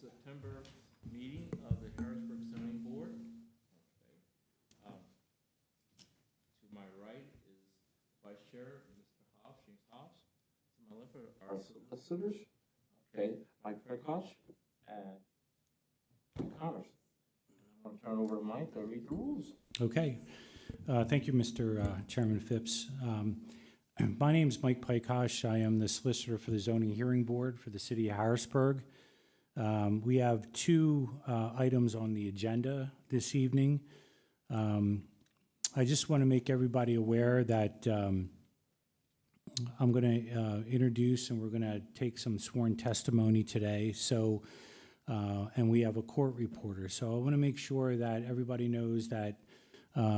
September meeting of the Harrisburg Zoning Board. Okay. To my right is Vice Chair, Mr. Hobbs, James Hobbs. To my left are our solicitors, okay, Mike Perkosh and Connors. I'm going to turn over to Mike to read the rules. Okay. Thank you, Mr. Chairman Phipps. My name is Mike Pykosh. I am the solicitor for the Zoning Hearing Board for the City of Harrisburg. We have two items on the agenda this evening. I just want to make everybody aware that I'm going to introduce and we're going to take some sworn testimony today. So, and we have a court reporter. So I want to make sure that everybody knows that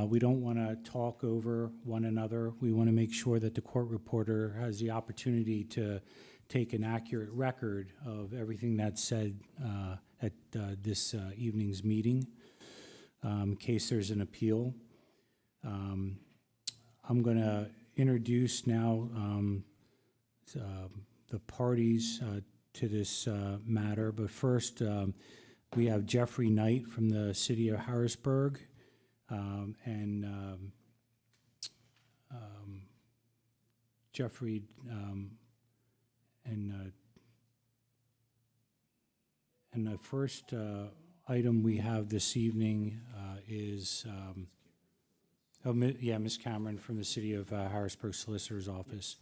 we don't want to talk over one another. We want to make sure that the court reporter has the opportunity to take an accurate record of everything that's said at this evening's meeting, in case there's an appeal. I'm going to introduce now the parties to this matter, but first we have Jeffrey Knight from the City of Harrisburg. Jeffrey and the first item we have this evening is Ms. Cameron from the City of Harrisburg Solicitor's Office.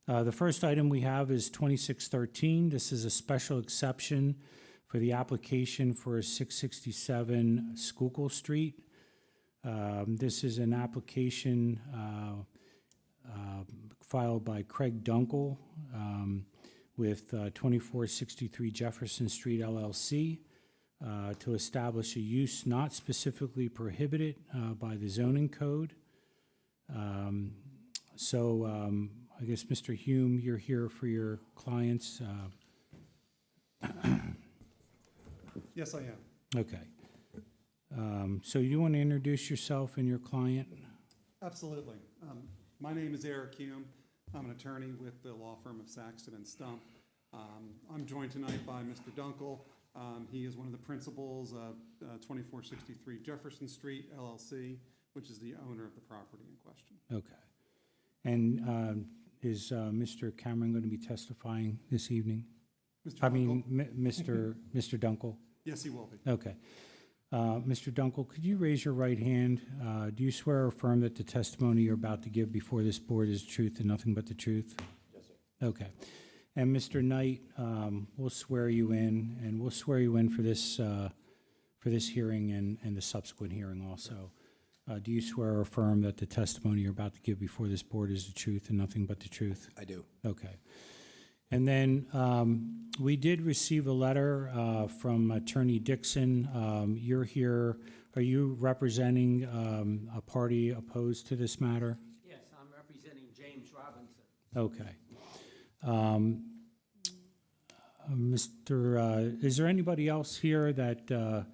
The first item we have is 2613. This is a special exception for the application for 667 Schuylkill Street. This is an application filed by Craig Dunkel with 2463 Jefferson Street LLC to establish a use not specifically prohibited by the zoning code. I guess, Mr. Hume, you're here for your clients. Yes, I am. Okay. So you want to introduce yourself and your client? Absolutely. My name is Eric Hume. I'm an attorney with the law firm of Saxton and Stump. I'm joined tonight by Mr. Dunkel. He is one of the principals of 2463 Jefferson Street LLC, which is the owner of the property in question. Okay. And is Mr. Cameron going to be testifying this evening? Mr. Dunkel? Yes, he will be. Okay. Mr. Dunkel, could you raise your right hand? Do you swear or affirm that the testimony you're about to give before this board is truth and nothing but the truth? Yes, sir. Okay. And Mr. Knight, we'll swear you in, and we'll swear you in for this hearing and the subsequent hearing also. Do you swear or affirm that the testimony you're about to give before this board is the truth and nothing but the truth? I do. Okay. And then we did receive a letter from Attorney Dixon. You're here. Are you representing a party opposed to this matter? Yes, I'm representing James Robinson. Okay. Is there anybody else here that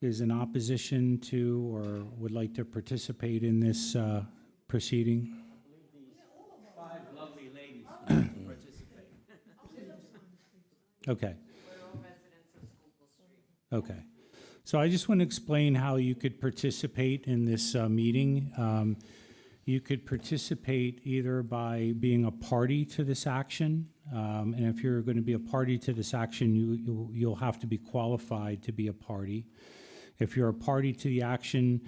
is in opposition to or would like to participate in this proceeding? I believe these five lovely ladies would like to participate. Okay. We're all residents of Schuylkill Street. Okay. So I just want to explain how you could participate in this meeting. You could participate either by being a party to this action, and if you're going to be a party to this action, you'll have to be qualified to be a party. If you're a party to the action,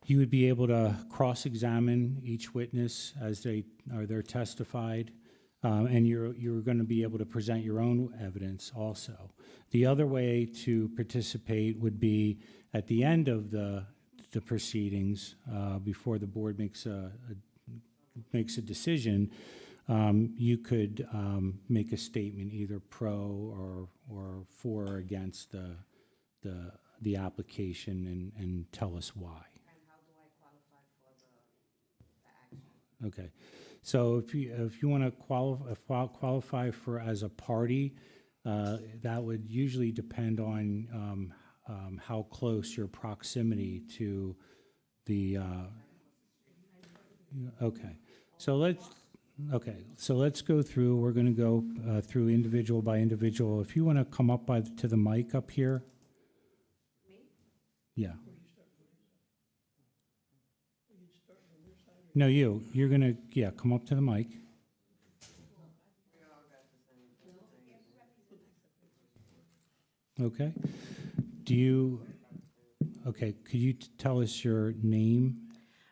you would be able to cross-examine each witness as they're testified, and you're going to be able to present your own evidence also. The other way to participate would be at the end of the proceedings, before the board makes a decision. You could make a statement either pro or for or against the application and tell us why. And how do I qualify for the action? Okay, so if you want to qualify for as a party, that would usually depend on how close your proximity to the. Okay, so Okay, so let's go through, we're going to go through individual by individual. If you want to come up to the mic up here. Yeah. No, you're going to, yeah, come up to the mic. Okay. Okay, could you tell us your name?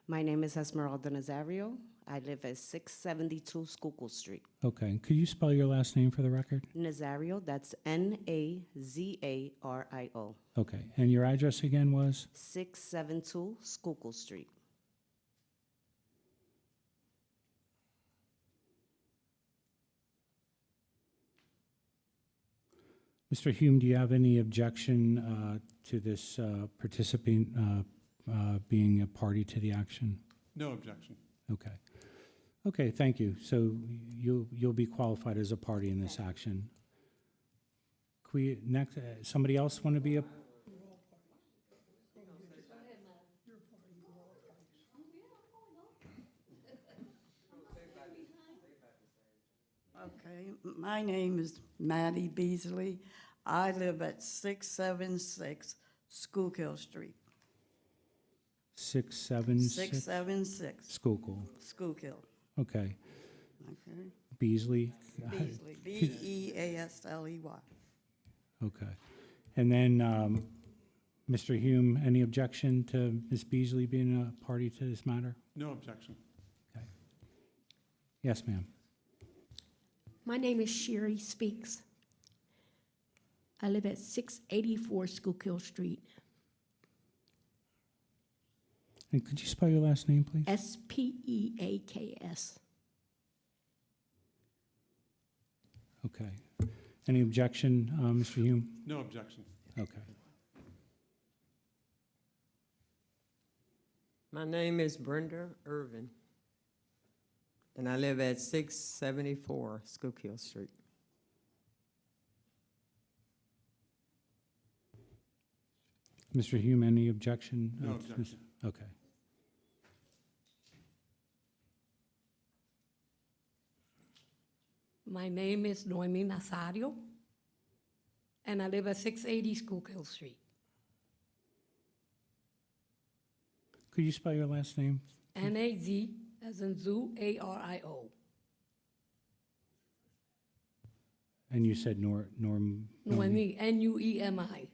My name is Esmeralda Nazario. I live at 672 Schuylkill Street. Okay, could you spell your last name for the record? Nazario, that's Nazario. Okay, and your address again was? 672 Schuylkill Street. Mr. Hume, do you have any objection to this participant being a party to the action? No objection. Okay. Okay, thank you. So you'll be qualified as a party in this action. Can we, next, somebody else want to be a? Okay, my name is Maddie Beasley. I live at 676 Schuylkill Street. 676? 676 Schuylkill. Schuylkill. Okay. Okay. Beasley? Beasley, Beasley. Okay. And then, Mr. Hume, any objection to Ms. Beasley being a party to this matter? No objection. Okay. Yes, ma'am. My name is Sherry Speaks. I live at 684 Schuylkill Street. And could you spell your last name, please? Speaks. Okay. Any objection, Mr. Hume? No objection. Okay. My name is Brenda Irvin, and I live at 674 Schuylkill Street. Mr. Hume, any objection? No to this? objection. Okay. My name is Noemi Nazario, and I live at 680 Schuylkill Street. Could you spell your last name? N-A-Z, as in zoo, A-R-I-O. And you said Norm. Noemi, N-U-E-M-I.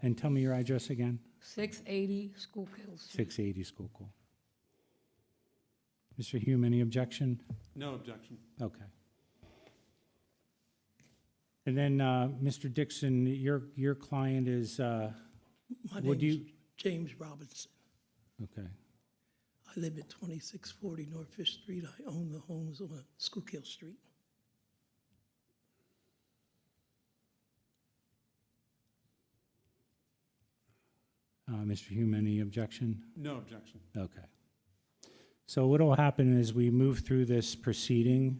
And tell me your address again. 680 Schuylkill Street. 680 Schuylkill. Mr. Hume, any objection? No objection. Okay. And then, Mr. Dixon, your client is, My would name is you? James Robinson. Okay. I live at 2640 North Fish Street. I own the homes on Schuylkill Street. Mr. Hume, any objection? No objection. Okay. So what will happen is we move through this proceeding.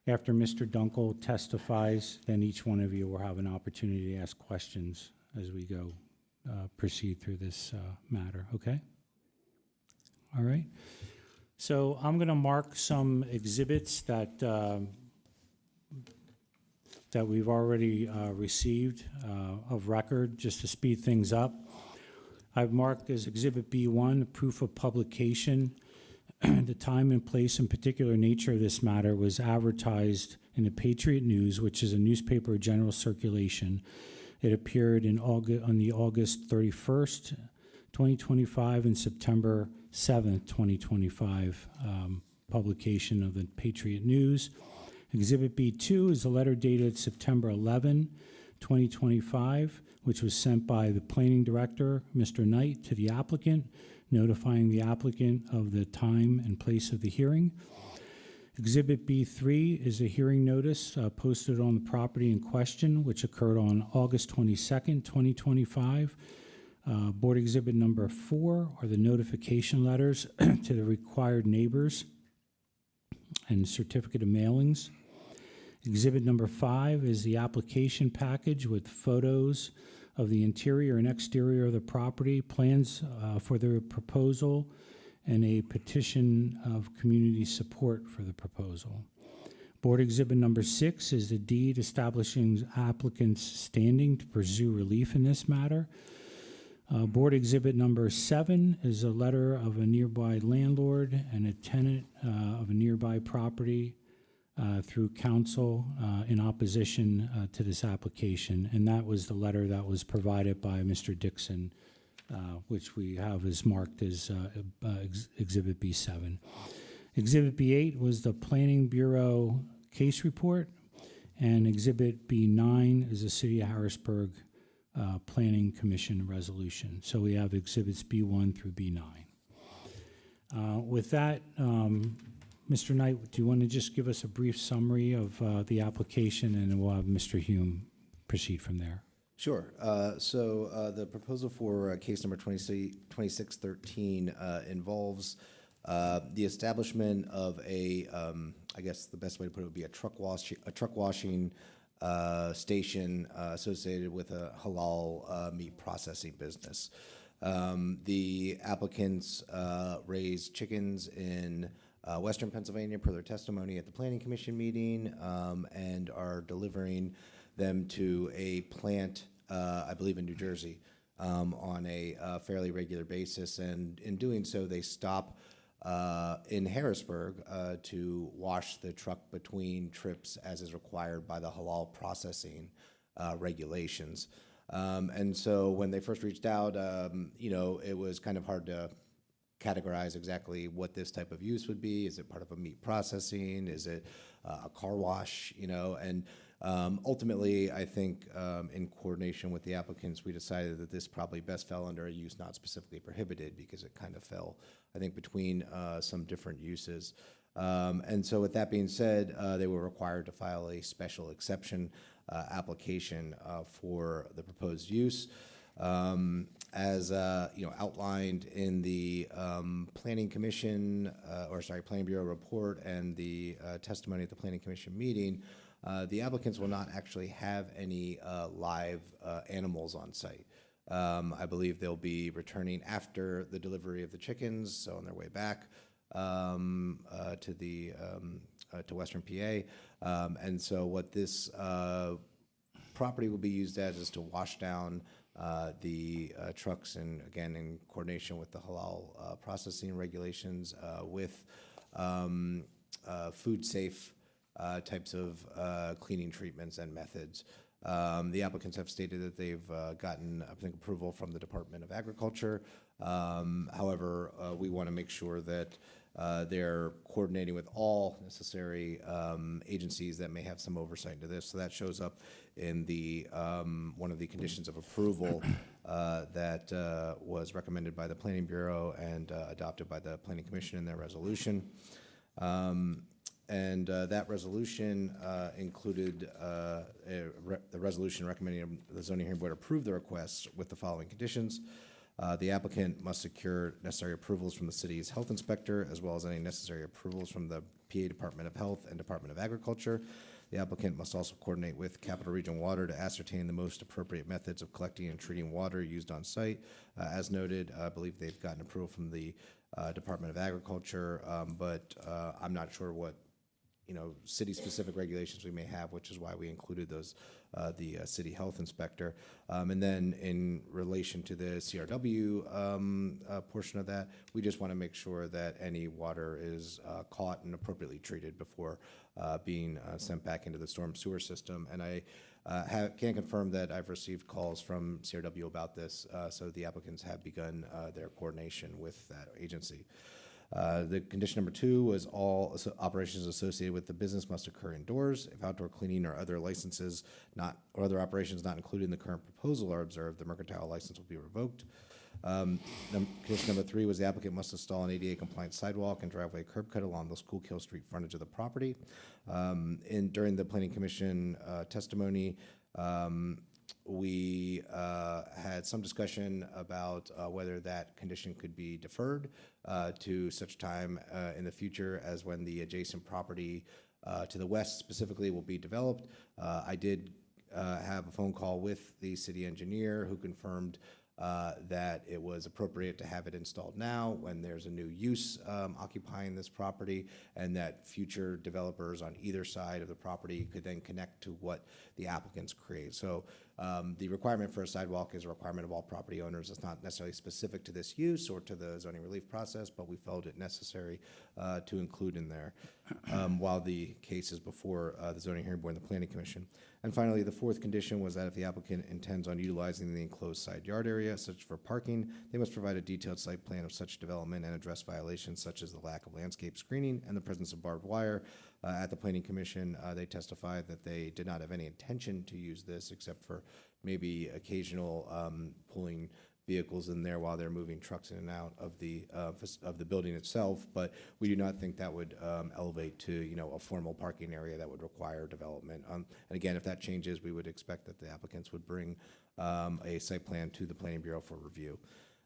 After Mr. Dunkel testifies, then each one of you will have an opportunity to ask questions as we go proceed through this matter, okay? All right. So I'm going to mark some exhibits that that we've already received of record, just to speed things up. I've marked as Exhibit B1, proof of publication. The time and place and particular nature of this matter was advertised in the Patriot News, which is a newspaper of general circulation. It appeared in on the August 31st, 2025, and September 7th, 2025 publication of the Patriot News. Exhibit B2 is a letter dated September 11, 2025, which was sent by the planning director, Mr. Knight, to the applicant, notifying the applicant of the time and place of the hearing. Exhibit B3 is a hearing notice posted on the property in question, which occurred on August 22nd, 2025. Board exhibit number 4 are the notification letters to the required neighbors and certificate of mailings. Exhibit number 5 is the application package with photos of the interior and exterior of the property, plans for the proposal, and a petition of community support for the proposal. Board Exhibit number 6 is the deed establishing applicant's standing to pursue relief in this matter. Board Exhibit number 7 is a letter of a nearby landlord and a tenant of a nearby property through council in opposition to this application. And that was the letter that was provided by Mr. Dixon, which we have as marked as Exhibit B7. Exhibit B8 was the Planning Bureau case report, and Exhibit B9 is the City of Harrisburg Planning Commission resolution. So we have Exhibits B1 through B9. With that, Mr. Knight, do you want to just give us a brief summary of the application, and then we'll have Mr. Hume proceed from there? Sure. So the proposal for case number 2613 involves the establishment of a, I guess the best way to put it would be a truck washing station associated with a halal meat processing business. The applicants raised chickens in Western Pennsylvania per their testimony at the Planning Commission meeting, and are delivering them to a plant, I believe in New Jersey, on a fairly regular basis. And in doing so, they stop in Harrisburg to wash the truck between trips as is required by the halal processing regulations. And so when they first reached out, it was kind of hard to categorize exactly what this type of use would be. Is it part of a meat processing? Is it a car wash? And ultimately, I think in coordination with the applicants, we decided that this probably best fell under a use not specifically prohibited, because it kind of fell, I think, between some different uses. And so with that being said, they were required to file a special exception application for the proposed use. As outlined in the Planning Bureau report and the testimony at the Planning Commission meeting, the applicants will not actually have any live animals on site. I believe they'll be returning after the delivery of the chickens, so on their way back to Western PA. And so what this property will be used as is to wash down the trucks, and again, in coordination with the halal processing regulations, with food safe types of cleaning treatments and methods. The applicants have stated that they've gotten, I think, approval from the Department of Agriculture. However, we want to make sure that they're coordinating with all necessary agencies that may have some oversight into this. So that shows up in the one of the conditions of approval that was recommended by the Planning Bureau and adopted by the Planning Commission in their resolution. And that resolution included the resolution recommending the zoning hearing board approve the request with the following conditions. The applicant must secure necessary approvals from the city's health inspector, as well as any necessary approvals from the PA Department of Health and Department of Agriculture. The applicant must also coordinate with Capital Region Water to ascertain the most appropriate methods of collecting and treating water used on site. As noted, I believe they've gotten approval from the Department of Agriculture, but I'm not sure what city-specific regulations we may have, which is why we included those, the city health inspector. And then in relation to the CRW portion of that, we just want to make sure that any water is caught and appropriately treated before being sent back into the storm sewer system. And I can confirm that I've received calls from CRW about this, so the applicants have begun their coordination with that agency. The condition number 2 was all operations associated with the business must occur indoors. If outdoor cleaning or other licenses or other operations not included in the current proposal are observed, the mercantile license will be revoked. Condition number 3 was the applicant must install an ADA compliant sidewalk and driveway curb cut along the Schuylkill Street frontage of the property. During the Planning Commission testimony, we had some discussion about whether that condition could be deferred to such time in the future as when the adjacent property to the west specifically will be developed. I did have a phone call with the city engineer, who confirmed that it was appropriate to have it installed now when there's a new use occupying this property, and that future developers on either side of the property could then connect to what the applicants create. So the requirement for a sidewalk is a requirement of all property owners. It's not necessarily specific to this use or to the zoning relief process, but we felt it necessary to include in there while the case is before the zoning hearing board and the planning commission. And finally, the fourth condition was that if the applicant intends on utilizing the enclosed side yard area, such for parking, they must provide a detailed site plan of such development and address violations such as the lack of landscape screening and the presence of barbed wire. At the planning commission, they testified that they did not have any intention to use this except for maybe occasional pulling vehicles in there while they're moving trucks in and out of the building itself. But we do not think that would elevate to a formal parking area that would require development. And again, if that changes, we would expect that the applicants would bring a site plan to the Planning Bureau for review.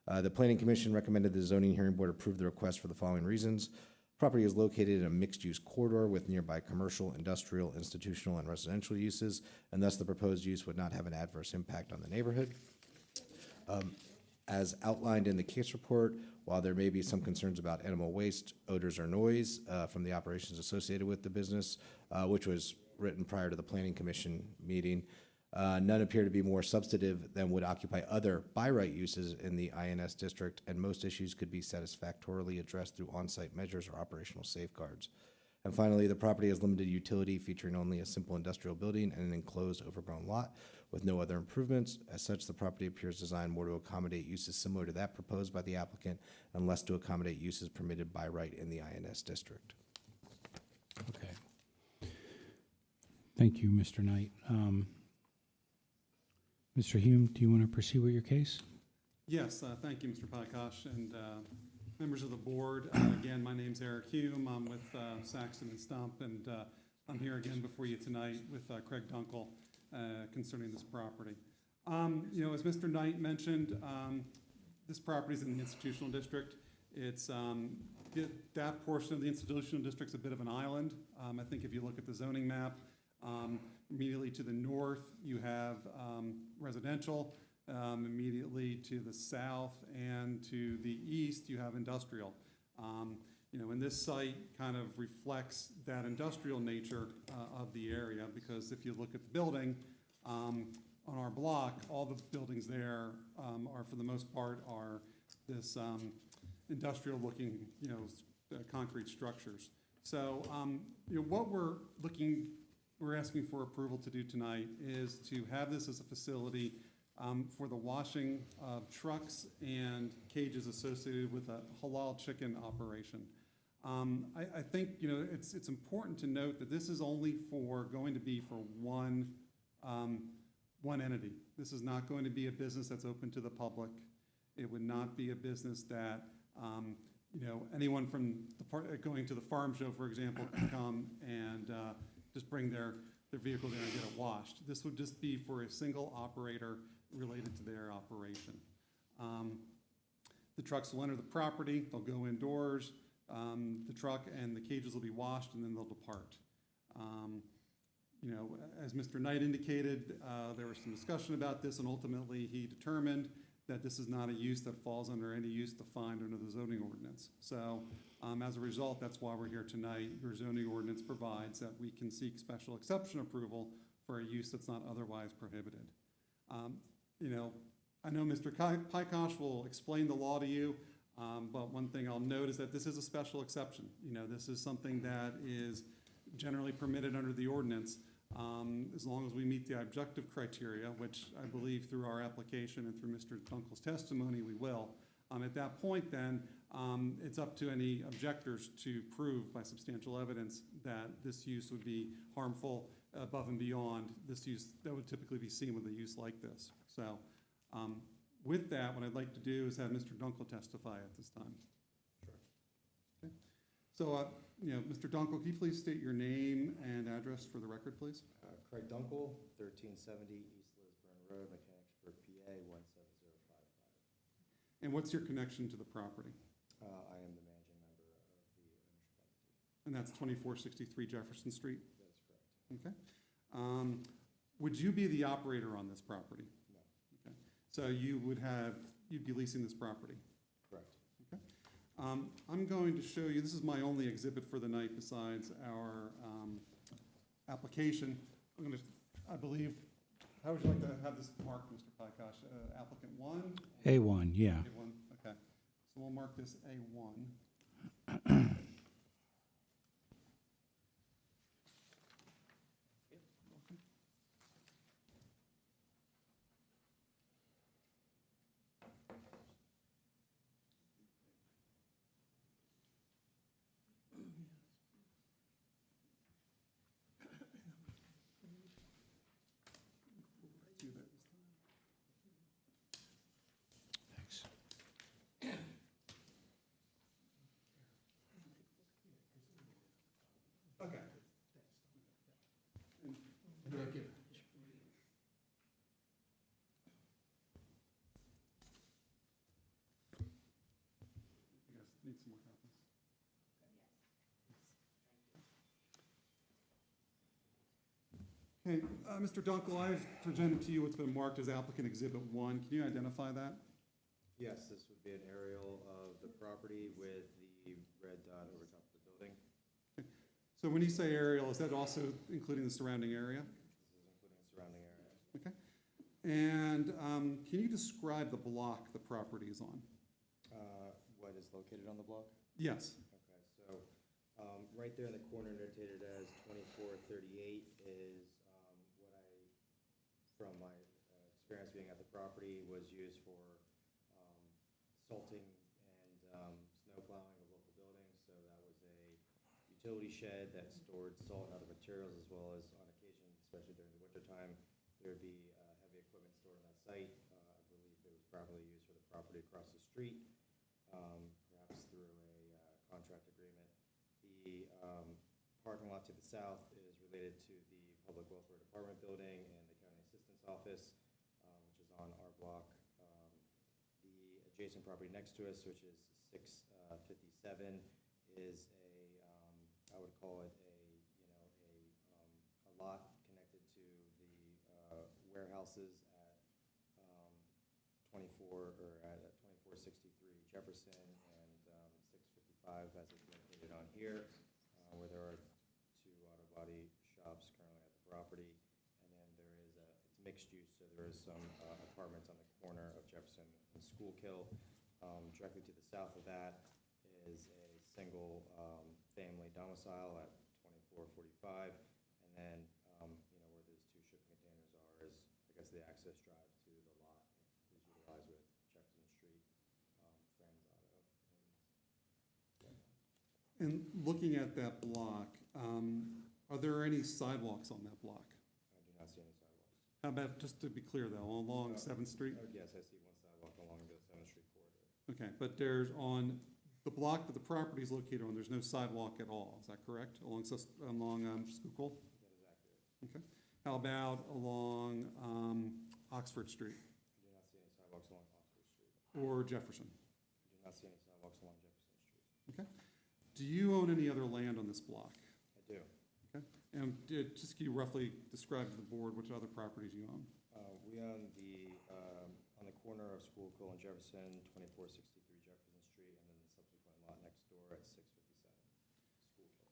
The Planning Commission recommended the zoning hearing board approve the request for the following reasons. Property is located in a mixed-use corridor with nearby commercial, industrial, institutional, and residential uses, and thus the proposed use would not have an adverse impact on the neighborhood. As outlined in the case report, while there may be some concerns about animal waste, odors, or noise from the operations associated with the business, which was written prior to the Planning Commission meeting, none appear to be more substantive than would occupy other by right uses in the INS district, and most issues could be satisfactorily addressed through on-site measures or operational safeguards. And finally, the property has limited utility, featuring only a simple industrial building and an enclosed overgrown lot with no other improvements. As such, the property appears designed more to accommodate uses similar to that proposed by the applicant and less to accommodate uses permitted by right in the INS district. Okay. Thank you, Mr. Knight. Mr. Hume, do you want to proceed with your case? Yes, thank you, Mr. Pykosh, and members of the board. Again, my name's Eric Hume. I'm with Saxton and Stump, and I'm here again before you tonight with Craig Dunkel concerning this property. As Mr. Knight mentioned, this property is in the institutional district. It's that portion of the institutional district's a bit of an island. I think if you look at the zoning map, immediately to the north, you have residential. Immediately to the south and to the east, you have industrial. And this site kind of reflects that industrial nature of the area, because if you look at the building on our block, all the buildings there are, for the most part, are this industrial-looking, concrete structures. So, what we're asking for approval to do tonight is to have this as a facility for the washing of trucks and cages associated with a halal chicken operation. I think it's important to note that this is only going to be for one entity. This is not going to be a business that's open to the public. It would not be a business that anyone from going to the farm show, for example, can come and just bring their vehicle there and get it washed. This would just be for a single operator related to their operation. The trucks will enter the property, they'll go indoors, the truck and the cages will be washed, and then they'll depart. As Mr. Knight indicated, there was some discussion about this, and ultimately he determined that this is not a use that falls under any use defined under the zoning ordinance. So as a result, that's why we're here tonight. Your zoning ordinance provides that we can seek special exception approval for a use that's not otherwise prohibited. I know Mr. Pykosh will explain the law to you, but one thing I'll note is that this is a special exception. This is something that is generally permitted under the ordinance, as long as we meet the objective criteria, which I believe through our application and through Mr. Dunkel's testimony we will. At that point then, it's up to any objectors to prove by substantial evidence that this use would be harmful above and beyond this use that would typically be seen with a use like this. So with that, what I'd like to do is have Mr. Dunkel testify at this time. Sure. Okay. So, Mr. Dunkel, can you please state your name and address for the record, please? Craig Dunkel, 1370 East Lisburn Road, Mechanicsburg, PA, 17055. And what's your connection to the property? I am the managing member of the ownership entity. And that's 2463 Jefferson Street? That is correct. Okay. Would you be the operator on this property? No. Okay. So you'd be leasing this property? Correct. Okay. I'm going to show you, this is my only exhibit for the night besides our application. I believe, how would you like to have this marked, Mr. Pykosh? Applicant 1? A1, yeah. A1, okay. So we'll mark this A1. Do that this time. Thanks. Okay. You guys need some more copies? Okay, Mr. Dunkel, I've presented to you what's been marked as applicant exhibit 1. Can you identify that? Yes, this would be an aerial of the property with the red dot over top of the building. So when you say aerial, is that also including the surrounding area? This is including the surrounding area. Okay. And can you describe the block the property is on? What is located on the block? Yes. Okay, so right there in the corner notated as 2438 is what I, from my experience being at the property, was used for salting and snow plowing of local buildings. So that was a utility shed that stored salt and other materials, as well as on occasion, especially during the wintertime, there would be heavy equipment stored on that site. I believe it was probably used for the property across the street, perhaps through a contract agreement. The parking lot to the south is related to the Public Welfare Department building and the County Assistance Office, which is on our block. The adjacent property next to us, which is 657, is I would call it a lot connected to the warehouses at 2463 Jefferson and 655 as it's located on here, where there are 2 auto body shops currently at the property. And then there is it's mixed use, so there is some apartments on the corner of Jefferson and Schuylkill. Directly to the south of that is a single family domicile at 2445. And then, where those 2 shipping containers are is, I guess, the access drive to the lot is utilized with Jefferson Street, Friends Auto. And looking at that block, are there any sidewalks on that block? I do not see any sidewalks. How about, just to be clear though, along 7th Street? Yes, I see one sidewalk along the 7th Street corridor. Okay, but there's on the block that the property is located on, there's no sidewalk at all, is that correct? Along Schuylkill? That is accurate. Okay. How about along Oxford Street I do not see any sidewalks along Oxford Street. or Jefferson? I do not see any sidewalks along Jefferson Street. Okay. Do you own any other land on this block? I do. Okay. And just can you roughly describe to the board which other properties you own? We own on the corner of Schuylkill and Jefferson, 2463 Jefferson Street, and then the subsequent lot next door at 657 Schuylkill.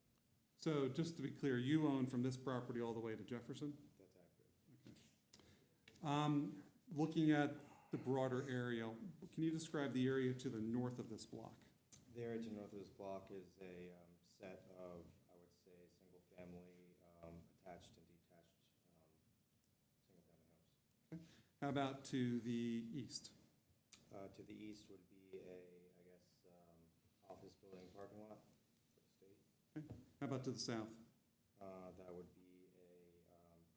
So just to be clear, you own from this property all the way to Jefferson? That's accurate. Okay. Looking at the broader area, can you describe the area to the north of this block? The area to the north of this block is a set of, I would say, single-family attached and detached single-family homes. How about to the east? To the east would be I guess, office building parking lot for the state. Okay. How about to the south? That would be a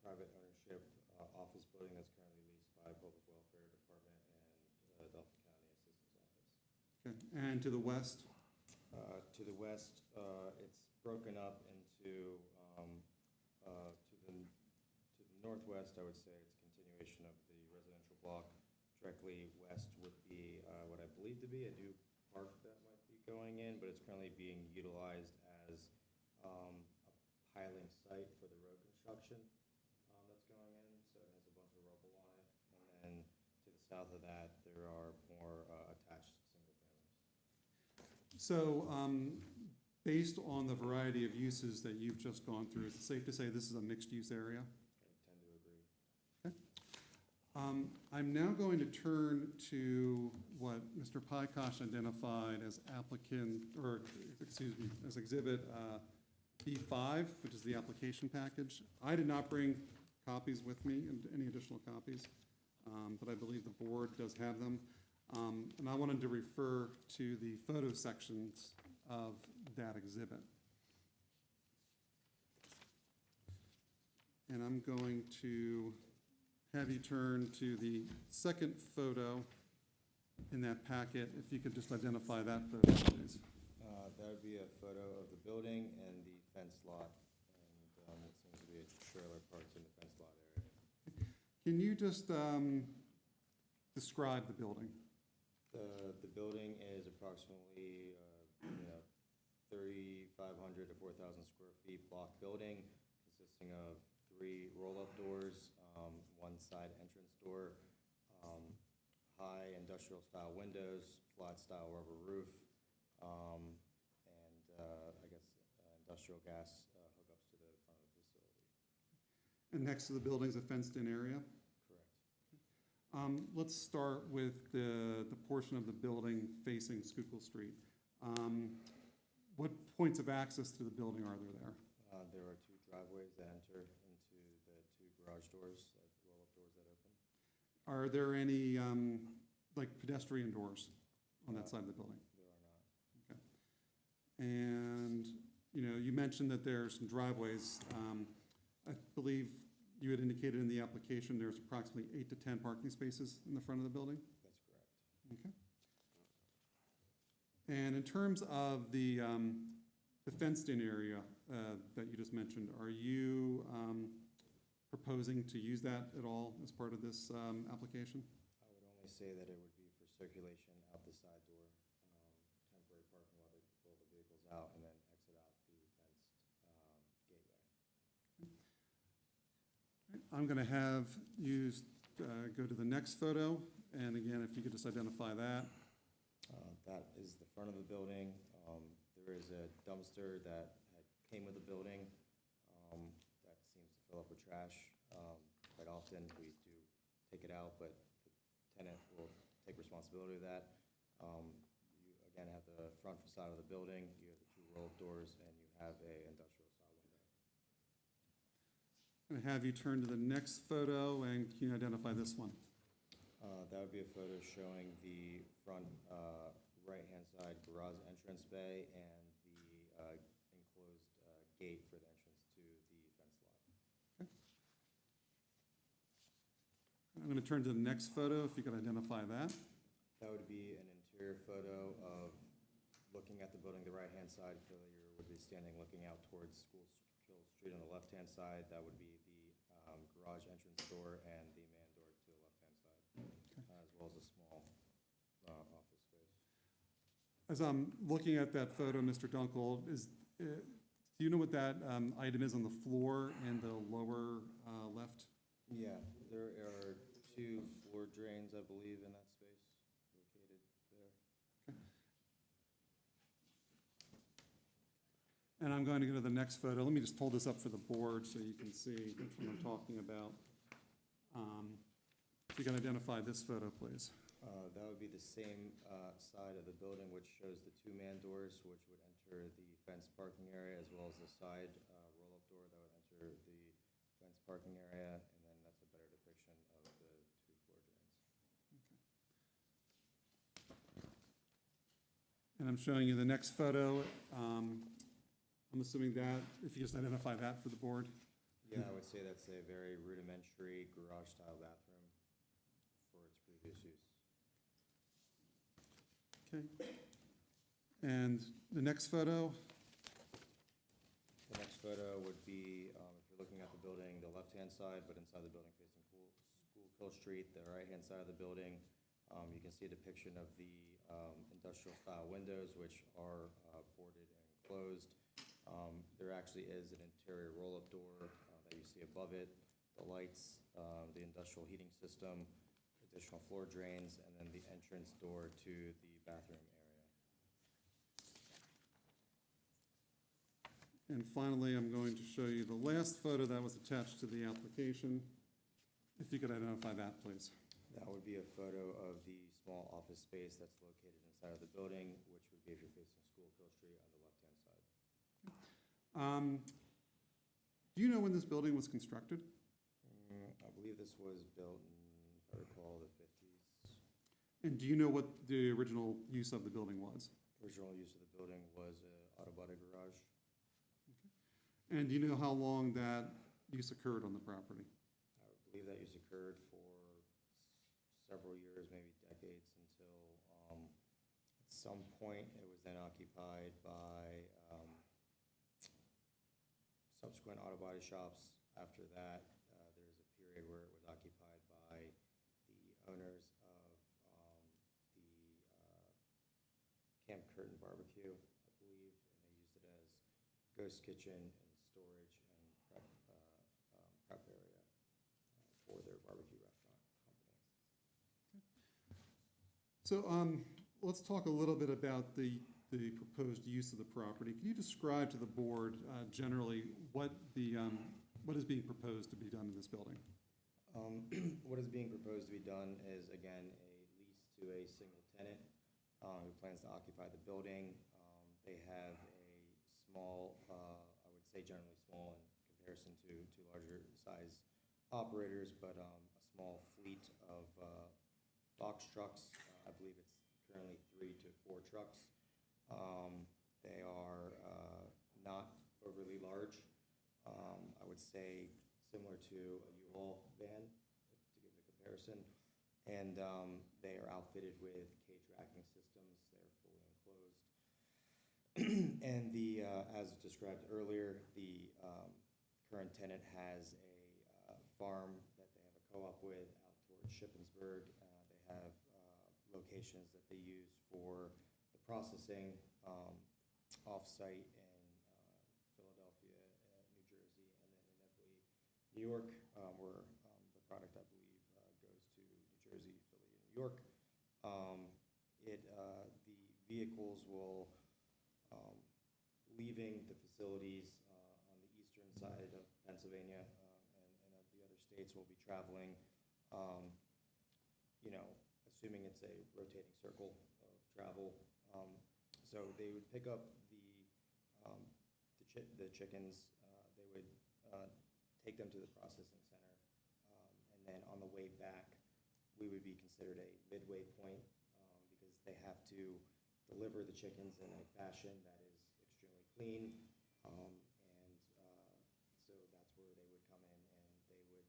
private ownership office building that's currently leased by Public Welfare Department and Dauphin County Assistance Office. Okay. And to the west? To the west, it's broken up into, to the northwest, I would say it's a continuation of the residential block. Directly west would be what I believe to be a new park that might be going in, but it's currently being utilized as a piling site for the road construction that's going in. south of that, there are more attached single families. So, based on the variety of uses that you've just gone through, is it safe to say this is a mixed-use area? I tend to agree. I'm now going to turn to what Mr. Pykosh identified as applicant, or, excuse me, as Exhibit B5, which is the application package. I did not bring copies with me, and any additional copies, but I believe the board does have them. And I wanted to refer to the photo sections of that exhibit. And I'm going to have you turn to the second photo in that packet, if you could just identify that photo, please. That would be a photo of the building and the fence lot, and what seems to be a trailer parked in the fence lot area. Can you just describe the building? The building is approximately, 3,500 to 4,000 square feet block building, consisting of 3 roll-up doors, 1 side entrance door, high industrial style windows, flat style rubber roof, and industrial gas hookups to the front of the facility. And next to the building is a fenced-in area? Correct. Let's start with the portion of the building facing Schuylkill Street. What points of access to the building are there? There are 2 driveways that enter into the 2 garage doors, roll-up doors that open. Are there any, like pedestrian doors on that side of the building? There are not. Okay. And, you mentioned that there are some driveways. I believe you had indicated in the application there's approximately 8 to 10 parking spaces in the front of the building? That's correct. Okay. And in terms of the fenced-in area that you just mentioned, are you proposing to use that at all as part of this application? I would only say that it would be for circulation out the side door, temporary parking while they pull the vehicles out, and then exit out the fenced gateway. I'm going to have you go to the next photo, and again, if you could just identify that. That is the front of the building. There is a dumpster that came with the building that seems to fill up with trash. Quite often, we do take it out, but the tenant will take responsibility of that. You, again, have the front facade of the building, you have the 2 roll doors, and you have a industrial style window. I'm going to have you turn to the next photo, and can you identify this one? That would be a photo showing the front right-hand side garage entrance bay and the enclosed gate for the entrance to the fence lot. Okay. I'm going to turn to the next photo, if you could identify that. That would be an interior photo of looking at the building, the right-hand side. Clearly, you would be standing looking out towards Schuylkill Street on the left-hand side. That would be the garage entrance door and the man door to the left-hand side, as well as a small office space. As I'm looking at that photo, Mr. Dunkel, do you know what that item is on the floor in the lower left? Yeah, there are 2 floor drains, I believe, in that space located there. And I'm going to go to the next photo. Let me just hold this up for the board so you can see which one I'm talking about. If you can identify this photo, please. That would be the same side of the building, which shows the 2 man doors, which would enter the fenced parking area, as well as the side roll-up door that would enter the fenced parking area, and then that's a better depiction of the 2 floor drains. And I'm showing you the next photo. I'm assuming that, if you just identify that for the board. Yeah, I would say that's a very rudimentary garage-style bathroom for its previous use. Okay. And the next photo, The next photo would be, if you're looking at the building, the left-hand side, but inside the building facing Schuylkill Street, the right-hand side of the building, you can see a depiction of the industrial-style windows, which are boarded and enclosed. There actually is an interior roll-up door that you see above it, the lights, the industrial heating system. additional floor drains, and then the entrance door to the bathroom area. And finally, I'm going to show you the last photo that was attached to the application. If you could identify that, please. That would be a photo of the small office space that's located inside of the building, which would be if you're facing Schuylkill Street on the left-hand side. Do you know when this building was constructed? I believe this was built in, if I recall, the 50s. And do you know what the original use of the building was? Original use of the building was an auto body garage. And do you know how long that use occurred on the property? I believe that use occurred for several years, maybe decades, until at some point it was then occupied by subsequent auto body shops. After that, there was a period where it was occupied by the owners of the Camp Curtin Barbecue, I believe, and they used it as ghost kitchen and storage and prep area for their barbecue restaurant company. So let's talk a little bit about the proposed use of the property. Can you describe to the board generally what is being proposed to be done in this building? What is being proposed to be done is, again, a lease to a single tenant who plans to occupy the building. They have a small, I would say generally small in comparison to larger size operators, but a small fleet of box trucks. I believe it's currently 3 to 4 trucks. They are not overly large. I would say similar to a U-Haul van, to give a comparison. And they are outfitted with cage racking systems. They're fully enclosed. And as described earlier, the current tenant has a farm that they have a co-op with out towards Shippensburg. They have locations that they use for the processing off-site in Philadelphia, New Jersey, and then in Ebbly, New York, where the product, I believe, goes to New Jersey, Philly, and New York. The vehicles will, leaving the facilities on the eastern side of Pennsylvania and of the other states, will be traveling, assuming it's a rotating circle of travel. So they would pick up the chickens, they would take them to the processing center, and then on the way back, we would be considered a midway point because they have to deliver the chickens in a fashion that is extremely clean, and so that's where they would come in, and they would,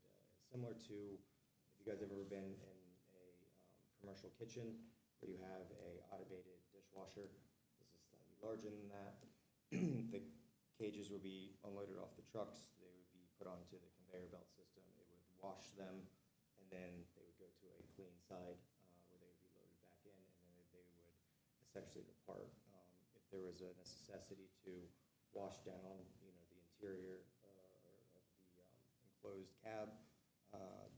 similar to, if you guys have ever been in a commercial kitchen where you have a automated dishwasher. This is slightly larger than that. The cages would be unloaded off the trucks. They would be put onto the conveyor belt system. It would wash them, and then they would go to a clean side where they would be loaded back in, and then they would essentially depart. If there was a necessity to wash down, the interior of the enclosed cab,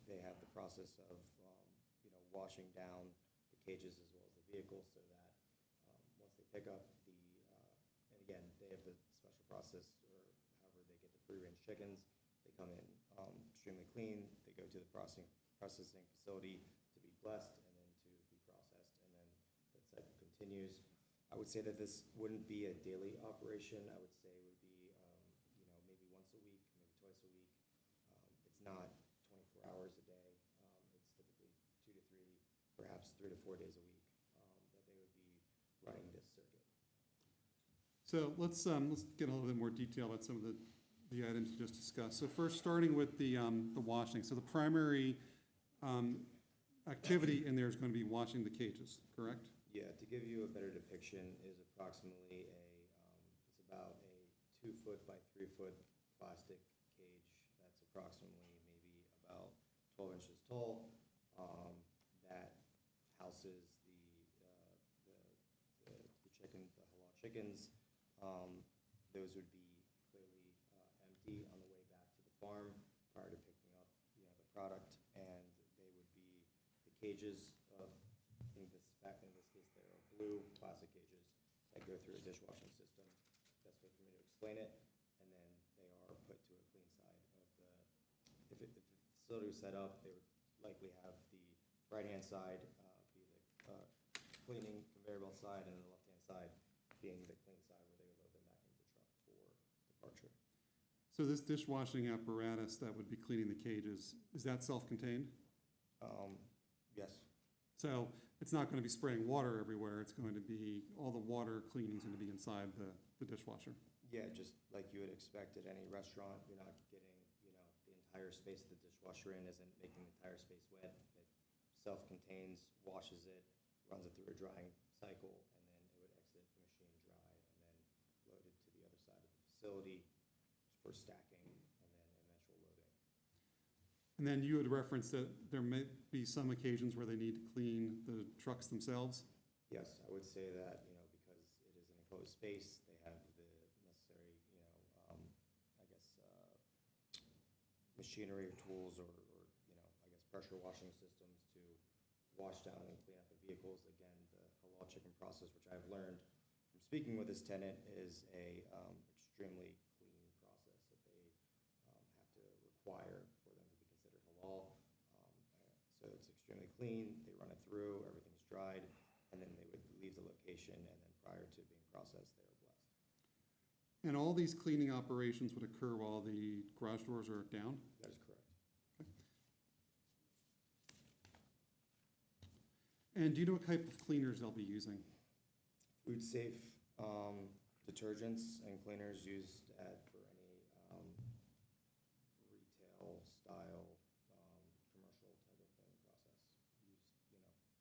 they have the process of, washing down the cages as well as the vehicle, so that once they pick up and again, they have the special process, or however they get the free-range chickens, they come in extremely clean, they go to the processing facility to be blessed, and then to be processed, and then that cycle continues. I would say that this wouldn't be a daily operation. I would say it would be, maybe once a week, maybe twice a week. It's not 24 hours a day. It's typically 2 to 3, perhaps 3 to 4 days a week that they would be running this circuit. So let's get a little bit more detail about some of the items you just discussed. So first, starting with the washing. So the primary activity in there is going to be washing the cages, correct? Yeah, to give you a better depiction, is approximately it's about a 2-foot by 3-foot plastic cage that's approximately maybe about 12 inches tall. That houses the chickens, the halal chickens. Those would be clearly empty on the way back to the farm prior to picking up, the product, and the cages, in this case, they're blue plastic cages that go through a dishwashing system. Best way for me to explain it. And then they are put to a clean side of the, if the facility was set up, they would likely have the right-hand side be the cleaning conveyor belt side, and then the left-hand side being the clean side where they would load them back into the truck for departure. So this dishwashing apparatus that would be cleaning the cages, is that self-contained? Yes. So it's not going to be spraying water everywhere, it's going to be, all the water cleaning is going to be inside the dishwasher? Yeah, just like you would expect at any restaurant, you're not getting, the entire space that the dishwasher in isn't making the entire space wet. It self-contains, washes it, runs it through a drying cycle, and then it would exit the machine dry and then loaded to the other side of the facility for stacking and then eventual loading. And then you had referenced that there may be some occasions where they need to clean the trucks themselves? Yes, I would say that, because it is an enclosed space, they have the necessary, I guess, machinery or tools or, I guess, pressure washing systems to wash down and clean up the vehicles. Again, the halal chicken process, which I've learned from speaking with this tenant, is a extremely clean process that they have to require for them to be considered halal. So it's extremely clean, they run it through, everything's dried, and then they would leave the location, and then prior to being processed, they are blessed. And all these cleaning operations would occur while the garage doors are down? That is correct. And do you know what type of cleaners they'll be using? Food safe detergents and cleaners used for any retail style commercial type of cleaning process. Used,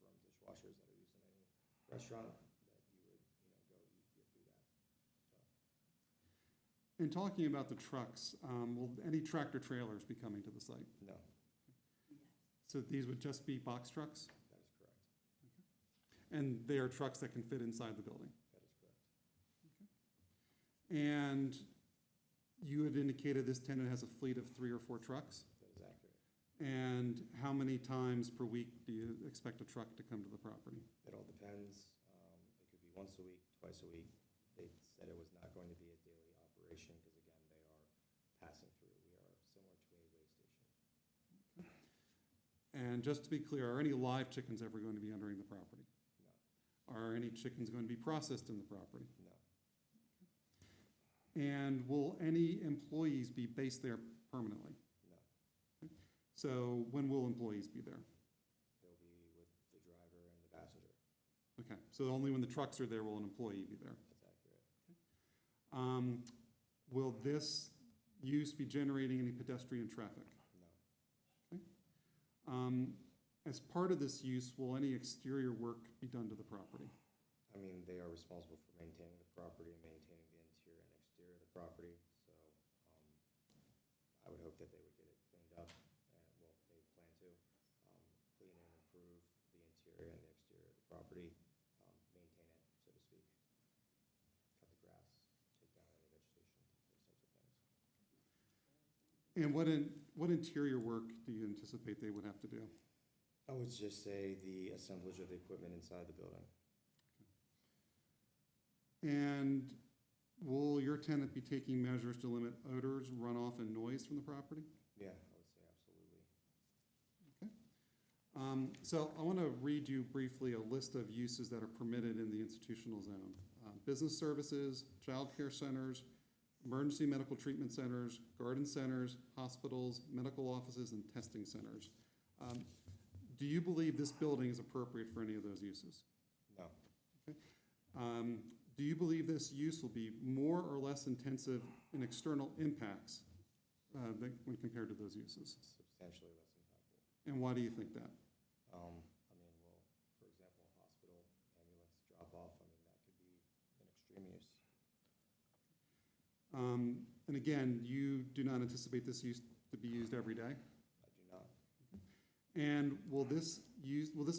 from dishwashers that are used in any restaurant that you would, go eat your food at. So. And talking about the trucks, will any tractor trailers be coming to the site? No, So these would just be box trucks? that is correct. And they are trucks that can fit inside the building? That is correct. And you had indicated this tenant has a fleet of 3 or 4 trucks? That is accurate. And how many times per week do you expect a truck to come to the property? It all depends. It could be once a week, twice a week. They said it was not going to be a daily operation because, again, they are passing through. We are similar to a way station. And just to be clear, are any live chickens ever going to be entering the property? No, Are any chickens going to be processed in the property? no, And will any employees be based there permanently? no. So when will employees be there? They'll be with the driver and the passenger. Okay, so only when the trucks are there will an employee be there? That's accurate. Will this use be generating any pedestrian traffic? No. As part of this use, will any exterior work be done to the property? I mean, they are responsible for maintaining the property and maintaining the interior and exterior of the property. So I would hope that they would get it cleaned up, and well, they plan to clean and improve the interior and the exterior of the property, maintain it, so to speak. Cut the grass, take down any vegetation, those types of things. And what interior work do you anticipate they would have to do? I would just say the assemblage of the equipment inside the building. And will your tenant be taking measures to limit odors, runoff, and noise from the property? Yeah, I would say absolutely. Okay. So I want to read you briefly a list of uses that are permitted in the institutional zone. Business services, childcare centers, emergency medical treatment centers, garden centers, hospitals, medical offices, and testing centers. Do you believe this building is appropriate for any of those uses? No, Okay. Do you believe this use will be more or less intensive in external impacts when compared to those uses? substantially less impactful. And why do you think that? I mean, well, for example, hospital, ambulance drop-off, I mean, that could be an extreme use. And again, you do not anticipate this use to be used every day? I do not. And will this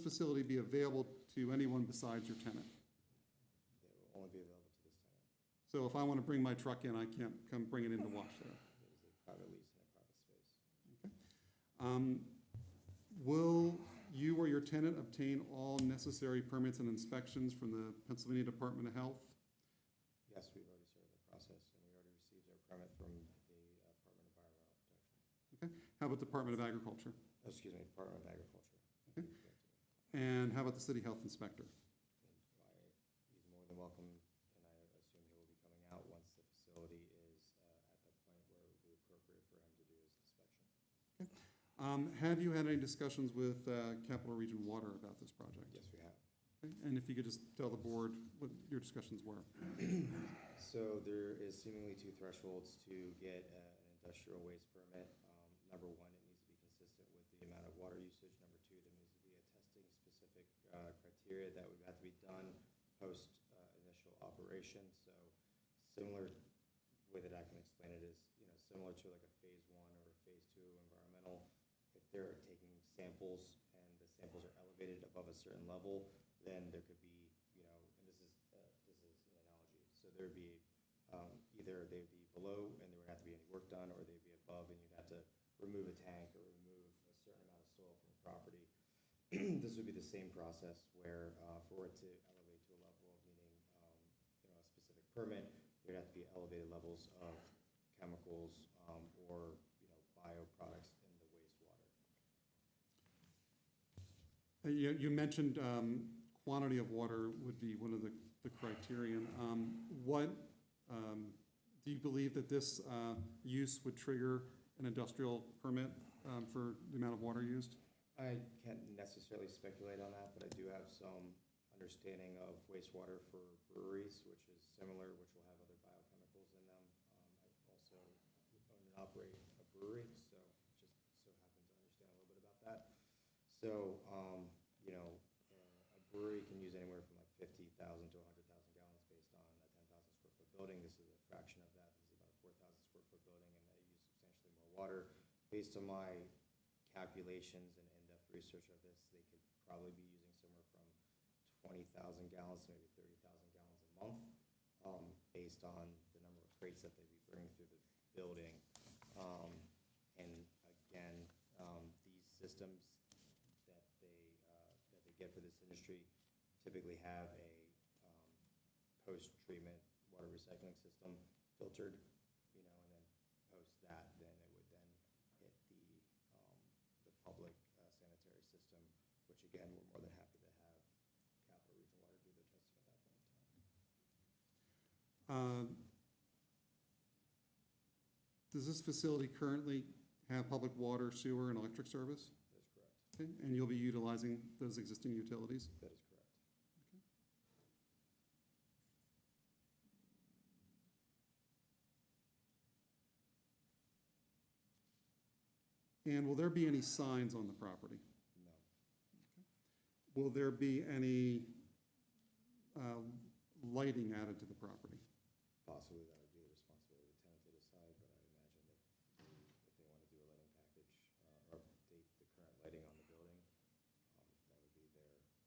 facility be available to anyone besides your tenant? They will only be available to this tenant. So if I want to bring my truck in, I can't come bring it in to wash there? It is a private lease in a private space. Will You or your tenant obtain all necessary permits and inspections from the Pennsylvania Department of Health? Yes, we've already started the process, and we already received our permit from the Department of Environmental Protection. Okay. How about Department of Agriculture? Oh, excuse me, Department of Agriculture. Okay. And how about the City Health Inspector? He's more than welcome, and I assume he will be coming out once the facility is at the point where it would be appropriate for him to do his inspection. Have you had any discussions with Capital Region Water about this project? Yes, we have. Okay. And if you could just tell the board what your discussions were. So there is seemingly two thresholds to get an industrial waste permit. Number one, it needs to be consistent with the amount of water usage. Number two, there needs to be a testing specific criteria that would have to be done post initial operation. So similar way that I can explain it is, similar to like a phase 1 or a phase 2 environmental. If they're taking samples and the samples are elevated above a certain level, then there could be, and this is an analogy. So there'd be either they'd be below and there would have to be any work done, or they'd be above and you'd have to remove a tank or remove a certain amount of soil from the property. This would be the same process where for it to elevate to a level of meaning, a specific permit, there'd have to be elevated levels of chemicals or bioproducts in the wastewater. You mentioned quantity of water would be one of the criterion. Do you believe that this use would trigger an industrial permit for the amount of water used? I can't necessarily speculate on that, but I do have some understanding of wastewater for breweries, which is similar, which will have other biochemicals in them. I also own and operate a brewery, so just so happen to understand a little bit about that. So, a brewery can use anywhere from like 50,000 to 100,000 gallons based on a 10,000 square foot building. This is a fraction of that. This is about a 4,000 square foot building, and they use substantially more water. Based on my calculations and in-depth research of this, they could probably be using somewhere from 20,000 gallons to maybe 30,000 gallons a month, based on the number of crates that they'd be bringing through the building. And again, these systems that they get for this industry typically have a post-treatment water recycling system filtered, and then post that, then it would then hit the public sanitary system, which again, we're more than happy to have Capital Region Water do the testing at that point in time. Does this facility currently have public water, sewer, and electric service? That is correct. Okay. And you'll be utilizing those existing utilities? That is correct. And will there be any signs on the property? No. Will there be any lighting added to the property? Possibly that would be the responsibility of the tenant to decide, but I imagine that if they want to do a lighting package or update the current lighting on the building, that would be at their discretion.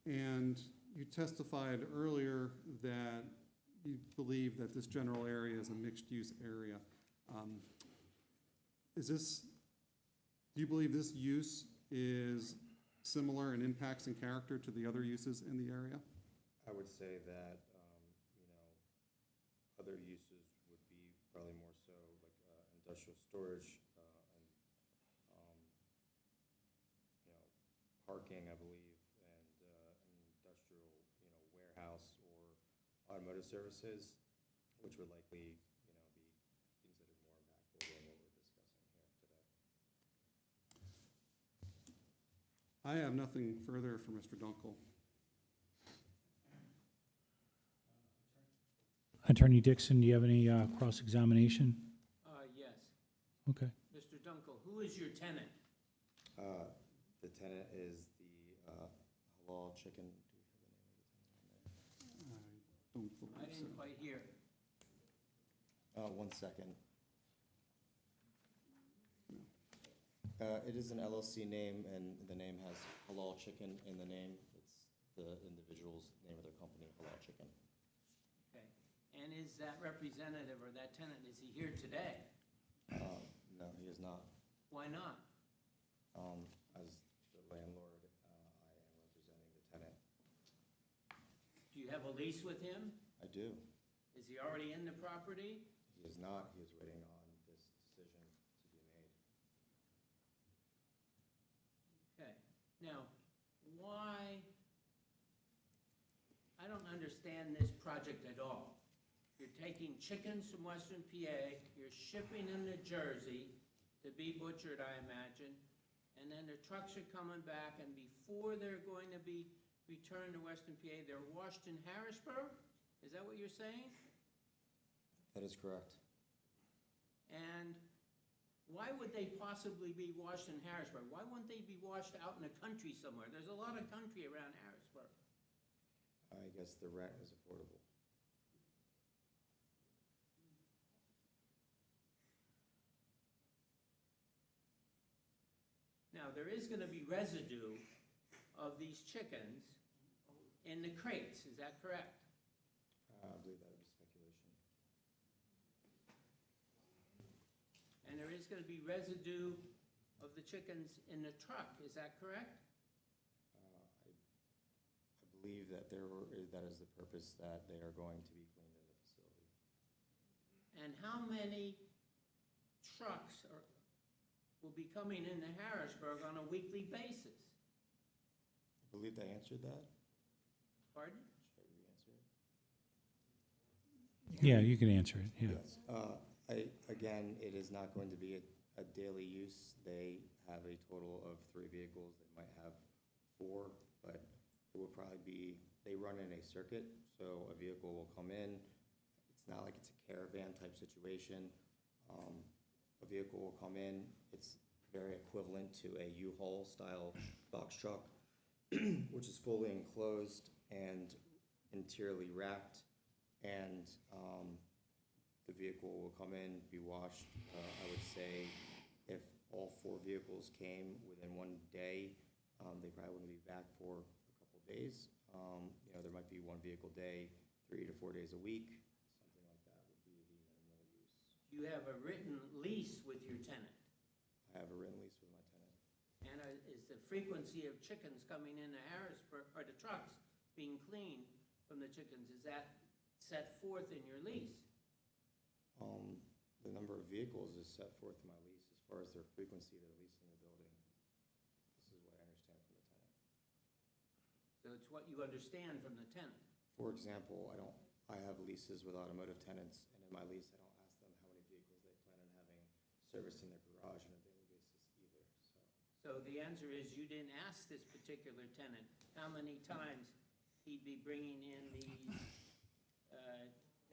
And you testified earlier that you believe that this general area is a mixed-use area. Do you believe this use is similar in impacts and character to the other uses in the area? I would say that, other uses would be probably more so like industrial storage and, parking, I believe, and industrial, warehouse or automotive services, which would likely, be considered more impactful than what we're discussing here today. I have nothing further for Mr. Dunkel. Attorney Dixon, do you have any cross-examination? Yes. Okay. Mr. Dunkel, who is your tenant? The tenant is the Halal Chicken. Do we have the name of the tenant on there? I don't believe I didn't so. quite hear. 1 second. It is an LLC name, and the name has Halal Chicken in the name. It's the individual's name of their company, Halal Chicken. Okay. And is that representative or that tenant, is he here today? No, he is not. Why not? As the landlord, I am representing the tenant. Do you have a lease with him? I do. Is he already in the property? He is not. He is waiting on this decision to be made. Okay, now, why, I don't understand this project at all. You're taking chickens from Western PA, you're shipping them to Jersey to be butchered, I imagine, and then the trucks are coming back, and before they're going to be returned to Western PA, they're washed in Harrisburg? Is that what you're saying? That is correct. And why would they possibly be washed in Harrisburg? Why wouldn't they be washed out in the country somewhere? There's a lot of country around Harrisburg. I guess the rent is affordable. Now, there is gonna be residue of these chickens in the crates, is that correct? I believe that would be speculation. And there is gonna be residue of the chickens in the truck, is that correct? I believe that that is the purpose, that they are going to be cleaned in the facility. And how many trucks will be coming into Harrisburg on a weekly basis? I believe I answered that. Pardon? Should I re-answer it? Yeah, you can answer it, yeah. Yes. Again, it is not going to be a daily use. They have a total of 3 vehicles. They might have 4, but it will probably be, they run in a circuit, so a vehicle will come in. It's not like it's a caravan type situation. A vehicle will come in. It's very equivalent to a U-Haul style box truck, which is fully enclosed and interiorly wrapped, and the vehicle will come in, be washed. I would say if all 4 vehicles came within 1 day, they probably wouldn't be back for a couple of days. There might be 1 vehicle day, 3 to 4 days a week, something like that would be the minimal use. Do you have a written lease with your tenant? I have a written lease with my tenant. And is the frequency of chickens coming into Harrisburg, or the trucks being cleaned from the chickens, is that set forth in your lease? The number of vehicles is set forth in my lease. As far as their frequency, they're leasing the building. This is what I understand from the tenant. So it's what you understand from the tenant. For example, I have leases with automotive tenants, and in my lease, I don't ask them how many vehicles they plan on having serviced in their garage on a daily basis either, so. So the answer is you didn't ask this particular tenant how many times he'd be bringing in these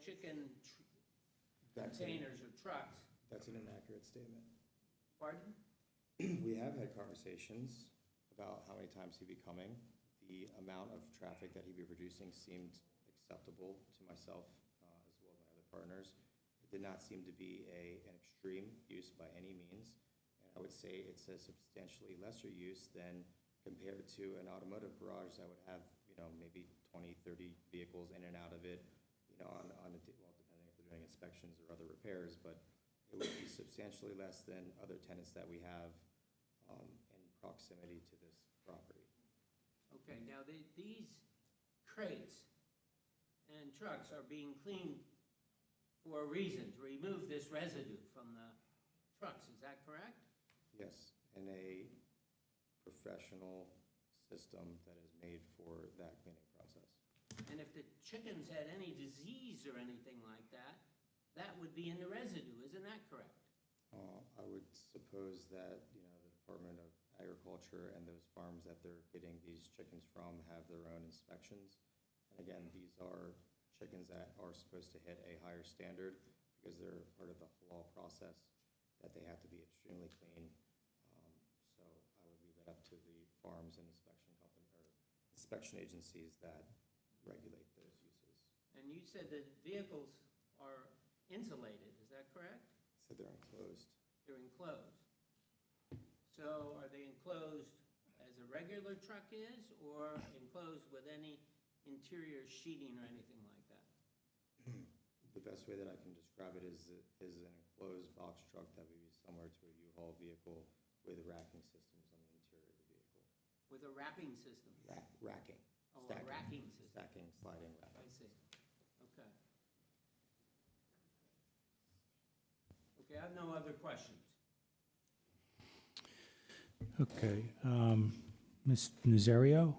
chicken containers or trucks. That's an inaccurate statement. Pardon? We have had conversations about how many times he'd be coming. The amount of traffic that he'd be producing seemed acceptable to myself, as well as my other partners. It did not seem to be an extreme use by any means. And I would say it's a substantially lesser use than compared to an automotive garage that would have, maybe 20, 30 vehicles in and out of it, depending if they're doing inspections or other repairs, but it would be substantially less than other tenants that we have in proximity to this property. Okay, now these crates and trucks are being cleaned for a reason, to remove this residue from the trucks, is that correct? Yes, in a professional system that is made for that cleaning process. And if the chickens had any disease or anything like that, that would be in the residue, isn't that correct? I would suppose that, the Department of Agriculture and those farms that they're getting these chickens from have their own inspections. And again, these are chickens that are supposed to hit a higher standard because they're part of the halal process, that they have to be extremely clean. So I would leave that up to the farms and inspection agencies that regulate those uses. And you said that vehicles are insulated, is that correct? So they're enclosed. They're enclosed. So are they enclosed as a regular truck is, or enclosed with any interior sheeting or anything like that? The best way that I can describe it is an enclosed box truck that would be similar to a U-Haul vehicle with racking systems on the interior of the vehicle. With a wrapping system? Racking. Oh, a Stacking. racking system. Stacking, sliding I racking. see. Okay. Okay, I have no other questions. Okay, Ms. Nazario,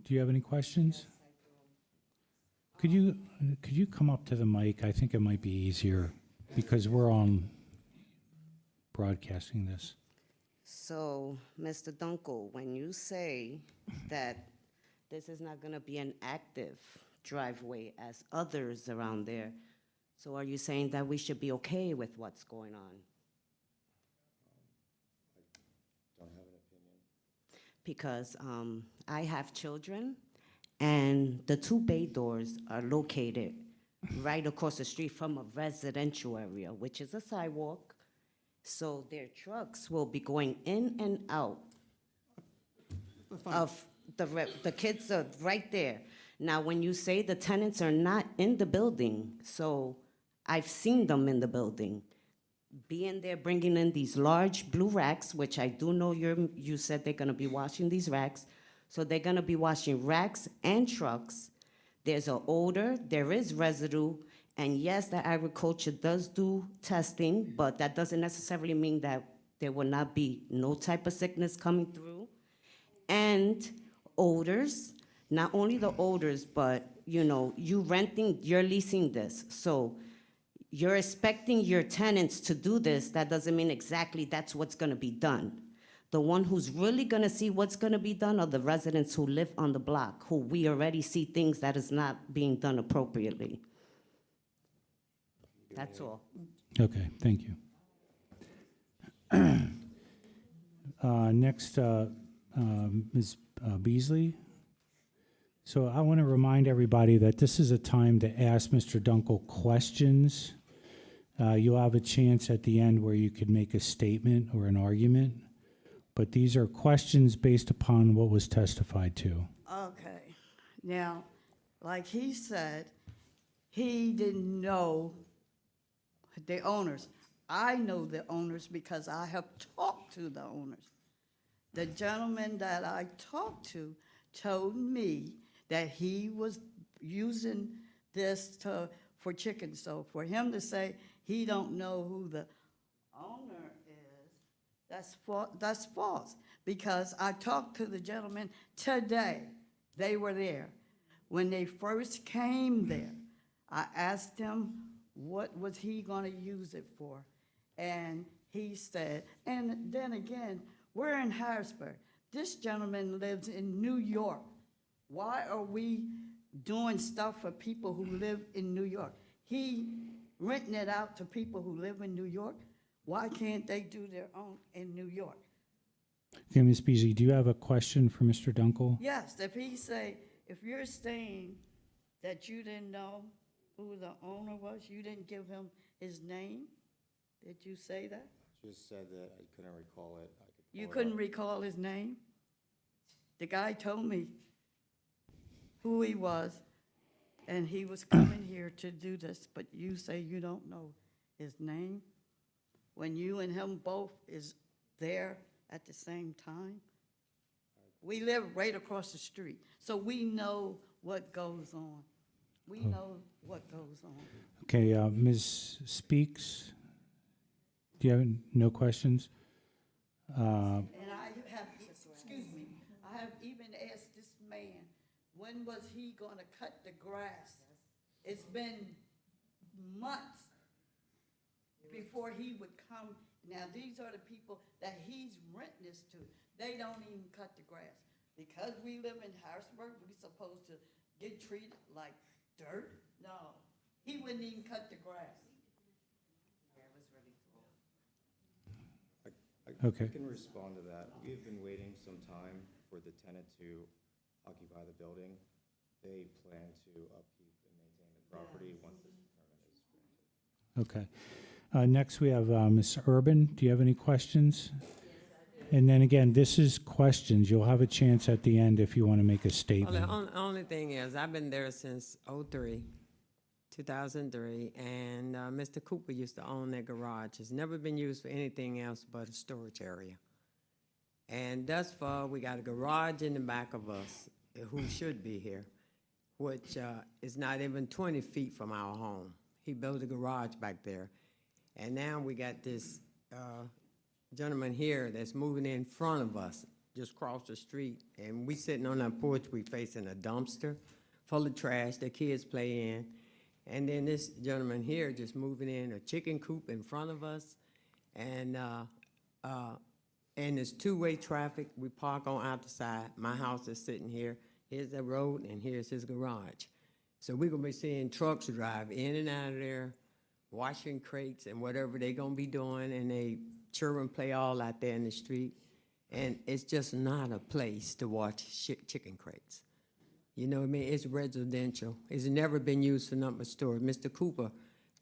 do you have any questions? Could you come up to the mic? I think it might be easier because we're on broadcasting this. So, Mr. Dunkel, when you say that this is not gonna be an active driveway as others around there, so are you saying that we should be okay with what's going on? Don't have an opinion. Because I have children, and the two bay doors are located right across the street from a residential area, which is a sidewalk. So their trucks will be going in and out of the kids are right there. Now, when you say the tenants are not in the building, so I've seen them in the building, being there, bringing in these large blue racks, which I do know you said they're gonna be washing these racks. So they're gonna be washing racks and trucks. There's an odor, there is residue, and yes, the agriculture does do testing, but that doesn't necessarily mean that there will not be no type of sickness coming through. And odors, not only the odors, but you're leasing this. So you're expecting your tenants to do this, that doesn't mean exactly that's what's gonna be done. The one who's really gonna see what's gonna be done are the residents who live on the block, who we already see things that is not being done appropriately. That's all. Okay, thank you. Next, Ms. Beasley. So I want to remind everybody that this is a time to ask Mr. Dunkel questions. You'll have a chance at the end where you could make a statement or an argument, but these are questions based upon what was testified to. Okay, now, like he said, he didn't know the owners. I know the owners because I have talked to the owners. The gentleman that I talked to told me that he was using this for chicken. So for him to say he don't know who the owner is, that's false. Because I talked to the gentleman today. They were there. When they first came there, I asked him what was he going to use it for. And he said, and then again, we're in Harrisburg. This gentleman lives in New York. Why are we doing stuff for people who live in New York? He renting it out to people who live in New York. Why can't they do their own in New York? Okay, Ms. Beasley, do you have a question for Mr. Dunkel? Yes, if you're saying that you didn't know who the owner was, you didn't give him his name, did you say that? Just said that I couldn't recall it. I could pull You it couldn't up. recall his name? The guy told me who he was, and he was coming here to do this, but you say you don't know his name? When you and him both is there at the same time? We live right across the street, so we know what goes on. We know what goes on. Okay, Ms. Speaks, do you have no questions? And I have, excuse me, I have even asked this man, when was he gonna cut the grass? It's been months before he would come. Now, these are the people that he's renting this to. They don't even cut the grass. Because we live in Harrisburg, we supposed to get treated like dirt? No, he wouldn't even cut the grass. Okay. I can respond to that. We have been waiting some time for the tenant to occupy the building. They plan to upkeep and maintain the property once this permit is granted. Okay. Next, we have Ms. Urban. Do you have any questions? And then again, this is questions. You'll have a chance at the end if you want to make a Well, statement. the only thing is, I've been there since 2003, and Mr. Cooper used to own that garage. It's never been used for anything else but a storage area. And thus far, we got a garage in the back of us, who should be here, which is not even 20 feet from our home. He built a garage back there. And now we got this gentleman here that's moving in front of us, just across the street. And we sitting on our porch, we facing a dumpster full of trash that kids play in. And then this gentleman here just moving in a chicken coop in front of us. And it's two-way traffic. We park on either side. My house is sitting here. Here's the road, and here's his garage. So we're gonna be seeing trucks drive in and out of there, washing crates and whatever they gonna be doing, and they children play all out there in the street. And it's just not a place to watch chicken crates. You know what I mean? It's residential. It's never been used for nothing but storage. Mr. Cooper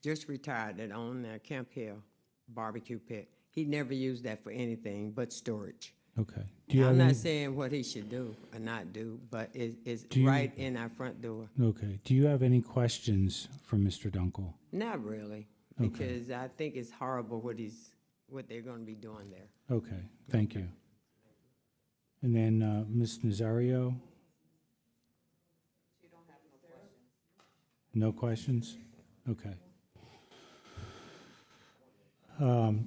just retired that owned Camp Hill barbecue pit. He never used that for anything but storage. Okay. Do you I'm have not any, saying what he should do or not do, but it's Do you- right in our front door. okay. Do you have any questions for Mr. Dunkel? Not really, Okay. because I think it's horrible what they're gonna be doing there. Okay, thank you. And then, Ms. Nazario? No questions? Okay.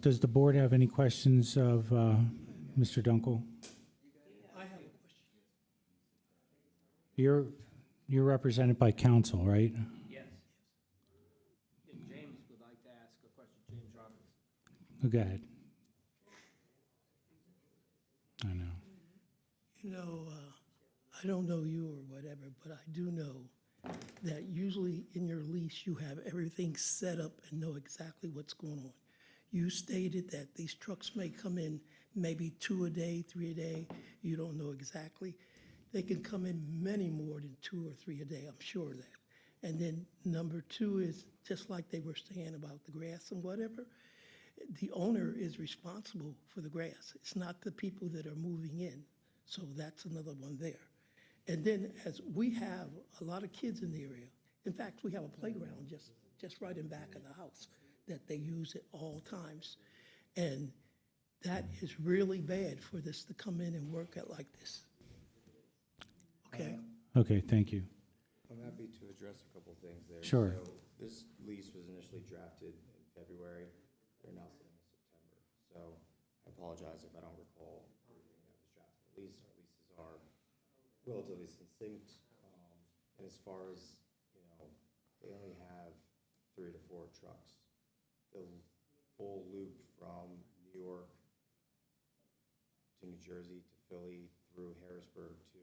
Does the board have any questions of Mr. Dunkel? I have a question. You're represented by counsel, right? Yes. If James would like to ask a question, James Roberts. Go ahead. I know. You know, I don't know you or whatever, but I do know that usually in your lease, you have everything set up and know exactly what's going on. You stated that these trucks may come in maybe 2 a day, 3 a day. You don't know exactly. They can come in many more than 2 or 3 a day, I'm sure of that. And then number 2 is, just like they were saying about the grass and whatever, the owner is responsible for the grass. It's not the people that are moving in. So that's another one there. And then as we have a lot of kids in the area, in fact, we have a playground just right in back of the house that they use at all times. And that is really bad for this to come in and work out like this. Okay? Okay, thank you. I'm happy to address a couple things there. Sure. So this lease was initially drafted in February. We're now sitting in September. So I apologize if I don't recall everything that was drafted. At least our leases are relatively succinct. And as far as, you know, they only have 3 to 4 trucks. The full loop from New York to New Jersey to Philly through Harrisburg to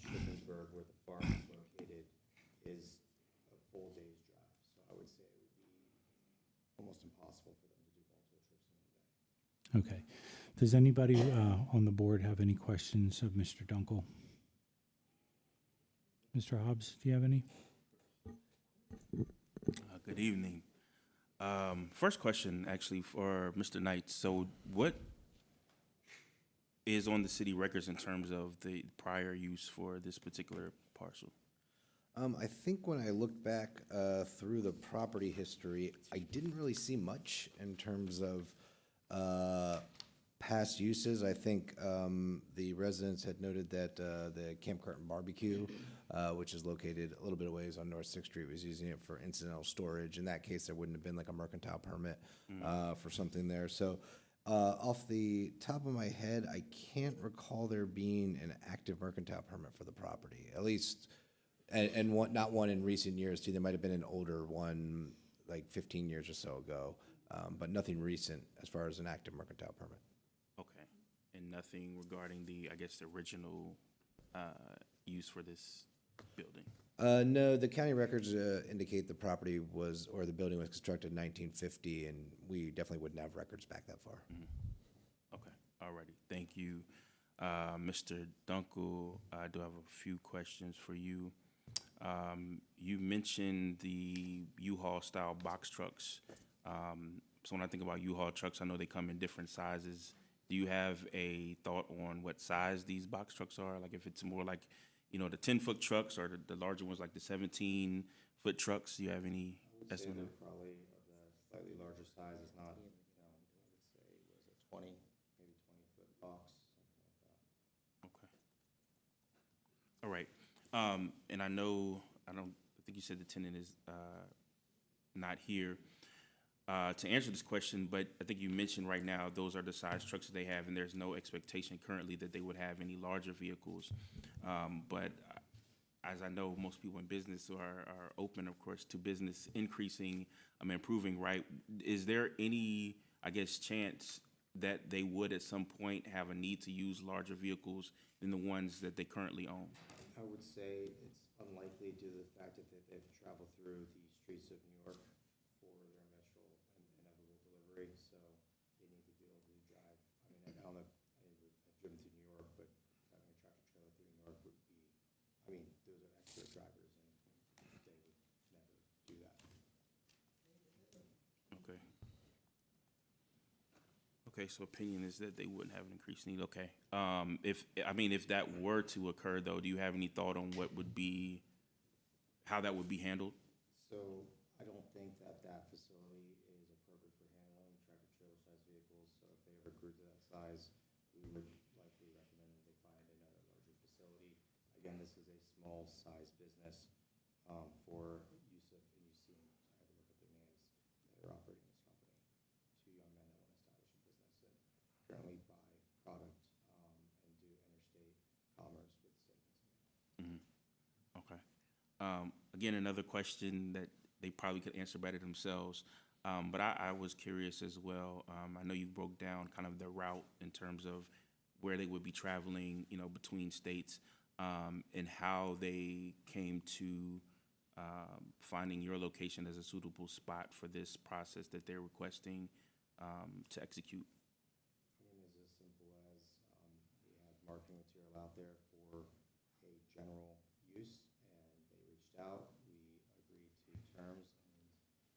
Shippensburg, where the farm is located, is a full day's drive. So I would say it would be almost impossible for them to do multiple trips in one day. Okay. Does anybody on the board have any questions of Mr. Dunkel? Mr. Hobbs, do you have any? Good evening. First question, actually, for Mr. Knight. So what is on the city records in terms of the prior use for this particular parcel? I think when I looked back through the property history, I didn't really see much in terms of past uses. I think the residents had noted that the Camp Curtin Barbecue, which is located a little bit of ways on North Sixth Street, was using it for incidental storage. In that case, there wouldn't have been like a mercantile permit for something there. So off the top of my head, I can't recall there being an active mercantile permit for the property, at least, and one, not one in recent years too. There might have been an older one, like 15 years or so ago, but nothing recent as far as an active mercantile permit. Okay. And nothing regarding the, I guess, the original use for this building? No, the county records indicate the property was, or the building was constructed in 1950, and we definitely wouldn't have records back that far. Okay, alrighty, thank you. Mr. Dunkel, I do have a few questions for you. You mentioned the U-Haul style box trucks. So when I think about U-Haul trucks, I know they come in different sizes. Do you have a thought on what size these box trucks are? Like if it's more like, you know, the 10-foot trucks or the larger ones like the 17-foot trucks? Do you have any estimate? They're probably of the slightly larger size. It's not, you know, I would say it was a 20, maybe 20-foot box. And I know, I think you said the tenant is not here to answer this question, but I think you mentioned right now, those are the size trucks that they have, and there's no expectation currently that they would have any larger vehicles. But as I know, most people in business are open, of course, to business increasing, improving, right? Is there any, I guess, chance that they would at some point have a need to use larger vehicles than the ones that they currently own? I would say it's unlikely due to the fact that they have to travel through the streets of New York for their eventual and inevitable delivery, so they need to be able to drive. I mean, I don't know if any of you have driven through New York, but having a tractor trailer through New York would be, I mean, those are extra drivers, and they would never do that. Okay. Okay, so opinion is that they wouldn't have an increased need, okay. If that were to occur, though, do you have any thought on how that would be handled? So I don't think that facility is appropriate for handling tractor trailer sized vehicles, so if they ever grew to that size, we would likely recommend that they find another larger facility. Again, this is a small size business, for Yusuf and Yusim. I had to look up the names that are operating this company. Two young men that want to establish a business and currently buy product, and do interstate commerce with the state of Pennsylvania. Okay. Again, another question that they probably could answer better themselves, but I was curious as well. I know you broke down kind of the route in terms of where they would be traveling, between states, and how they came to finding your location as a suitable spot for this process that they're requesting to execute. I mean, it's as simple as, we have marketing material out there for a general use, and they reached out, we agreed to terms, and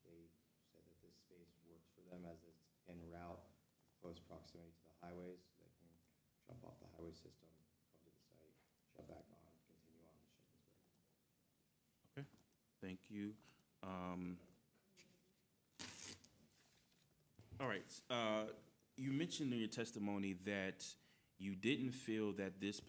they said that this space works for them as it's en route, with close proximity to the highways, so they can jump off the highway system, come to the site, jump back on, continue on to Shippensburg. Okay, thank you. All right, you mentioned in your testimony that you didn't feel that this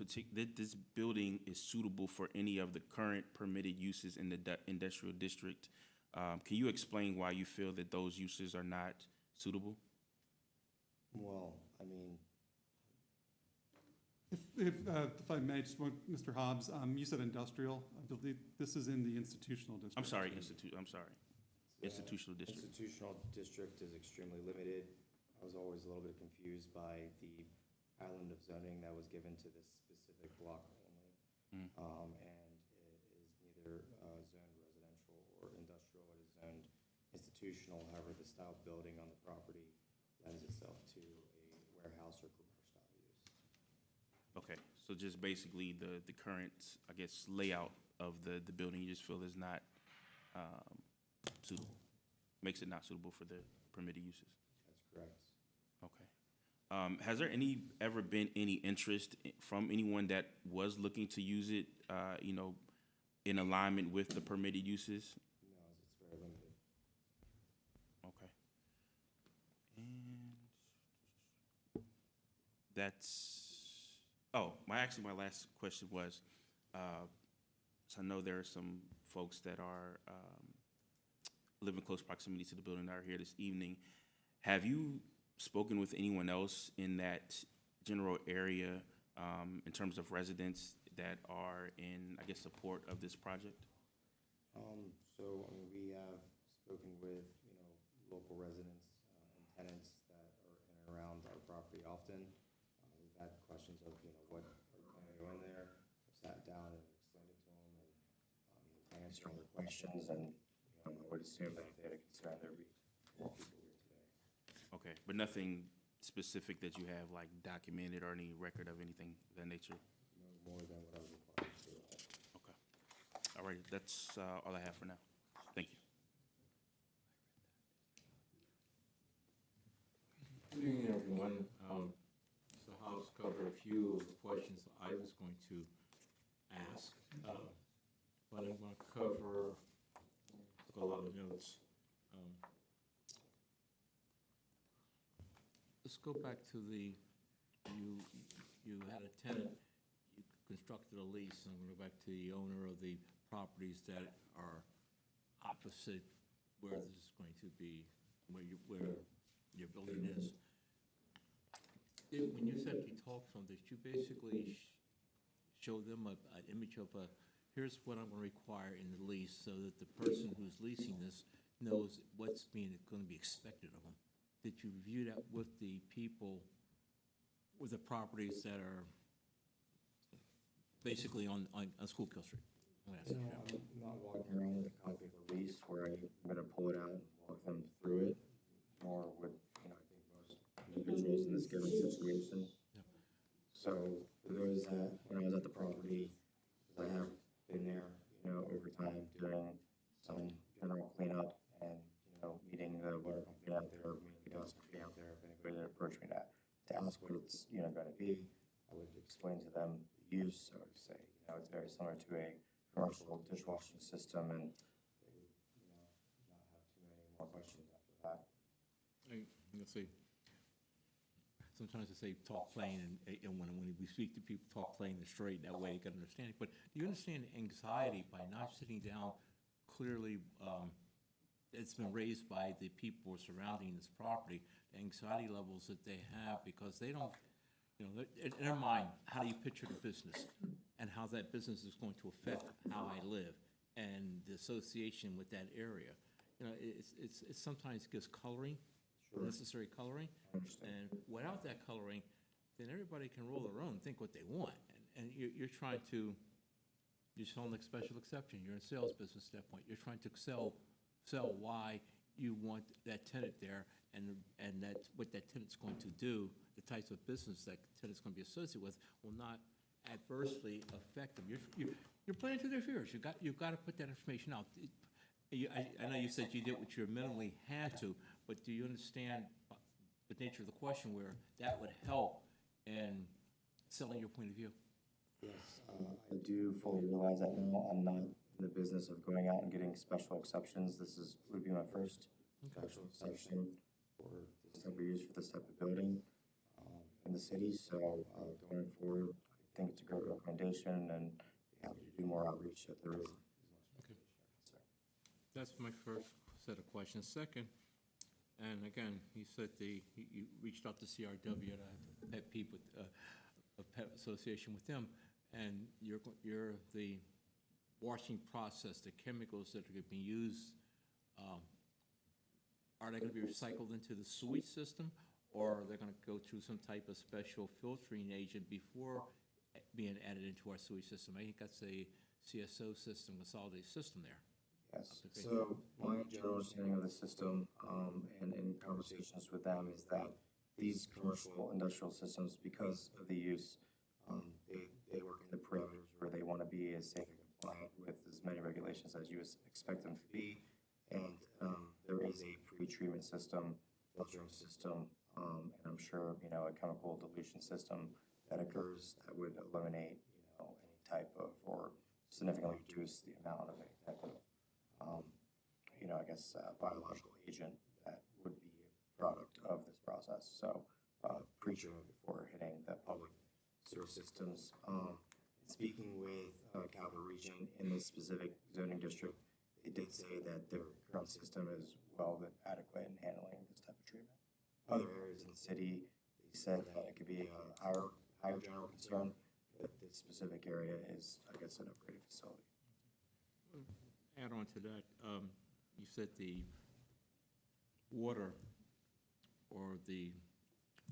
building is suitable for any of the current permitted uses in the industrial district. Can you explain why you feel that those uses are not suitable? Well, I mean, If I may, just Mr. Hobbs, you said industrial. I believe this is in the institutional district. I'm sorry, institutional district. Institutional district is extremely limited. I was always a little bit confused by the island of zoning that was given to this specific block only. And it is neither zoned residential or industrial, it is zoned institutional. However, the style of building on the property lends itself to a warehouse or garage style use. Okay, so just basically the current, I guess, layout of the building, you just feel is not suitable, makes it not suitable for the permitted uses? That's correct. Okay. Has there ever been any interest from anyone that was looking to use it, in alignment with the permitted uses? No, it's very limited. Okay. And my last question was, so I know there are some folks that are live in close proximity to the building that are here this evening. Have you spoken with anyone else in that general area, in terms of residents that are in, I guess, support of this project? We have spoken with, local residents and tenants that are in and around our property often. We've had questions of, what are you planning to go in there? I've sat down and explained it to them and answered all the questions, and, I would assume that if they had a concern, there'd be more people here today. Okay, but nothing specific that you have, like, documented or any record of anything of that nature? No more than what I was required to do. Okay. All right, that's all I have for now. Thank you. Good evening, everyone. So Hobbs covered a few of the questions I was going to ask, but I'm going to cover a lot of notes. Let's go back to you had a tenant, constructed a lease, and I'm gonna go back to the owner of the properties that are opposite where this is going to be, where your building is. When you said you talked from this, you basically show them an image of here's what I'm gonna require in the lease, so that the person who's leasing this knows what's gonna be expected of them. Did you review that with the people, with the properties that are basically on Schuylkill Street? I'm gonna ask you that. I'm not walking around with a copy of the lease where I'm gonna pull it out and walk them through it, nor would, I think most individuals in this given situation. So for those that, when I was at the property, I have been there, over time doing some general cleanup and, meeting the water company out there, meeting the gas company out there, if anybody that approached me to ask what it's, gonna be, I would explain to them the use, I would say, it's very similar to a commercial dishwashing system, and they would, not have too many more questions after that. Let's see. Sometimes I say talk plain, and when we speak to people, talk plain and straight, that way you can understand it. But do you understand the anxiety by not sitting down clearly, it's been raised by the people surrounding this property, the anxiety levels that they have, because they don't, in their mind, how do you picture the business? And how that business is going to affect how I live, and the association with that area. It sometimes gives coloring, necessary coloring. And without that coloring, then everybody can roll their own, think what they want. And you're trying to, you're selling like special exception. You're in sales business at that point. You're trying to sell why you want that tenant there, and that what that tenant's going to do, the types of business that tenant's going to be associated with, will not adversely affect them. You're playing to their fears. You've got to put that information out. I know you said you did what you minimally had to, but do you understand the nature of the question where that would help in selling your point of view? Yes, I do fully realize that now. I'm not in the business of going out and getting special exceptions. Would be my first special exception for this type of use for this type of building in the city. So going forward, I think it's a great recommendation, and be happy to do more outreach if there is. That's my first set of questions. Second, and again, you said you reached out to CRW and a pet peeve with a pet association with them, and you're the washing process, the chemicals that are being used, are they going to be recycled into the sewage system, or are they going to go through some type of special filtering agent before being added into our sewage system? I think that's a CSO system, consolidated system there. Yes, so my general understanding of the system, and in conversations with them, is that these commercial industrial systems, because of the use, they work in the parameters where they want to be as safe and compliant with as many regulations as you expect them to be. And there is a pre-treatment system, filtering system, and I'm sure, a chemical dilution system that occurs that would eliminate, any type of, or significantly reduce the amount of any type of biological agent that would be a product of this process. So, pre-treatment before hitting the public sewer systems. Speaking with Calvert Region in this specific zoning district, they did say that their current system is well and adequate in handling this type of treatment. Other areas in the city, they said that it could be a higher general concern, but this specific area is, I guess, an upgraded facility. Add on to that, you said the water or the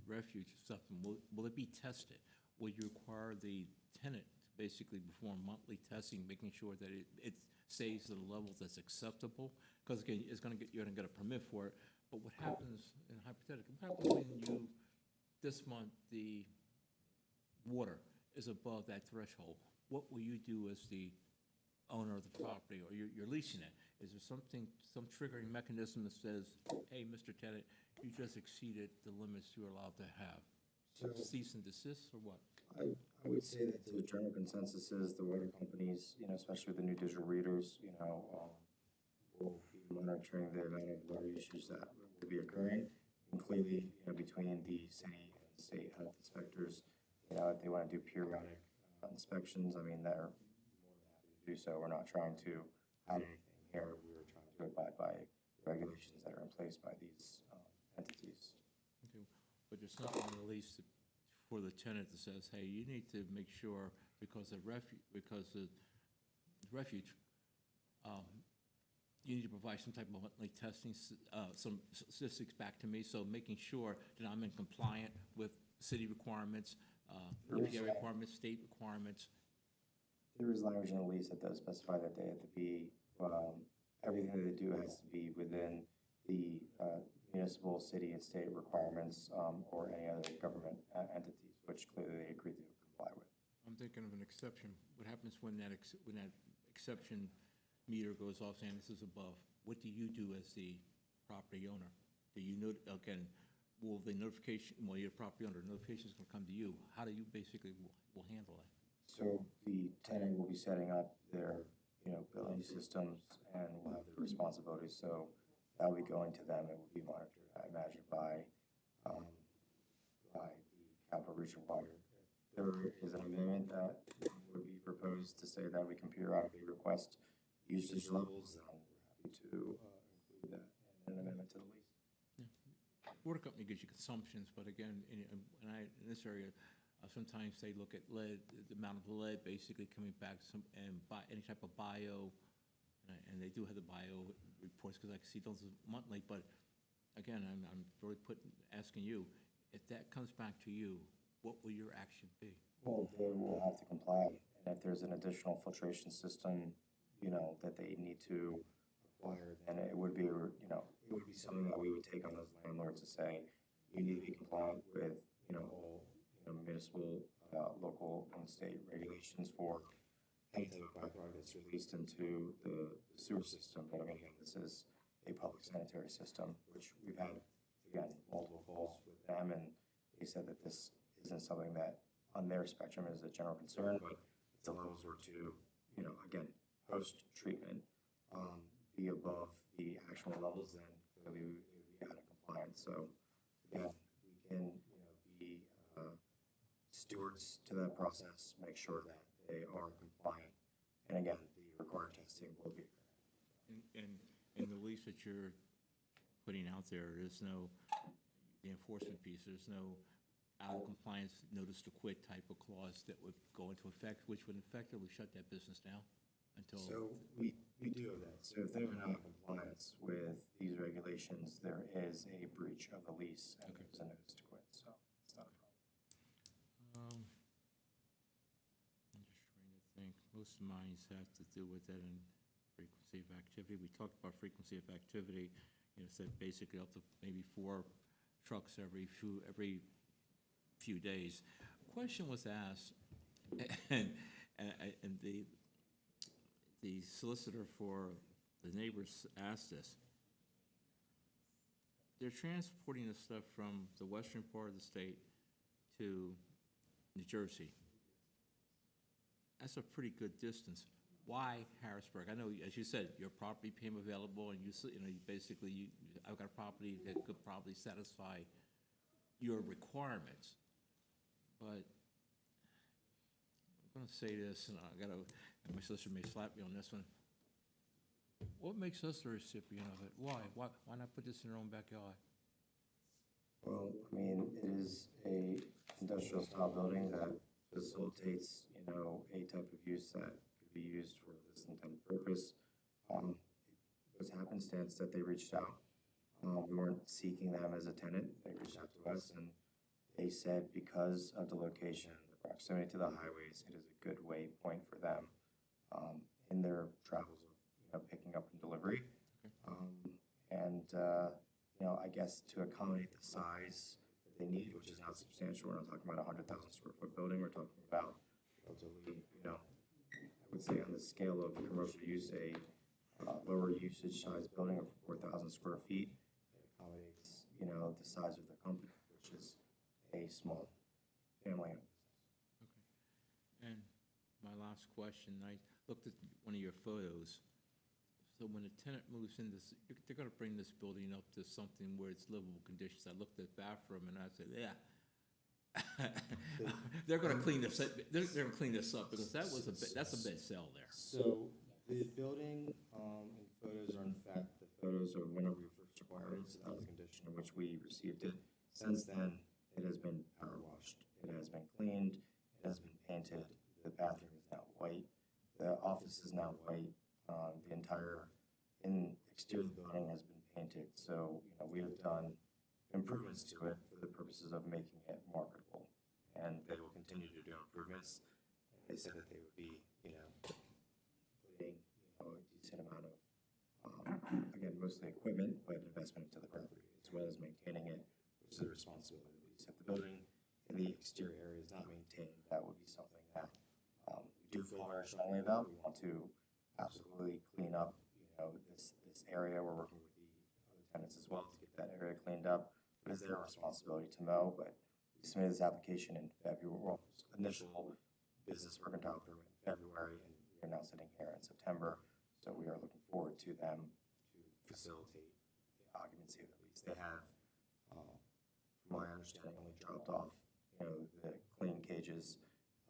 refuge stuff, will it be tested? Will you require the tenant to basically perform monthly testing, making sure that it stays at a level that's acceptable? Because again, you're gonna get a permit for it, but what happens, in hypothetical, what happens when this month, the water is above that threshold? What will you do as the owner of the property, or you're leasing it? Is there some triggering mechanism that says, hey, Mr. Tenant, you just exceeded the limits you're allowed to have? So, cease and desist, or what? I would say that the general consensus is the water companies, especially with the new digital readers, will be monitoring the amount of water issues that will be occurring. And clearly, between the city and state health inspectors, if they want to do periodic inspections, I mean, they're more than happy to do so. We're not trying to hide anything here. We were trying to abide by the regulations that are in place by these entities. Okay, but there's nothing in the lease for the tenant that says, hey, you need to make sure, because the refuge, you need to provide some type of monthly testing, some statistics back to me, so making sure that I'm in compliant with city requirements, EPA requirements, state requirements. There is language in the lease that does specify that they have to be, everything that they do has to be within the municipal, city, and state requirements, or any other government entities, which clearly they agree to comply with. I'm thinking of an exception. What happens when that exception meter goes off saying this is above? What do you do as the property owner? Do you know, again, will the notification, well, your property owner, notification is gonna come to you. How do you basically will handle that? So the tenant will be setting up their, billing systems and will have the responsibilities. So that will be going to them. It will be monitored, I imagine, by the Capital Region Water. There is an amendment that would be proposed to say that we can periodically request usage levels, and we're happy to include that in an amendment to the lease. Water company gives you consumptions, but again, in this area, sometimes they look at lead, the amount of lead basically coming back, and any type of bio, and they do have the bio reports, because I can see those monthly, but again, I'm really asking you, if that comes back to you, what will your action be? Well, they will have to comply, and if there's an additional filtration system, that they need to acquire, then it would be, it would be something that we would take on as landlords to say, you need to be compliant with, all, municipal, local, and state regulations for any type of byproduct that's released into the sewer system. But again, this is a public sanitary system, which we've had, again, multiple calls with them, and they said that this isn't something that on their spectrum is a general concern, but if the levels were to, again, post-treatment, be above the actual levels, then clearly we would be out of compliance. So again, we can, be stewards to that process, make sure that they are compliant. And again, the required testing will be. And in the lease that you're putting out there, there's no, the enforcement piece, there's no out of compliance notice to quit type of clause that would go into effect, which would effectively shut that business down until. So we do have that. So if they're not in compliance with these regulations, there is a breach of the lease and there's a notice to quit, so it's not a problem. I'm just trying to think. Most of mine have to do with that and frequency of activity. We talked about frequency of activity, said basically up to maybe 4 trucks every few days. Question was asked, and the solicitor for the neighbors asked this. They're transporting the stuff from the western part of the state to New Jersey. That's a pretty good distance. Why Harrisburg? I know, as you said, your property became available, and I've got a property that could probably satisfy your requirements. But I'm gonna say this, and and my sister may slap me on this one. What makes us the recipient of it? Why? Why not put this in our own backyard? Well, I mean, it is a industrial style building that facilitates, a type of use that could be used for this intended purpose. It was happenstance that they reached out. We weren't seeking them as a tenant. They reached out to us, and they said because of the location, the proximity to the highways, it is a good waypoint for them in their travels of, picking up and delivery. I guess to accommodate the size that they need, which is not substantial. We're not talking about a 100,000 square foot building. We're talking about relatively, I would say on the scale of commercial use, a lower usage size building of 4,000 square feet that accommodates, the size of the company, which is a small family-owned business. Okay. And my last question, I looked at one of your photos. So when a tenant moves in this, they're gonna bring this building up to something where it's livable conditions. I looked at the bathroom and I said, yeah. they're gonna clean this, they're gonna clean this up, because that was that's a bad sell there. So the building, and photos are in fact the photos of whenever we first acquired it, so that was the condition in which we received it. Since then, it has been power washed, it has been cleaned, it has been painted, the bathroom is now white, the office is now white, the entire exterior of the building has been painted, so, we have done improvements to it for the purposes of making it marketable. And they will continue to do improvements. They said that they would be, putting, a decent amount of, again, mostly equipment, but investment into the property, as well as maintaining it, which is the responsibility of the lease. If the building in the exterior area is not maintained, that would be something that, we do feel very strongly about. We want to absolutely clean up, this area. We're working with the other tenants as well to get that area cleaned up. It is their responsibility to mow, but we submitted this application in February, well, initial business mercantile permit in February, and we are now sitting here in September. So we are looking forward to them to facilitate the occupancy of the lease. They have, from my understanding, only dropped off, the clean cages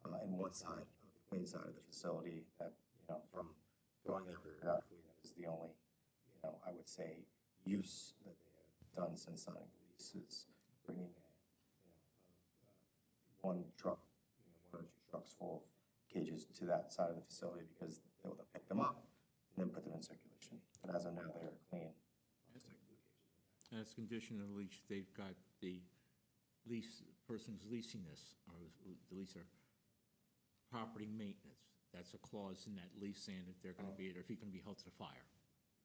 in one side of the clean side of the facility. That, from going there periodically, that is the only, I would say, use that they have done since signing the lease is bringing one truck, one or two trucks full of cages to that side of the facility, because they will then pick them up and then put them in circulation. But as of now, they are clean. As condition of the lease, they've got the person's leasing this, or the leaser, property maintenance. That's a clause in that lease saying that they're gonna be, or if he can be held to the fire.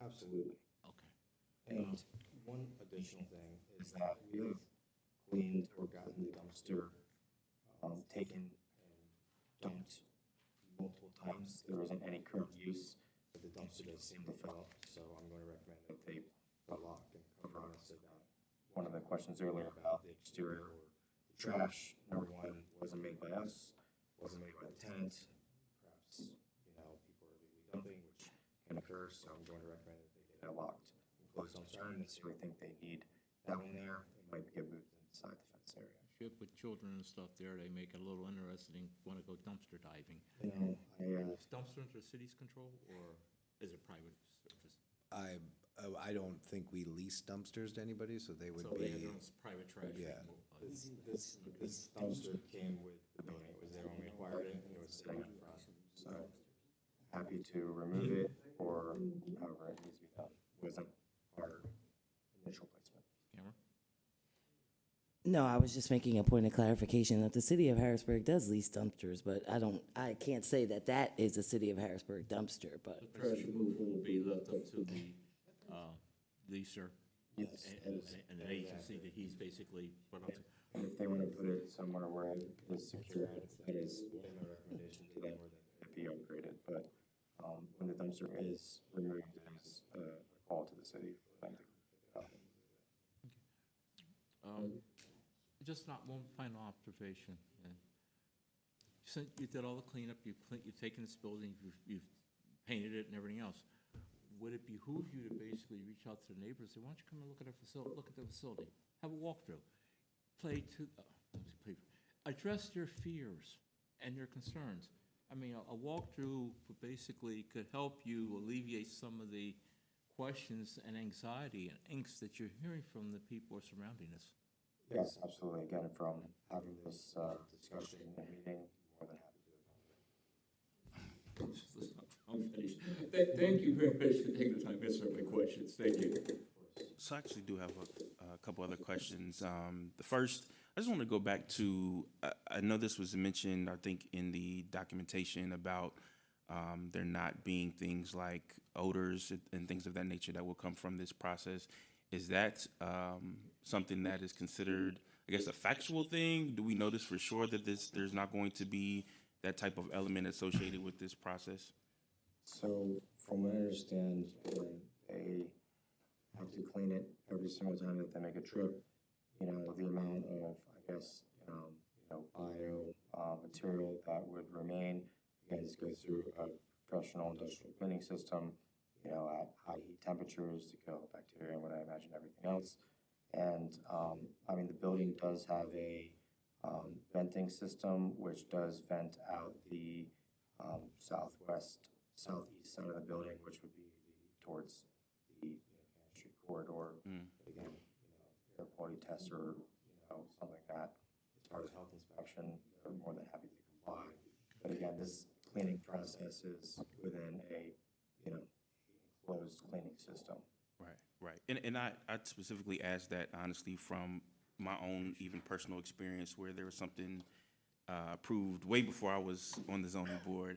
Absolutely. Okay. And one additional thing is that we have cleaned or gotten the dumpster taken and dumped multiple times. There isn't any current use, but the dumpster does seem to fill up, so I'm going to recommend that they put a lock and cover on us about one of the questions earlier about the exterior or the trash. Number one, wasn't made by us, wasn't made by the tenant. Perhaps, people are illegally dumping, which can occur, so I'm going to recommend that they get a locked and closed dumpster. I don't necessarily think they need that one there. It might get moved inside the fence area. Should put children and stuff there, they make it a little interesting, wanna go dumpster diving. Is dumpsters the city's control, or is it private service? I don't think we lease dumpsters to anybody, so they would So they be, have their own private trash. yeah. This dumpster came with the building. It was there when we acquired it, and it was sitting up front. So happy to remove it, or however it needs to be done. It wasn't our initial placement. Camera? No, I was just making a point of clarification that the city of Harrisburg does lease dumpsters, but I can't say that that is a city of Harrisburg dumpster, but. The trash removal will be left up to the, leaser. Yes. And the agency that he's basically put up to. And if they want to put it somewhere where it is secure, that is my recommendation to them, or that it be upgraded. But when the dumpster is removed, it is a call to the city for them to pick it up. Just not one final observation. Since you did all the cleanup, you've taken this building, you've painted it and everything else. Would it behoove you to basically reach out to the neighbors, say, why don't you come and look at our facility, have a walkthrough, address your fears and your concerns. I mean, a walkthrough basically could help you alleviate some of the questions and anxiety and angst that you're hearing from the people surrounding us. Yes, absolutely. Again, from having this discussion and meeting, more than happy to. I'm finished. Thank you very much for taking the time to answer my questions. Thank you. So I actually do have a couple other questions. The first, I just want to go back to, I know this was mentioned, I think, in the documentation about there not being things like odors and things of that nature that will come from this process. Is that something that is considered, I guess, a factual thing? Do we know this for sure that there's not going to be that type of element associated with this process? So, from what I understand, they have to clean it every single time that they make a trip. The amount of, I guess, bio material that would remain, you guys go through a professional industrial cleaning system, at high heat temperatures to kill bacteria and what I imagine everything else. And, the building does have a venting system, which does vent out the southeast side of the building, which would be towards the Cannon Street corridor. But again, air quality tests or, something like that, as far as health inspection, they're more than happy to comply. But again, this cleaning process is within a, enclosed cleaning system. Right. And I specifically asked that honestly from my own even personal experience where there was something approved way before I was on the zoning board,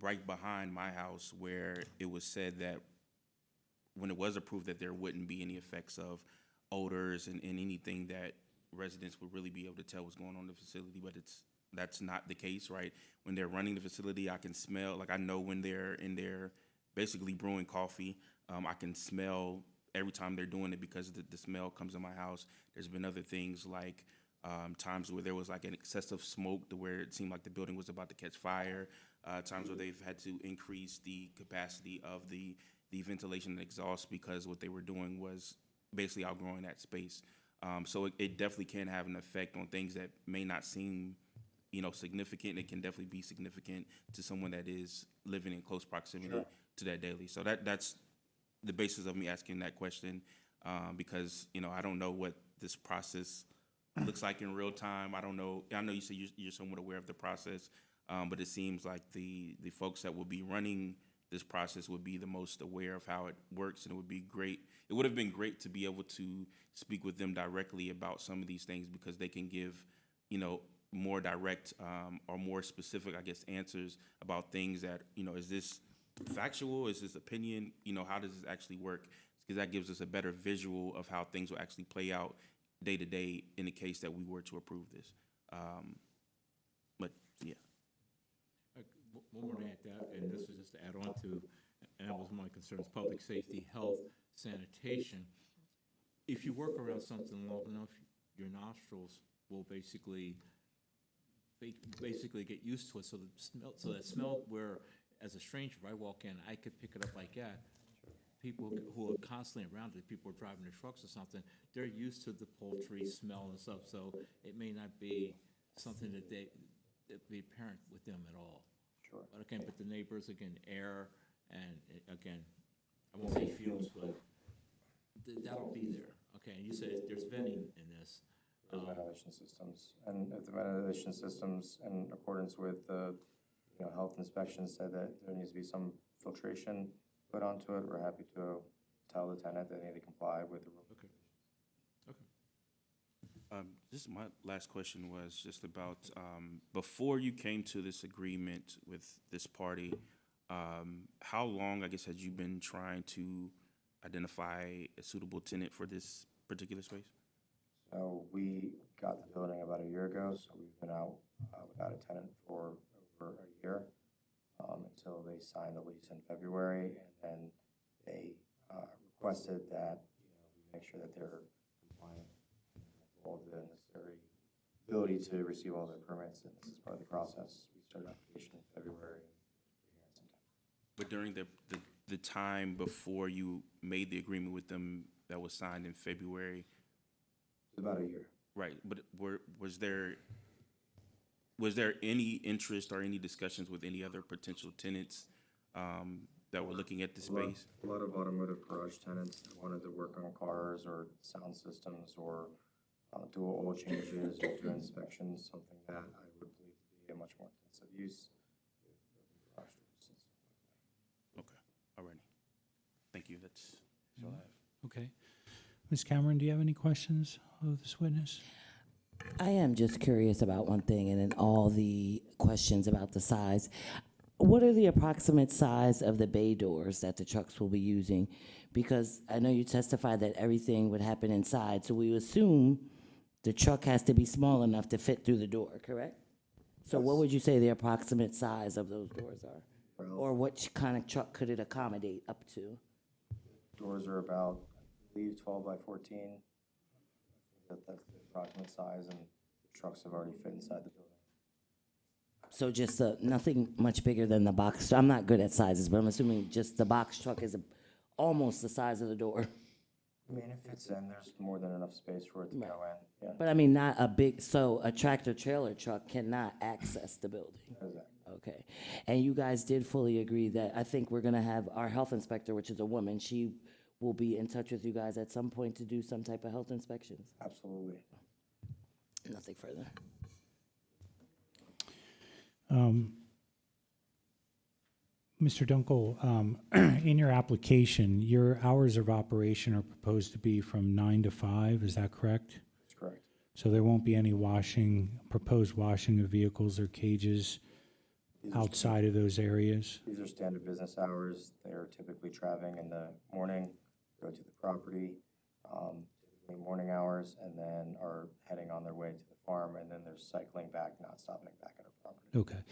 right behind my house, where it was said that when it was approved that there wouldn't be any effects of odors and anything that residents would really be able to tell what's going on in the facility, but that's not the case, right? When they're running the facility, I can smell, like I know when they're in there basically brewing coffee, I can smell every time they're doing it because the smell comes in my house. There's been other things like times where there was like an excessive smoke to where it seemed like the building was about to catch fire, times where they've had to increase the capacity of the ventilation and exhaust because what they were doing was basically outgrowing that space. So it definitely can have an effect on things that may not seem, significant. It can definitely be significant to someone that is living in close proximity to that daily. So that's the basis of me asking that question, because, I don't know what this process looks like in real time. I don't know. I know you say you're somewhat aware of the process, but it seems like the folks that will be running this process would be the most aware of how it works, and it would be great. It would have been great to be able to speak with them directly about some of these things because they can give, more direct or more specific, I guess, answers about things that, is this factual? Is this opinion? How does this actually work? Because that gives us a better visual of how things will actually play out day to day in the case that we were to approve this. But yeah. One more to add that, and this is just to add on to, and that was my concerns, public safety, health, sanitation. If you work around something long enough, your nostrils will basically get used to it. So that smell where, as a stranger, if I walk in, I could pick it up like that. People who are constantly around it, people are driving their trucks or something, they're used to the poultry smell and stuff, so it may not be something that be apparent with them at all. Sure. But again, the neighbors, again, air, and again, I won't say fumes, but that'll be there. Okay, and you said there's venting in this. Ventilation systems, and if the ventilation systems, in accordance with the health inspection, said that there needs to be some filtration put onto it, we're happy to tell the tenant that they need to comply with the rules. Okay. Just my last question was just about before you came to this agreement with this party, how long, I guess, had you been trying to identify a suitable tenant for this particular space? So we got the building about a year ago, so we've been out without a tenant for over a year until they signed the lease in February, and then they requested that we make sure that they're compliant with all the necessary ability to receive all their permits, and this is part of the process. We started application in February. But during the time before you made the agreement with them that was signed in February, It's about a year. right? But was there any interest or any discussions with any other potential tenants that were looking at the space? A lot of automotive garage tenants that wanted to work on cars or sound systems or do oil changes or do inspections, something that I would believe to be a much more intensive use. Garage doors and stuff like that. Okay, all righty. Thank you, that's all I have. Okay. Ms. Cameron, do you have any questions of this witness? I am just curious about one thing, and in all the questions about the size. What are the approximate size of the bay doors that the trucks will be using? Because I know you testified that everything would happen inside, so we assume the truck has to be small enough to fit through the door, correct? So what would you say the approximate size of those doors are? Well, Or what kind of truck could it accommodate up to? doors are about, I believe, 12 by 14. That's the approximate size, and the trucks have already fit inside the building. So just nothing much bigger than the box. I'm not good at sizes, but I'm assuming just the box truck is almost the size of the door. I mean, if it's in, there's more than enough space for it to go in, yeah. But I mean, not a big, so a tractor trailer truck cannot access the building? Okay. And you guys did fully agree that, I think we're gonna have our health inspector, which is a woman, she will be in touch with you guys at some point to do some type of health inspections? Absolutely. Nothing further. Mr. Dunkel, in your application, your hours of operation are proposed to be from 9 to 5, is that correct? That's correct. So there won't be any proposed washing of vehicles or cages outside of those areas? These are standard business hours. They're typically traveling in the morning, go to the property, typically morning hours, and then are heading on their way to the farm, and then they're cycling back, not stopping back at our property. Okay.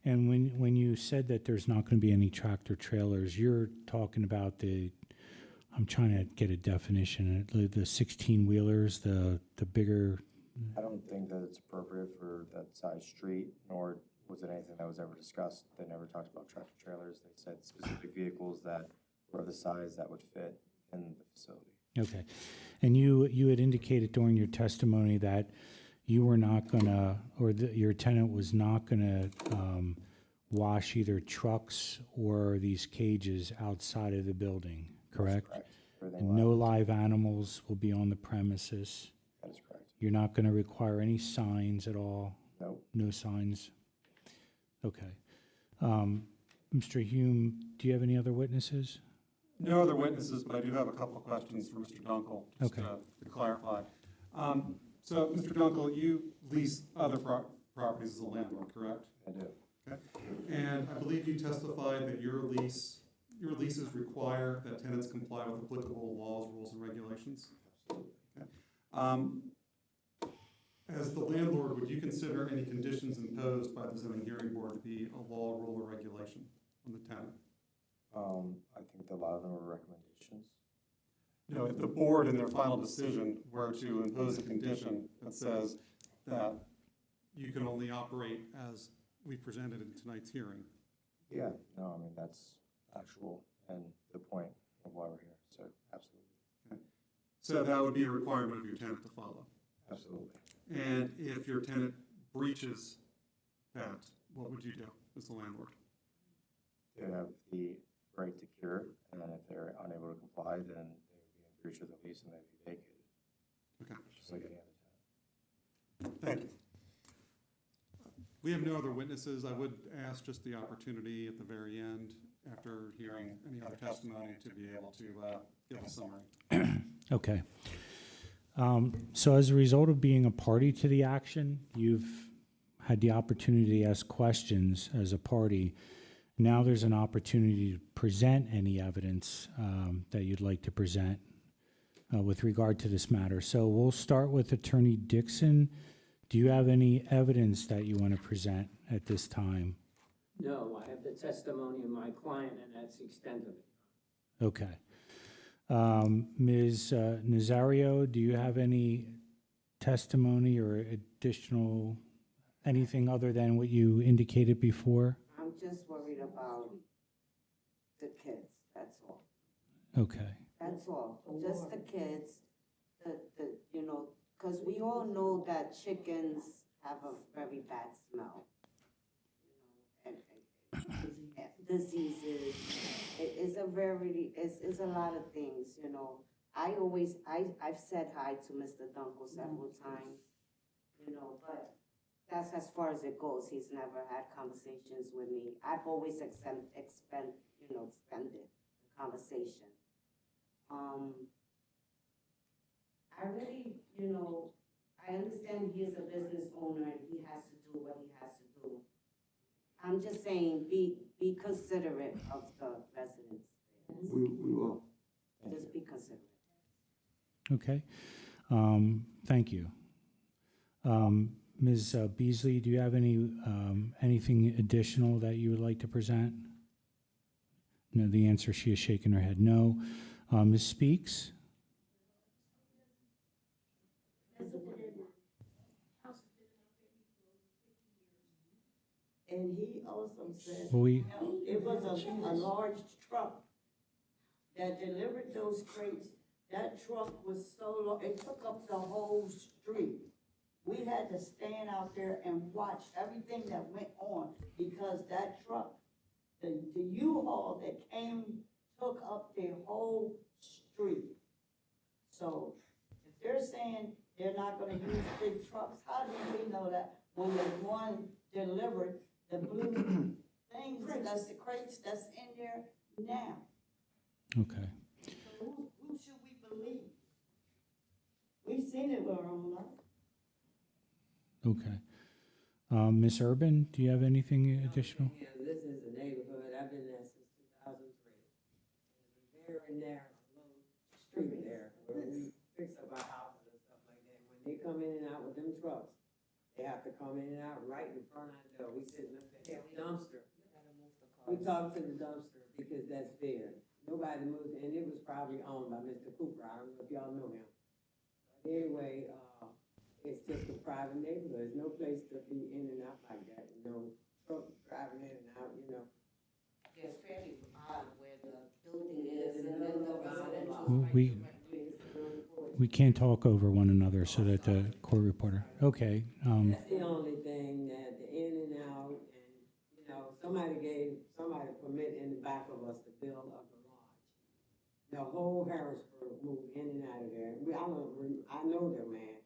And when you said that there's not going to be any tractor trailers, you're talking about I'm trying to get a definition, the 16-wheelers, the bigger. I don't think that it's appropriate for that size street, nor was it anything that was ever discussed. They never talked about tractor trailers. They said specific vehicles that were of the size that would fit in the facility. Okay. And you had indicated during your testimony that you were not gonna, or your tenant was not gonna wash either trucks or these cages outside of the building, correct? That's correct. And no live animals will be on the premises? That is correct. You're not gonna require any signs at all? No. No signs? Okay. Mr. Hume, do you have any other witnesses? No other witnesses, but I do have a couple of questions for Mr. Dunkel, just Okay. to clarify. So, Mr. Dunkel, you lease other properties as a landlord, correct? I do. Okay. And I believe you testified that your leases require that tenants comply with applicable laws, rules, and regulations? Okay. As the landlord, would you consider any conditions imposed by the zoning hearing board to be a law, rule, or regulation on the tenant? I think that a lot of them are recommendations. No, if the board in their final decision were to impose a condition that says that you can only operate as we presented in tonight's hearing. Yeah, no, I mean, that's actual and the point of why we're here, so absolutely. Okay. So that would be a requirement of your tenant to follow. Absolutely. And if your tenant breaches that, what would you do as the landlord? They have the right to cure, and then if they're unable to comply, then they would be in breach of the lease and they'd be vacated. Okay. Just like any other tenant. Thank you. We have no other witnesses. I would ask just the opportunity at the very end, after hearing any other testimony, to be able to give a summary. Okay. So as a result of being a party to the action, you've had the opportunity to ask questions as a party. Now there's an opportunity to present any evidence that you'd like to present with regard to this matter. So we'll start with Attorney Dixon. Do you have any evidence that you want to present at this time? No, I have the testimony of my client, and that's the extent of it. Okay. Ms. Nazario, do you have any testimony or additional, anything other than what you indicated before? I'm just worried about the kids, that's all. Okay. That's all, just the kids, you know, because we all know that chickens have a very bad smell. You know, and diseases, it's a lot of things, you know. I've said hi to Mr. Dunkel several times, you know, but that's as far as it goes. He's never had conversations with me. I've always extended the conversation. I really, you know, I understand he is a business owner and he has to do what he has to do. I'm just saying, be considerate of the residents. We will. Just be considerate. Okay. Thank you. Ms. Beasley, do you have anything additional that you would like to present? No, the answer, she is shaking her head no. Ms. Speaks? And he also said Well, it was a large truck that delivered those crates that truck was so long, it took up the whole street. We had to stand out there and watch everything that went on because that truck, the U-Haul that came, took up the whole street. So if they're saying they're not gonna use big trucks, how do we know that when the one delivered the blue things, that's the crates that's in there now? Okay. So who should we believe? We've seen it with our own eyes. Okay. Ms. Urban, do you have anything additional? Yeah, this is a neighborhood, I've been there since 2003. It's a very narrow little street there where we fix up our houses and stuff like that. When they come in and out with them trucks, they have to come in and out right in front of the door. We sitting up there, dumpster. We talked to the dumpster because that's there. Nobody moves, and it was probably owned by Mr. Cooper. I don't know if y'all know him. But anyway, it's just a private neighborhood. There's no place to be in and out like that. No truck driving in and out, you know. It's fairly odd where the building is and then the residential. We can't talk over one another so that the court reporter, okay. That's the only thing, that the in and out, and, you know, somebody gave somebody permit in the back of us to build a garage. The whole Harrisburg moved in and out of there. I know their man,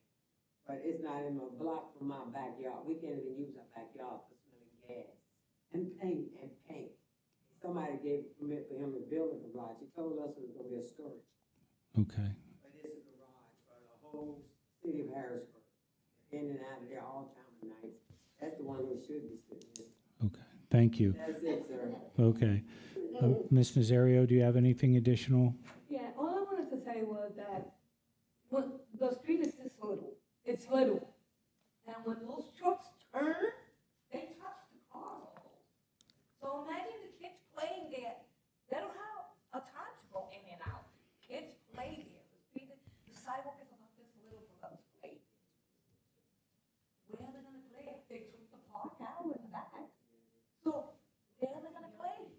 but it's not even a block from my backyard. We can't even use our backyard for smelling gas and paint. Somebody gave a permit for him to build a garage. He told us it was gonna be a storage. Okay. But it's a garage for the whole city of Harrisburg, in and out of there all time of night. That's the one we should be sitting in. Okay, thank you. That's it, sir. Okay. Ms. Nazario, do you have anything additional? Yeah, all I wanted to say was that when the street is this little, it's little. And when those trucks turn, they touch the car. So imagine the kids playing there. They don't have a time to go in and out. Kids play there. The sidewalk is about this little for them to play. Where are they gonna play? They took the park out in the back. So where are they gonna play?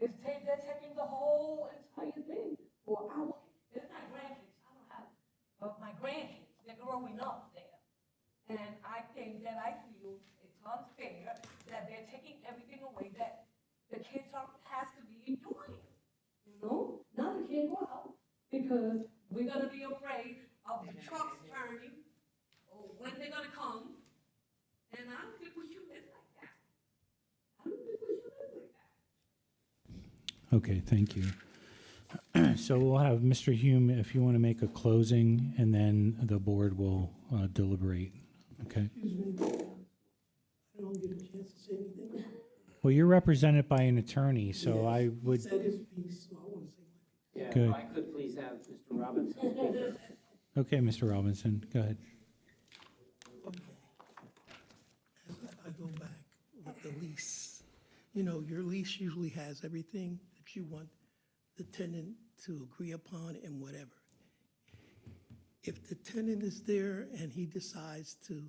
They're taking the whole entire thing for our, it's my grandkids, I don't have, but my grandkids, they're growing up there. And I think that I feel it's unfair that they're taking everything away that the kids has to be enjoying. You know, now they can't go out because we're gonna be afraid of the trucks turning or when they're gonna come. And I don't think we should live like that. I don't think we should live like that. Okay, thank you. So we'll have Mr. Hume, if you want to make a closing, and then the board will deliberate, okay? Excuse me, I don't get a chance to say anything. Well, you're represented by an attorney, so I He would, said his piece, so I want to say my piece. Yeah, Good. if I could please have Mr. Robinson speak. okay, Mr. Robinson, go ahead. Okay. As I go back with the lease, you know, your lease usually has everything that you want the tenant to agree upon and whatever. If the tenant is there and he decides to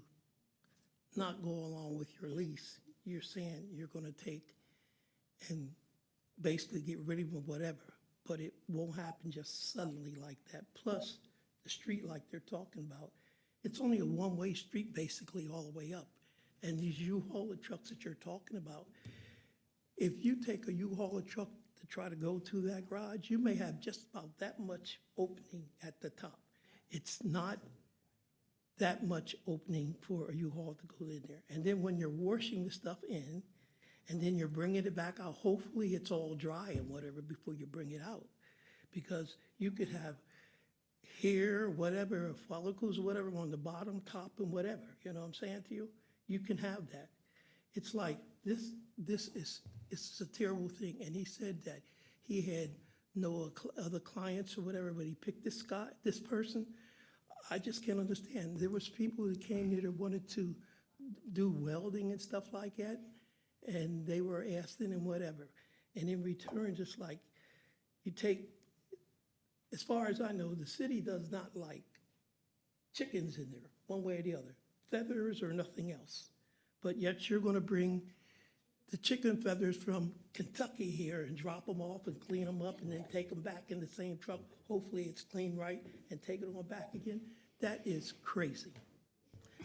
not go along with your lease, you're saying you're gonna take and basically get rid of him or whatever, but it won't happen just suddenly like that. Plus, the street like they're talking about, it's only a one-way street basically all the way up. And these U-Haul trucks that you're talking about, if you take a U-Haul truck to try to go to that garage, you may have just about that much opening at the top. It's not that much opening for a U-Haul to go in there. And then when you're washing the stuff in, and then you're bringing it back out, hopefully it's all dry and whatever before you bring it out. Because you could have hair, whatever, follicles, whatever, on the bottom, top, and whatever, you know what I'm saying to you? You can have that. It's like, this is, it's a terrible thing. And he said that he had no other clients or whatever, but he picked this guy, this person. I just can't understand. There was people who came here that wanted to do welding and stuff like that, and they were asked in and whatever. And in return, just like, you take, as far as I know, the city does not like chickens in there, one way or the other, feathers or nothing else. But yet you're gonna bring the chicken feathers from Kentucky here and drop them off and clean them up and then take them back in the same truck. Hopefully it's cleaned right and take it on back again. That is crazy.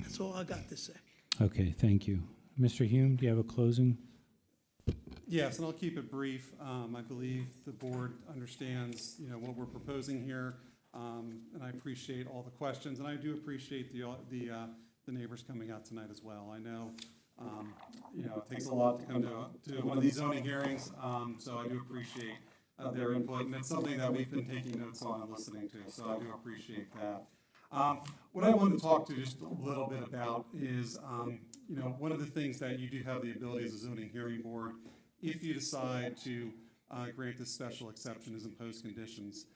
That's all I got to say. Okay, thank you. Mr. Hume, do you have a closing? Yes, and I'll keep it brief. I believe the board understands, what we're proposing here, and I appreciate all the questions, and I do appreciate the neighbors coming out tonight as well. I know, it takes a lot to come to one of these zoning hearings, so I do appreciate their input, and it's something that we've been taking notes on and listening to, so I do appreciate that. What I wanted to talk to just a little bit about is, one of the things that you do have the ability as a zoning hearing board, if you decide to grant this special exception, is impose conditions.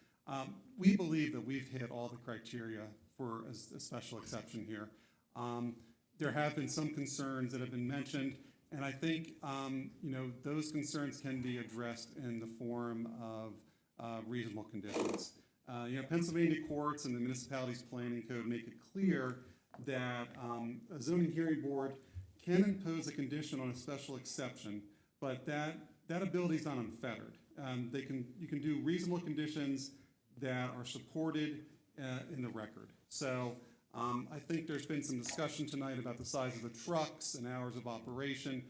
We believe that we've hit all the criteria for a special exception here. There have been some concerns that have been mentioned, and I think, those concerns can be addressed in the form of reasonable conditions. Pennsylvania courts and the municipalities planning code make it clear that a zoning hearing board can impose a condition on a special exception, but that ability is not unfettered. You can do reasonable conditions that are supported in the record. So I think there's been some discussion tonight about the size of the trucks and hours of operation.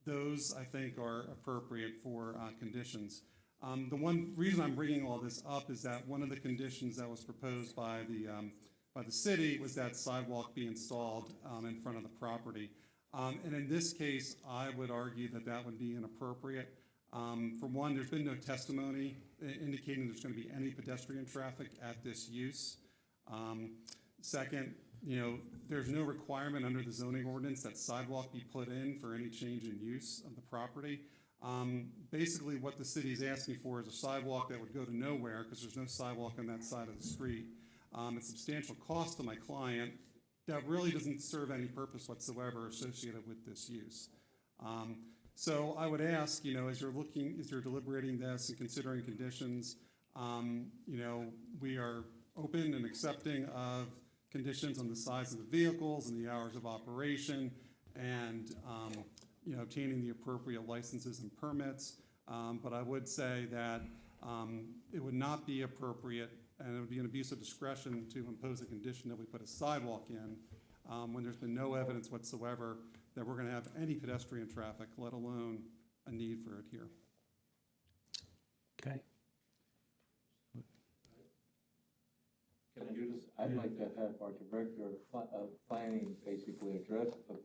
Those, I think, are appropriate for conditions. The one reason I'm bringing all this up is that one of the conditions that was proposed by the city was that sidewalk be installed in front of the property. And in this case, I would argue that that would be inappropriate. For one, there's been no testimony indicating there's going to be any pedestrian traffic at this use. Second, there's no requirement under the zoning ordinance that sidewalk be put in for any change in use of the property. Basically, what the city is asking for is a sidewalk that would go to nowhere because there's no sidewalk on that side of the street. It's substantial cost to my client that really doesn't serve any purpose whatsoever associated with this use. So I would ask, as you're deliberating this and considering conditions, we are open and accepting of conditions on the size of the vehicles and the hours of operation and, obtaining the appropriate licenses and permits. But I would say that it would not be appropriate and it would be an abuse of discretion to impose a condition that we put a sidewalk in when there's been no evidence whatsoever that we're going to have any pedestrian traffic, let alone a need for it here. Okay. Can I do this? I'd like to have our director of planning basically address the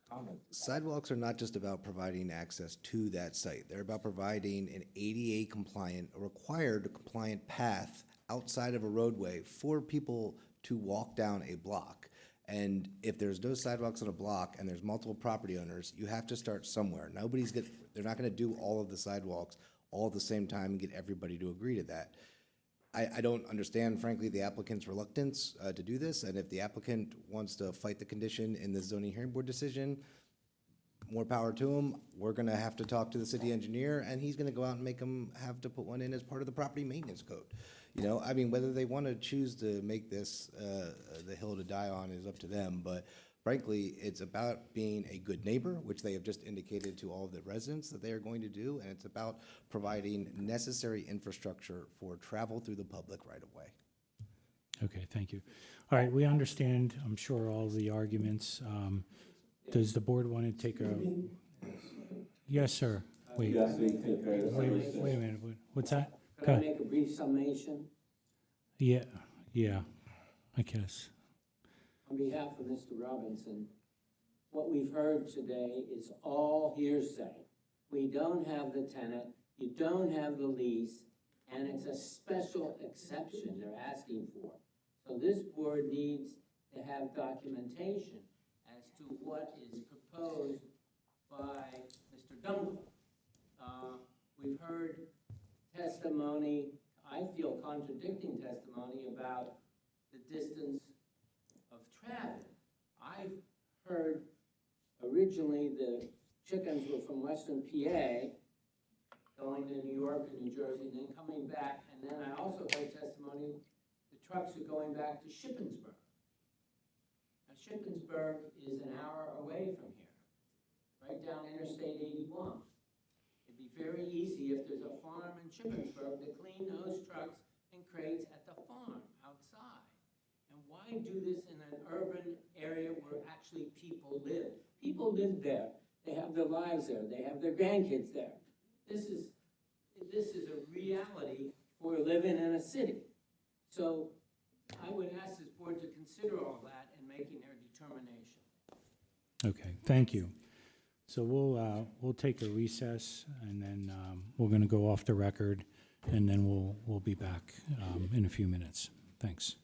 comment. Sidewalks are not just about providing access to that site. They're about providing an ADA compliant, a required compliant path outside of a roadway for people to walk down a block. And if there's no sidewalks on a block and there's multiple property owners, you have to start somewhere. They're not gonna do all of the sidewalks all at the same time and get everybody to agree to that. I don't understand, frankly, the applicant's reluctance to do this, and if the applicant wants to fight the condition in the zoning hearing board decision, more power to him. We're gonna have to talk to the city engineer, and he's gonna go out and make them have to put one in as part of the property maintenance code. Whether they wanna choose to make this the hill to die on is up to them, but frankly, it's about being a good neighbor, which they have just indicated to all of the residents that they are going to do, and it's about providing necessary infrastructure for travel through the public right-of-way. Okay, thank you. All right, we understand, I'm sure, all the arguments. Does the board want to take a? Yes, sir. Wait. Wait a minute. What's that? Could I make a brief summation? Yeah, I guess. On behalf of Mr. Robinson, what we've heard today is all hearsay. We don't have the tenant, you don't have the lease, and it's a special exception they're asking for. So this board needs to have documentation as to what is proposed by Mr. Dunkel. We've heard testimony, I feel contradicting testimony about the distance of travel. I heard originally the chickens were from Western PA, going to New York and New Jersey, and then coming back, and then I also heard testimony the trucks are going back to Shippensburg. Now, Shippensburg is an hour away from here, right down Interstate 81. It'd be very easy if there's a farm in Shippensburg to clean those trucks and crates at the farm outside. And why do this in an urban area where actually people live? People live there. They have their lives there. They have their grandkids there. This is a reality for living in a city. So I would ask this board to consider all that in making their determination. Okay, thank you. So we'll take a recess, and then we're going to go off the record, and then we'll be back in a few minutes. Thanks.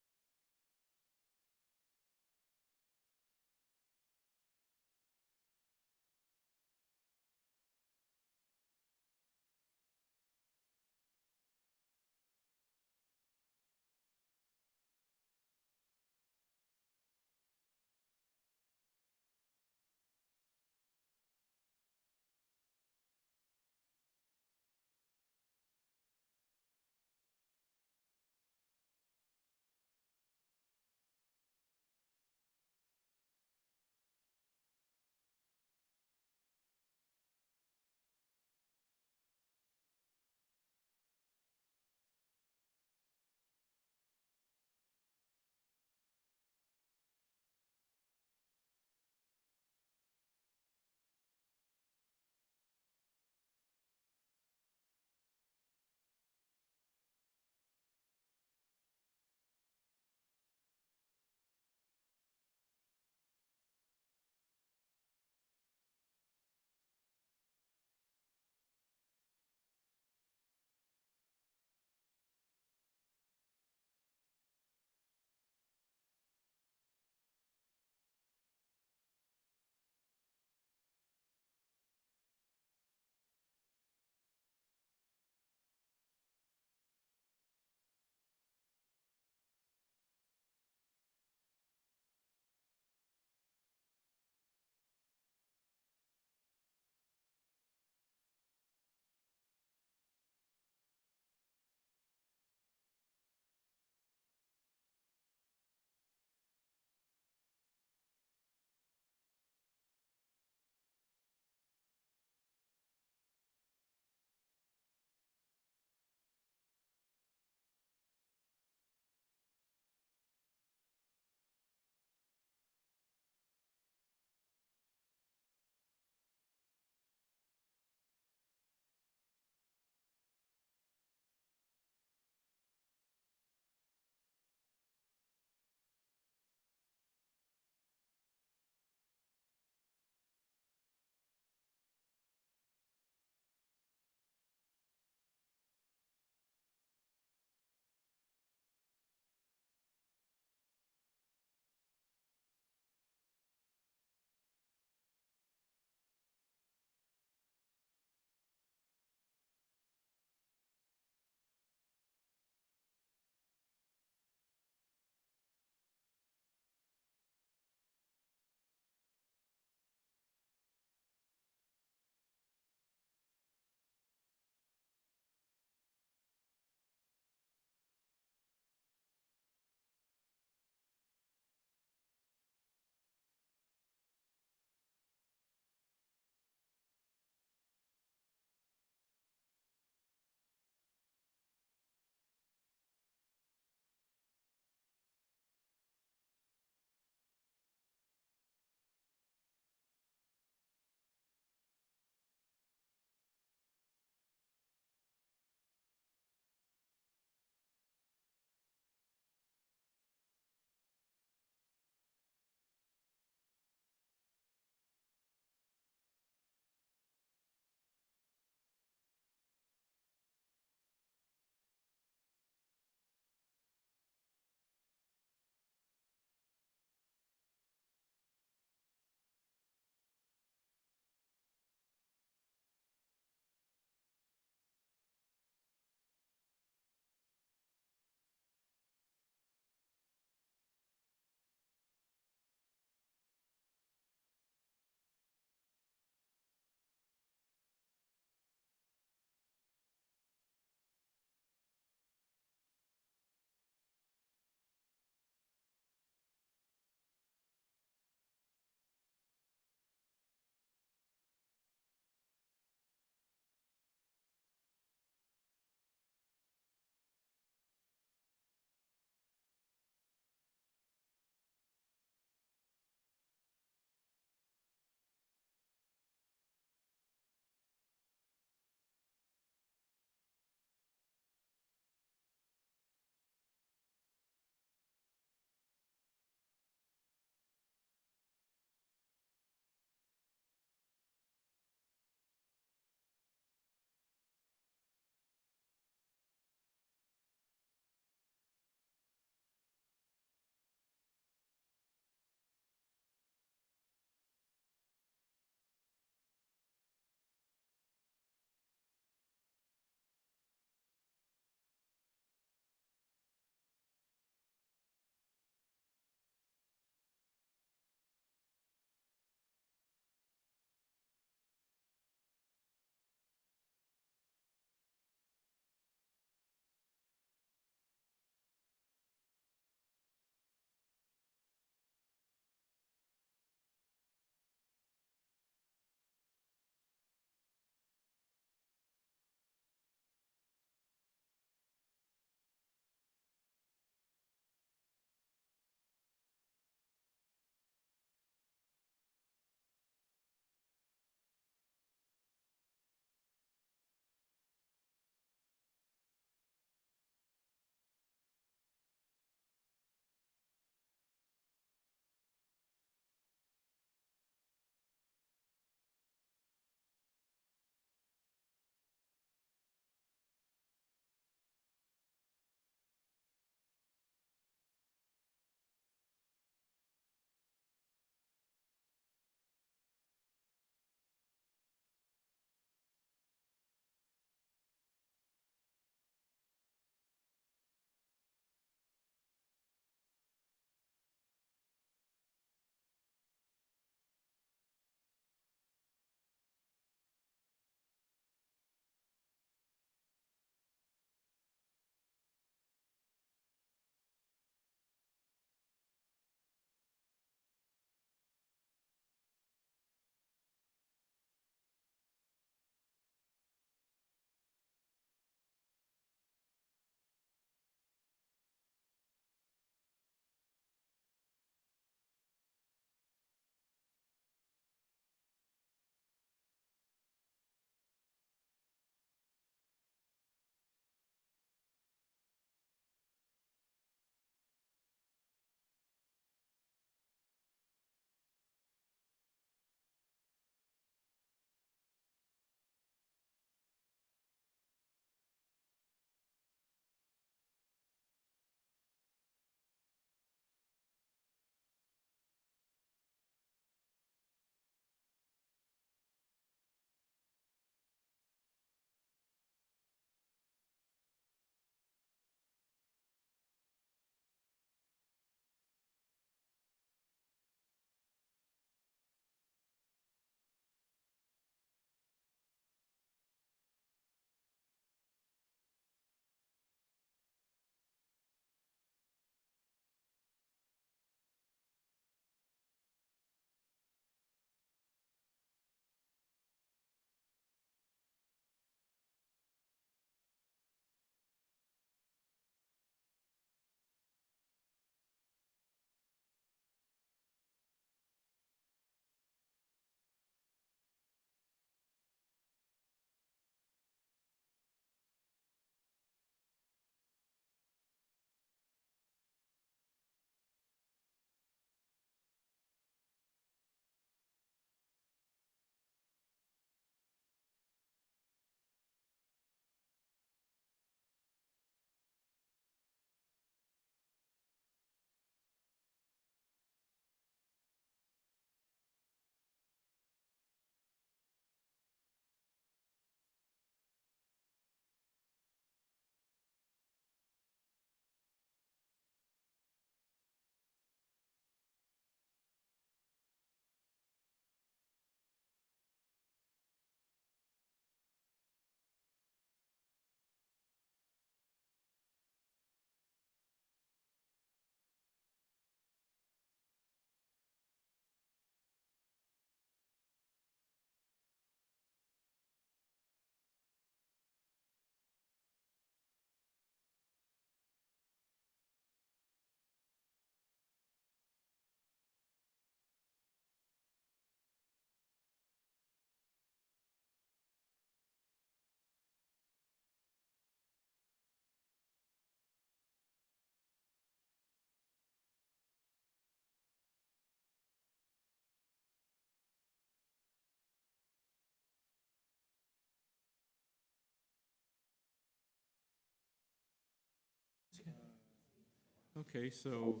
Okay, so,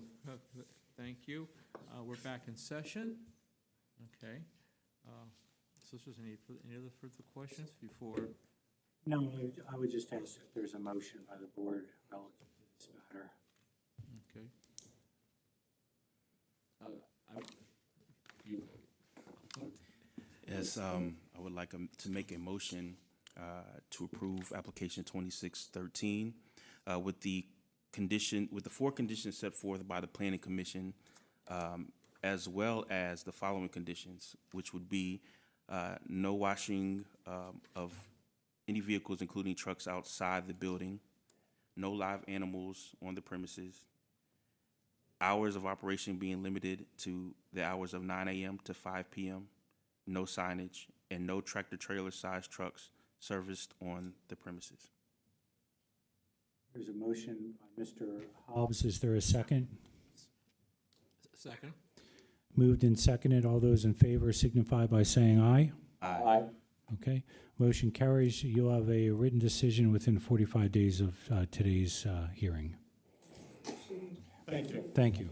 thank you. We're back in session. Okay. So, is there any other further questions before? No, I would just ask if there's a motion by the board relative to this matter. Okay. Yes, I would like to make a motion to approve application 2613 with the four conditions set forth by the Planning Commission, as well as the following conditions, which would be no washing of any vehicles, including trucks, outside the building, no live animals on the premises, hours of operation being limited to the hours of 9 a.m. to 5 p.m., no signage, and no tractor-trailer sized trucks serviced on the premises. There's a motion by Mr. Hobbs. Is there a second? Second. Moved and seconded. All those in favor signify by saying aye. Aye. Okay, motion carries. You'll have a written decision within 45 days of today's hearing. Thank you. Thank you.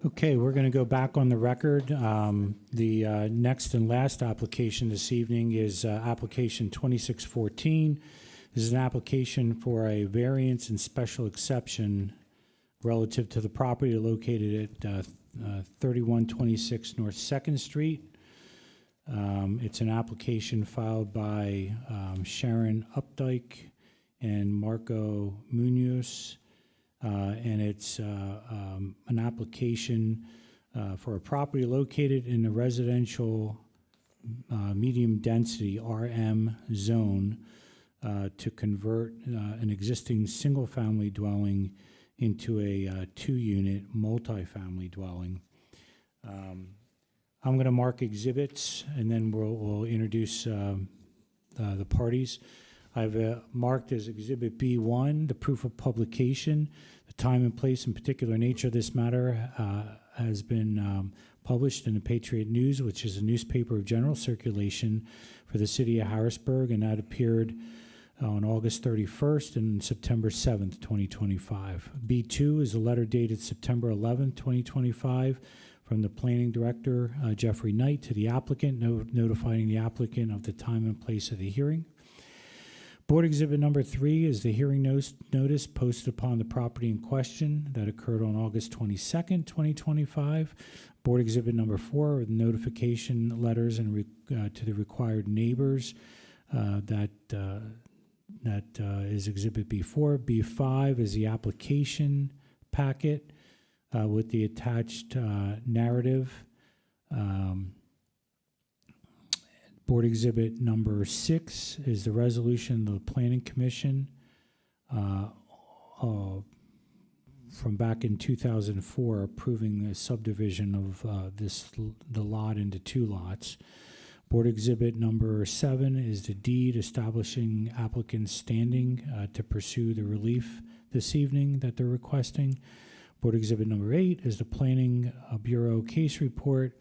Okay, we're going to go back on the record. The next and last application this evening is application 2614. This is an application for a variance and special exception relative to the property located at 3126 North 2nd Street. It's an application filed by Sharon Updike and Marco Munoz. And it's an application for a property located in the residential medium-density RM zone to convert an existing single-family dwelling into a two-unit multifamily dwelling. I'm going to mark exhibits, and then we'll introduce the parties. I've marked as Exhibit B1, the proof of publication. The time and place and particular nature of this matter has been published in the Patriot News, which is a newspaper of general circulation for the city of Harrisburg, and that appeared on August 31st and September 7th, 2025. B2 is a letter dated September 11th, 2025, from the planning director, Jeffrey Knight, to the applicant, notifying the applicant of the time and place of the hearing. Board Exhibit number 3 is the hearing notice posted upon the property in question that occurred on August 22nd, 2025. Board Exhibit number 4 are the notification letters and to the required neighbors that is Exhibit B4. B5 is the application packet with the attached narrative. Board Exhibit number 6 is the resolution of the Planning Commission from back in 2004 approving the subdivision of the lot into 2 lots. Board Exhibit number 7 is the deed establishing applicant's standing to pursue the relief this evening that they're requesting. Board Exhibit number 8 is the Planning Bureau case report.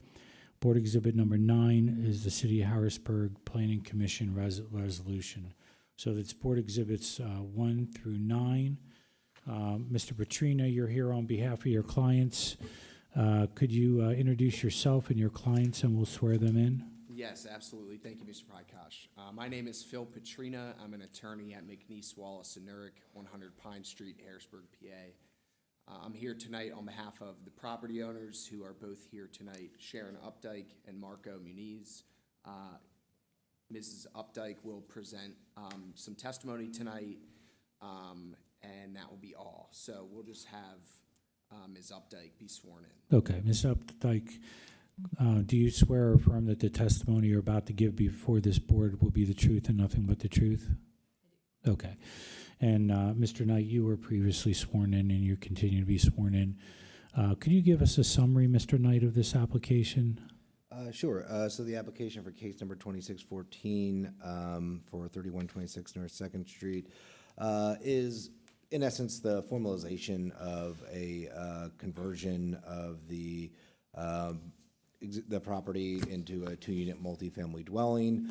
Board Exhibit number 9 is the City of Harrisburg Planning Commission resolution. So that's Board Exhibits 1 through 9. Mr. Petrina, you're here on behalf of your clients. Could you introduce yourself and your clients, and we'll swear them in? Yes, absolutely. Thank you, Mr. Prakash. My name is Phil Petrina. I'm an attorney at McNeese, Wallace & Nurick, 100 Pine Street, Harrisburg, PA. I'm here tonight on behalf of the property owners who are both here tonight, Sharon Updike and Marco Muniz. Mrs. Updike will present some testimony tonight, and that will be all. So we'll just have Ms. Updike be sworn in. Okay, Ms. Updike, do you swear or affirm that the testimony you're about to give before this board will be the truth and nothing but the truth? Okay. And Mr. Knight, you were previously sworn in and you continue to be sworn in. Could you give us a summary, Mr. Knight, of this application? Sure. So the application for case number 2614 for 3126 North 2nd Street is, in essence, the formalization of a conversion of the property into a two-unit multifamily dwelling.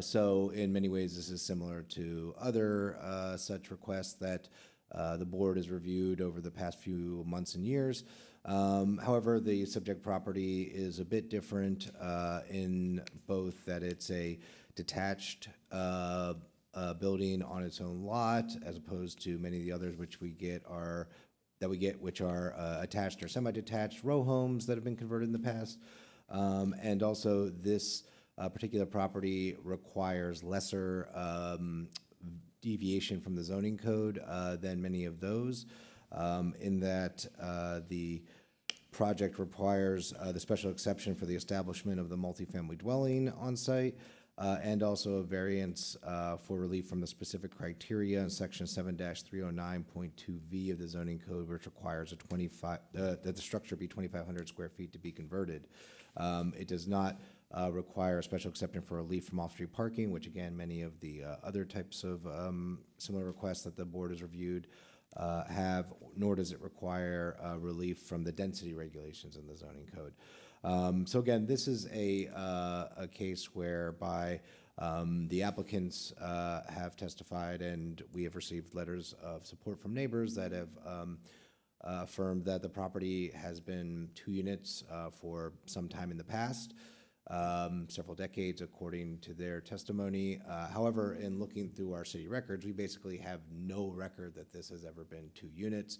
So in many ways, this is similar to other such requests that the board has reviewed over the past few months and years. However, the subject property is a bit different in both that it's a detached building on its own lot, as opposed to many of the others which we get which are attached or semi-detached row homes that have been converted in the past. And also, this particular property requires lesser deviation from the zoning code than many of those, in that the project requires the special exception for the establishment of the multifamily dwelling on site, and also a variance for relief from the specific criteria in section 7-309.2V of the zoning code, which requires that the structure be 2,500 square feet to be converted. It does not require a special exception for relief from off-street parking, which again, many of the other types of similar requests that the board has reviewed have, nor does it require relief from the density regulations in the zoning code. So again, this is a case whereby the applicants have testified, and we have received letters of support from neighbors that have affirmed that the property has been two units for some time in the past, several decades, according to their testimony. However, in looking through our city records, we basically have no record that this has ever been two units.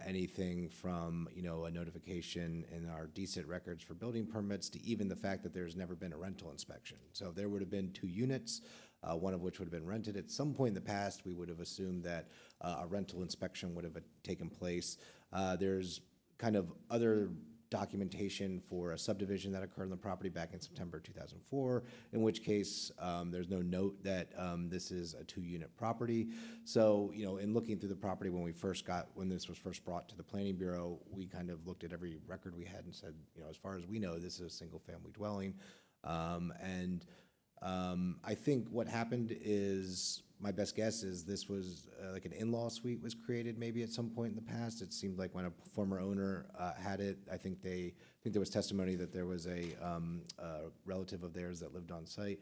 Anything from, a notification in our decent records for building permits to even the fact that there's never been a rental inspection. So if there would have been two units, one of which would have been rented at some point in the past, we would have assumed that a rental inspection would have taken place. There's kind of other documentation for a subdivision that occurred on the property back in September 2004, in which case there's no note that this is a two-unit property. So, in looking through the property when this was first brought to the Planning Bureau, we kind of looked at every record we had and said, as far as we know, this is a single-family dwelling. I think what happened is, my best guess is this was like an in-law suite was created maybe at some point in the past. It seemed like when a former owner had it, I think there was testimony that there was a relative of theirs that lived on site.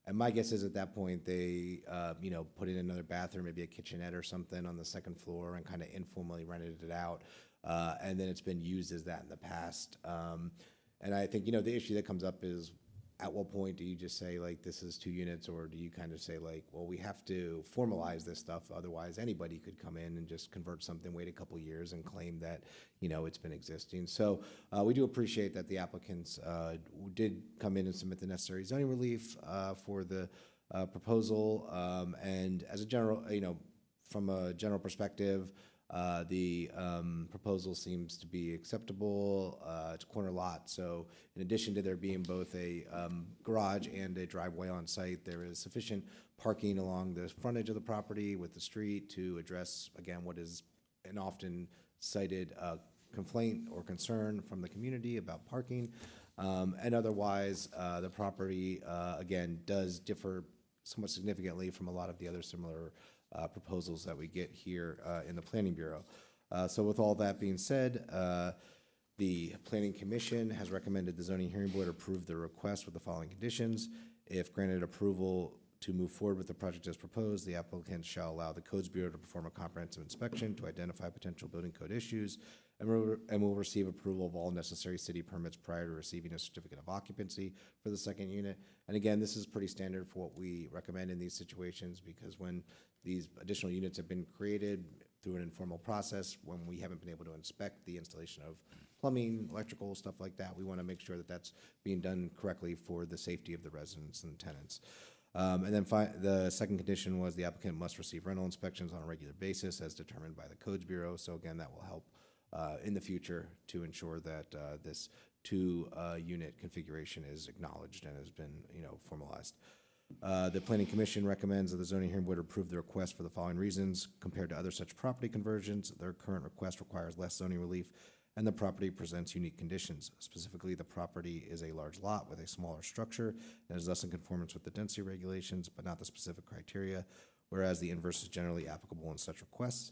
And my guess is at that point they, put in another bathroom, maybe a kitchenette or something on the second floor, and kind of informally rented it out. And then it's been used as that in the past. And I think, the issue that comes up is, at what point do you just say, like, this is two units, or do you kind of say, like, well, we have to formalize this stuff, otherwise anybody could come in and just convert something, wait a couple years, and claim that, it's been existing. So we do appreciate that the applicants did come in and submit the necessary zoning relief for the proposal. And as a general, from a general perspective, the proposal seems to be acceptable. It's a corner lot, so in addition to there being both a garage and a driveway on site, there is sufficient parking along the frontage of the property with the street to address, again, what is an often cited complaint or concern from the community about parking. And otherwise, the property, again, does differ somewhat significantly from a lot of the other similar proposals that we get here in the Planning Bureau. So with all that being said, the Planning Commission has recommended the Zoning Hearing Board approve the request with the following conditions. If granted approval to move forward with the project as proposed, the applicant shall allow the Codes Bureau to perform a comprehensive inspection to identify potential building code issues, and will receive approval of all necessary city permits prior to receiving a certificate of occupancy for the second unit. And again, this is pretty standard for what we recommend in these situations, because when these additional units have been created through an informal process, when we haven't been able to inspect the installation of plumbing, electrical, stuff like that, we want to make sure that that's being done correctly for the safety of the residents and the tenants. And then the second condition was the applicant must receive rental inspections on a regular basis as determined by the Codes Bureau. So again, that will help in the future to ensure that this two-unit configuration is acknowledged and has been, formalized. The Planning Commission recommends that the zoning hearing board approve the request for the following reasons. Compared to other such property conversions, their current request requires less zoning relief, and the property presents unique conditions. Specifically, the property is a large lot with a smaller structure and is thus in conformance with the density regulations, but not the specific criteria, whereas the inverse is generally applicable in such requests.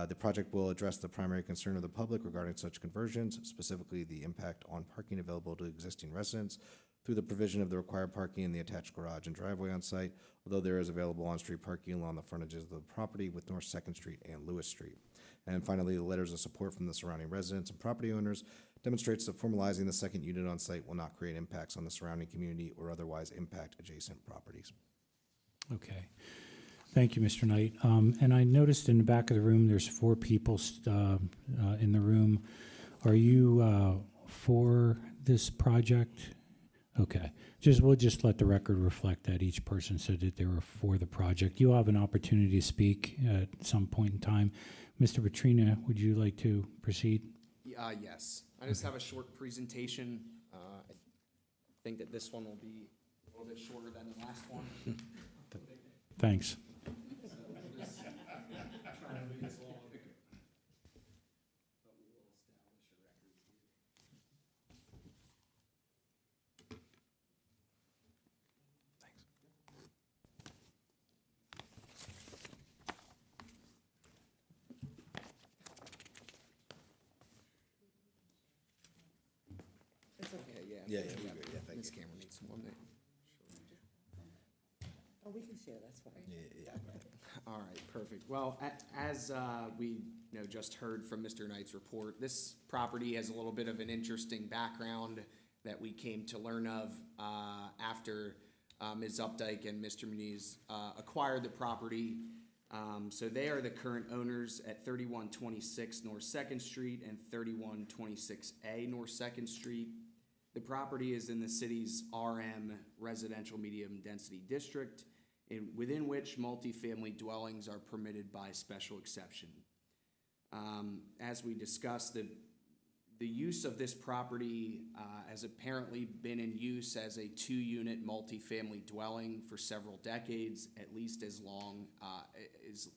The project will address the primary concern of the public regarding such conversions, specifically the impact on parking available to existing residents through the provision of the required parking in the attached garage and driveway on site, although there is available on-street parking along the frontages of the property with North Second Street and Lewis Street. And finally, the letters of support from the surrounding residents and property owners demonstrates that formalizing the second unit on site will not create impacts on the surrounding community or otherwise impact adjacent properties. Okay. Thank you, Mr. Knight. And I noticed in the back of the room, there's 4 people in the room. Are you for this project? Okay. We'll just let the record reflect that each person said that they were for the project. You'll have an opportunity to speak at some point in time. Mr. Petrina, would you like to proceed? Yes. I just have a short presentation. I think that this one will be a little bit shorter than the last one. Thanks. Okay, Yeah, we agree. Yeah, thank This you. camera needs one minute. Oh, we can share, that's fine. Yeah. All right, perfect. Well, as we just heard from Mr. Knight's report, this property has a little bit of an interesting background that we came to learn of after Ms. Updike and Mr. Muniz acquired the property. So they are the current owners at 3126 North Second Street and 3126A North Second Street. The property is in the city's RM Residential Medium Density District, within which multifamily dwellings are permitted by special exception. As we discussed, the use of this property has apparently been in use as a 2-unit multifamily dwelling for several decades, at least as long as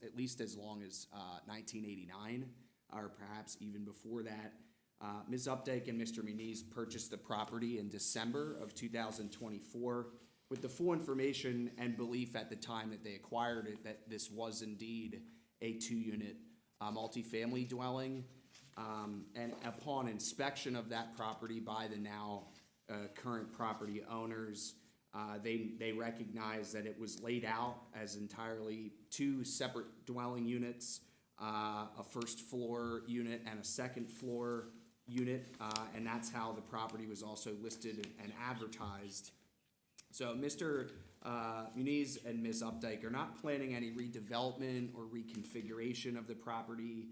1989, or perhaps even before that. Ms. Updike and Mr. Muniz purchased the property in December of 2024 with the full information and belief at the time that they acquired it that this was indeed a 2-unit multifamily dwelling. And upon inspection of that property by the now current property owners, they recognized that it was laid out as entirely 2 separate dwelling units, a first floor unit and a second floor unit, and that's how the property was also listed and advertised. So Mr. Muniz and Ms. Updike are not planning any redevelopment or reconfiguration of the property.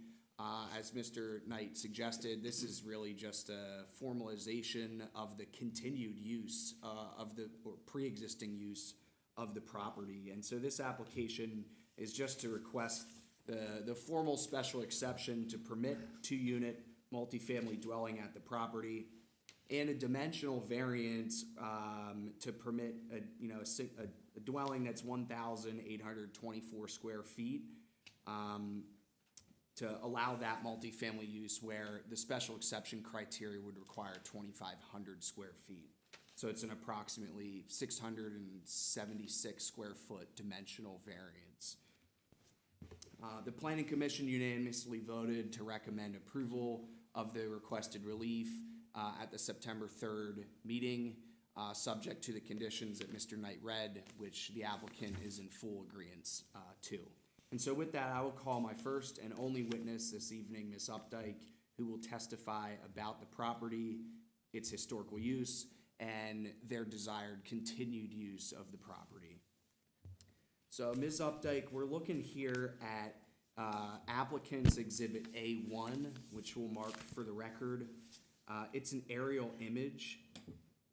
As Mr. Knight suggested, this is really just a formalization of the continued use or pre-existing use of the property. And so this application is just to request the formal special exception to permit 2-unit multifamily dwelling at the property and a dimensional variance to permit a dwelling that's 1,824 square feet. To allow that multifamily use where the special exception criteria would require 2,500 square feet. So it's an approximately 676 square foot dimensional variance. The Planning Commission unanimously voted to recommend approval of the requested relief at the September 3rd meeting, subject to the conditions that Mr. Knight read, which the applicant is in full agreement to. And so with that, I will call my first and only witness this evening, Ms. Updike, who will testify about the property, its historical use, and their desired continued use of the property. So Ms. Updike, we're looking here at applicant's exhibit A1, which we'll mark for the record. It's an aerial image.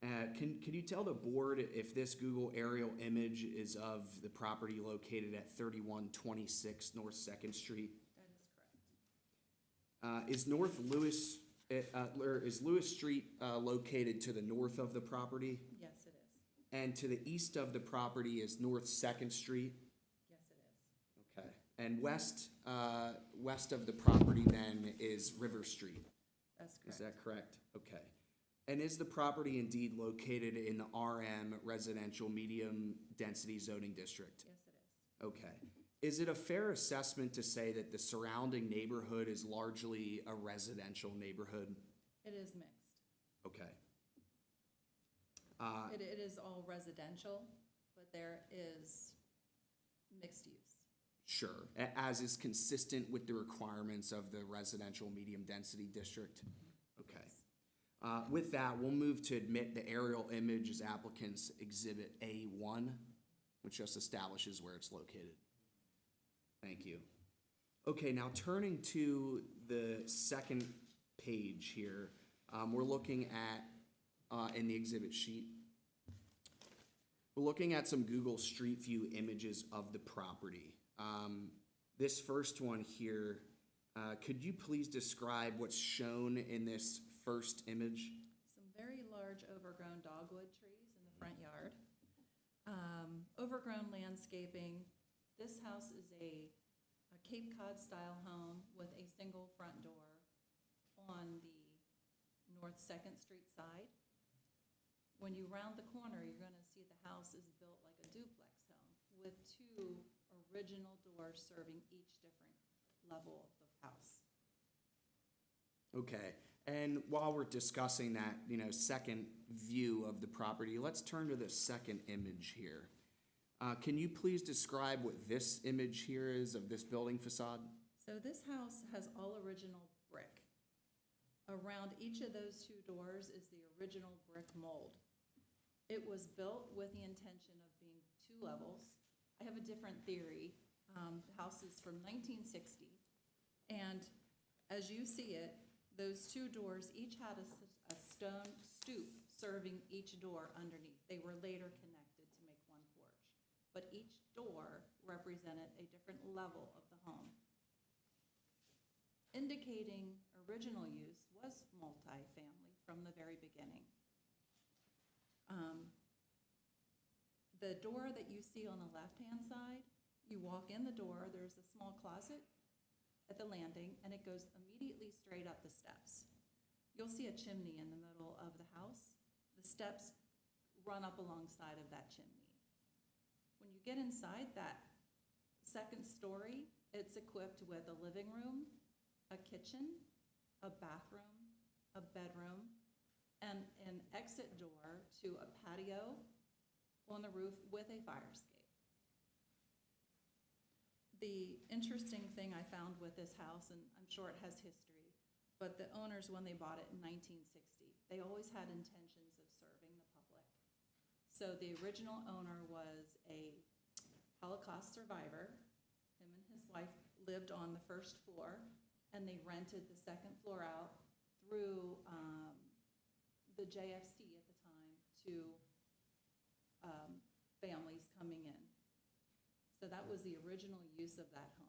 Can you tell the board if this Google aerial image is of the property located at 3126 North 2nd Street? That is correct. Is is Lewis Street located to the north of the property? Yes, it is. And to the east of the property is North Second Street? Yes, it is. Okay. And west of the property then is River Street? That's correct. Is that correct? Okay. And is the property indeed located in the RM Residential Medium Density Zoning District? Yes, it is. Okay. Is it a fair assessment to say that the surrounding neighborhood is largely a residential neighborhood? It is mixed. Okay. It is all residential, but there is mixed use. Sure, as is consistent with the requirements of the residential medium density district? Okay. With that, we'll move to admit the aerial image as applicant's exhibit A1, which just establishes where it's located. Thank you. Okay, now turning to the second page here, we're looking at, in the exhibit sheet, we're looking at some Google Street View images of the property. This first one here, could you please describe what's shown in this first image? Some very large overgrown dogwood trees in the front yard. Overgrown landscaping. This house is a Cape Cod style home with a single front door on the North Second Street side. When you round the corner, you're gonna see the house is built like a duplex home with two original doors serving each different level of the house. Okay, and while we're discussing that, second view of the property, let's turn to the second image here. Can you please describe what this image here is of this building facade? So this house has all original brick. Around each of those two doors is the original brick mold. It was built with the intention of being 2 levels. I have a different theory. The house is from 1960, and as you see it, those 2 doors each had a stone stoop serving each door underneath. They were later connected to make one porch, but each door represented a different level of the home. Indicating original use was multifamily from the very beginning. The door that you see on the left-hand side, you walk in the door, there's a small closet at the landing, and it goes immediately straight up the steps. You'll see a chimney in the middle of the house. The steps run up alongside of that chimney. When you get inside that second story, it's equipped with a living room, a kitchen, a bathroom, a bedroom, and an exit door to a patio on the roof with a fire escape. The interesting thing I found with this house, and I'm sure it has history, but the owners, when they bought it in 1960, they always had intentions of serving the public. So the original owner was a Holocaust survivor. Him and his wife lived on the first floor, and they rented the second floor out through the JFC at the time to families coming in. So that was the original use of that home.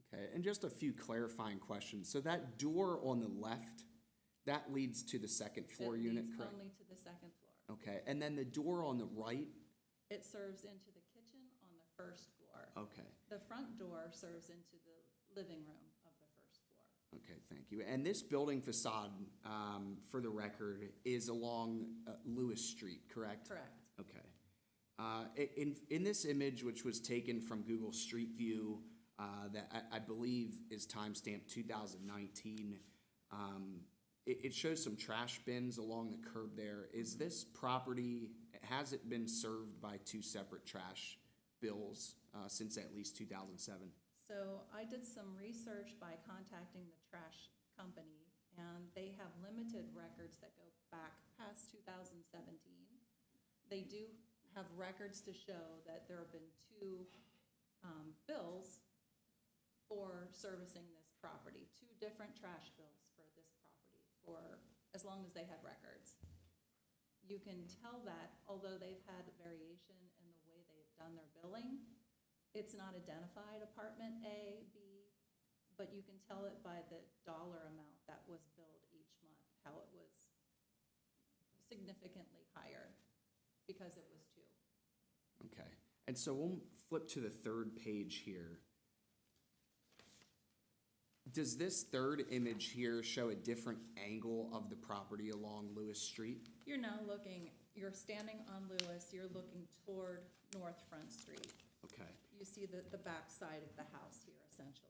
Okay, and just a few clarifying questions. So that door on the left, that leads to the second floor unit, correct? It leads only to the second floor. Okay, and then the door on the right? It serves into the kitchen on the first floor. Okay, The front door serves into the living room of the first floor. okay, thank you. And this building facade, for the record, is along Lewis Street, correct? Correct. Okay. In this image, which was taken from Google Street View, that I believe is timestamped 2019, it shows some trash bins along the curb there. Is this property, has it been served by 2 separate trash bills since at least 2007? So I did some research by contacting the trash company, and they have limited records that go back past 2017. They do have records to show that there have been 2 bills for servicing this property, 2 different trash bills for this property for as long as they had records. You can tell that although they've had variation in the way they've done their billing, it's not identified apartment A, B, but you can tell it by the dollar amount that was billed each month, how it was significantly higher because it was two. Okay, and so we'll flip to the third page here. Does this third image here show a different angle of the property along Lewis Street? You're now looking, you're standing on Lewis, you're looking toward North Front Street. Okay. You see the back side of the house here, essentially.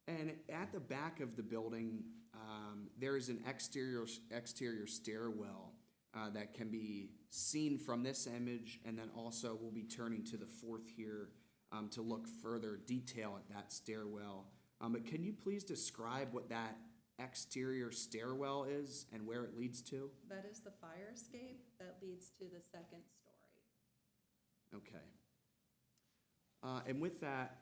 And at the back of the building, there is an exterior stairwell that can be seen from this image, and then also we'll be turning to the fourth here to look further detail at that stairwell. But can you please describe what that exterior stairwell is and where it leads to? That is the fire escape that leads to the second story. Okay. And with that,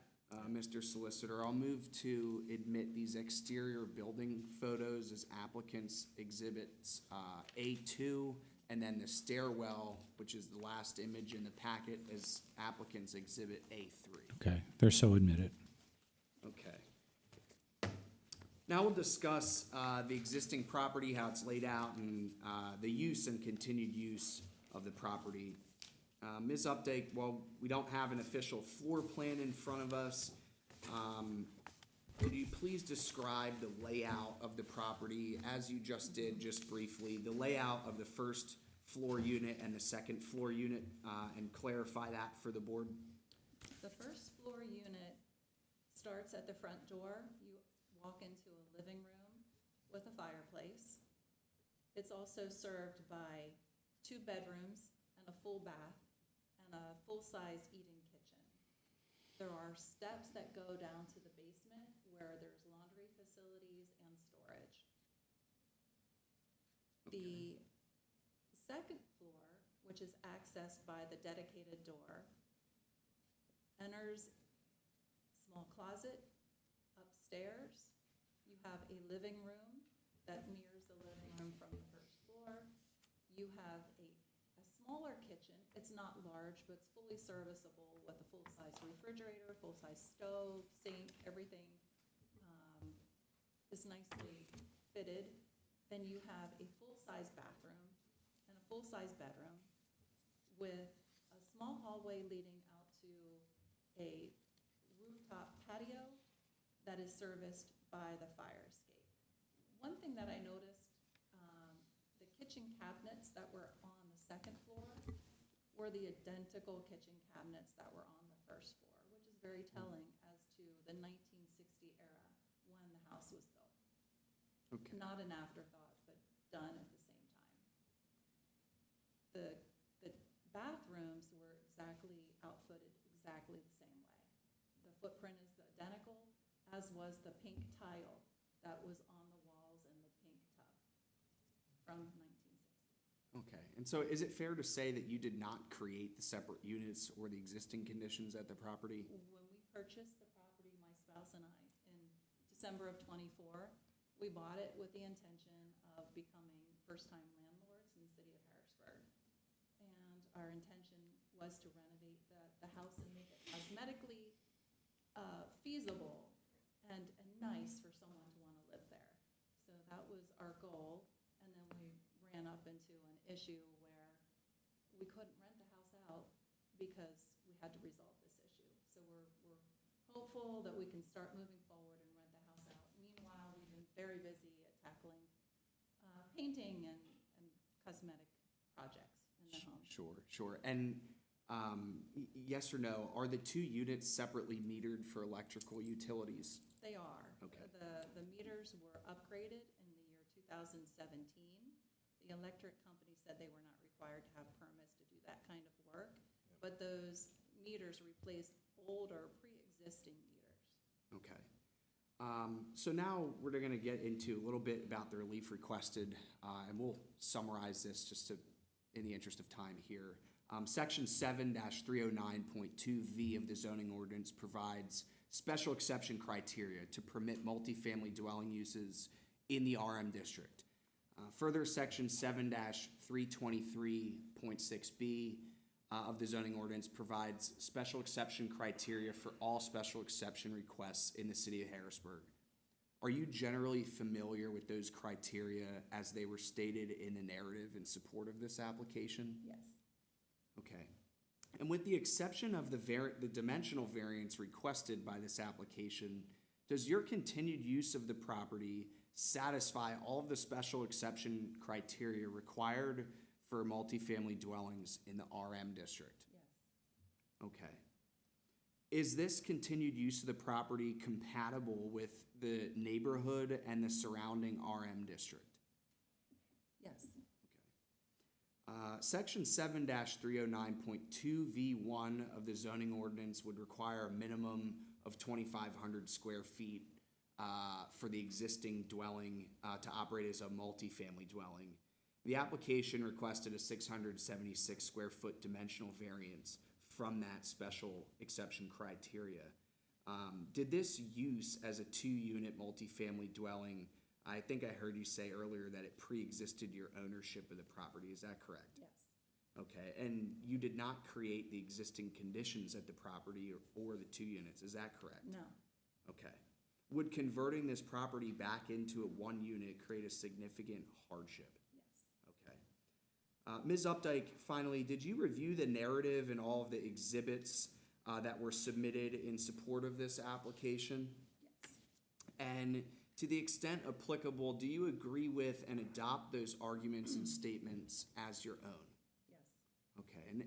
Mr. Solicitor, I'll move to admit these exterior building photos as applicants' exhibits A2, and then the stairwell, which is the last image in the packet, as applicants' exhibit A3. Okay, they're so admitted. Okay. Now we'll discuss the existing property, how it's laid out, and the use and continued use of the property. Ms. Updike, while we don't have an official floor plan in front of us, would you please describe the layout of the property as you just did, just briefly, the layout of the first floor unit and the second floor unit, and clarify that for the board? The first floor unit starts at the front door. You walk into a living room with a fireplace. It's also served by 2 bedrooms and a full bath and a full-size eating kitchen. There are steps that go down to the basement where there's laundry facilities and storage. The second floor, which is accessed by the dedicated door, enters small closet upstairs. You have a living room that mirrors the living room from the first floor. You have a smaller kitchen. It's not large, but it's fully serviceable with a full-size refrigerator, full-size stove, sink, everything is nicely fitted. Then you have a full-size bathroom and a full-size bedroom with a small hallway leading out to a rooftop patio that is serviced by the fire escape. One thing that I noticed, the kitchen cabinets that were on the second floor were the identical kitchen cabinets that were on the first floor, which is very telling as to the 1960 era when the house was built. Okay. Not an afterthought, but done at the same time. The bathrooms were outfitted exactly the same way. The footprint is identical, as was the pink tile that was on the walls and the pink tub from 1960. Okay, and so is it fair to say that you did not create the separate units or the existing conditions at the property? When we purchased the property, my spouse and I, in December of '24, we bought it with the intention of becoming first-time landlords in the city of Harrisburg. And our intention was to renovate the house and make it cosmetically feasible and nice for someone to want to live there. So that was our goal. And then we ran up into an issue where we couldn't rent the house out because we had to resolve this issue. So we're hopeful that we can start moving forward and rent the house out. Meanwhile, we've been very busy at tackling painting and cosmetic projects in the home. Sure. And yes or no, are the 2 units separately metered for electrical utilities? They are. Okay. The meters were upgraded in the year 2017. The electric company said they were not required to have permits to do that kind of work, but those meters replaced older pre-existing meters. Okay. So now we're going to get into a little bit about the relief requested, and we'll summarize this just in the interest of time here. Section 7-309.2V of the zoning ordinance provides special exception criteria to permit multifamily dwelling uses in the RM district. Further, Section 7-323.6B of the zoning ordinance provides special exception criteria for all special exception requests in the city of Harrisburg. Are you generally familiar with those criteria as they were stated in the narrative in support of this application? Yes. Okay. And with the exception of the dimensional variance requested by this application, does your continued use of the property satisfy all of the special exception criteria required for multifamily dwellings in the RM district? Yes. Okay. Is this continued use of the property compatible with the neighborhood and the surrounding RM district? Yes. Section 7-309.2V1 of the zoning ordinance would require a minimum of 2,500 square feet for the existing dwelling to operate as a multifamily dwelling. The application requested a 676 square foot dimensional variance from that special exception criteria. Did this use as a 2-unit multifamily dwelling, I think I heard you say earlier that it pre-existed your ownership of the property, is that correct? Yes. Okay, and you did not create the existing conditions at the property or the 2 units, is that correct? No. Okay. Would converting this property back into a 1-unit create a significant hardship? Yes. Okay. Ms. Updike, finally, did you review the narrative and all of the exhibits that were submitted in support of this application? Yes. And to the extent applicable, do you agree with and adopt those arguments and statements as your own? Yes. Okay, and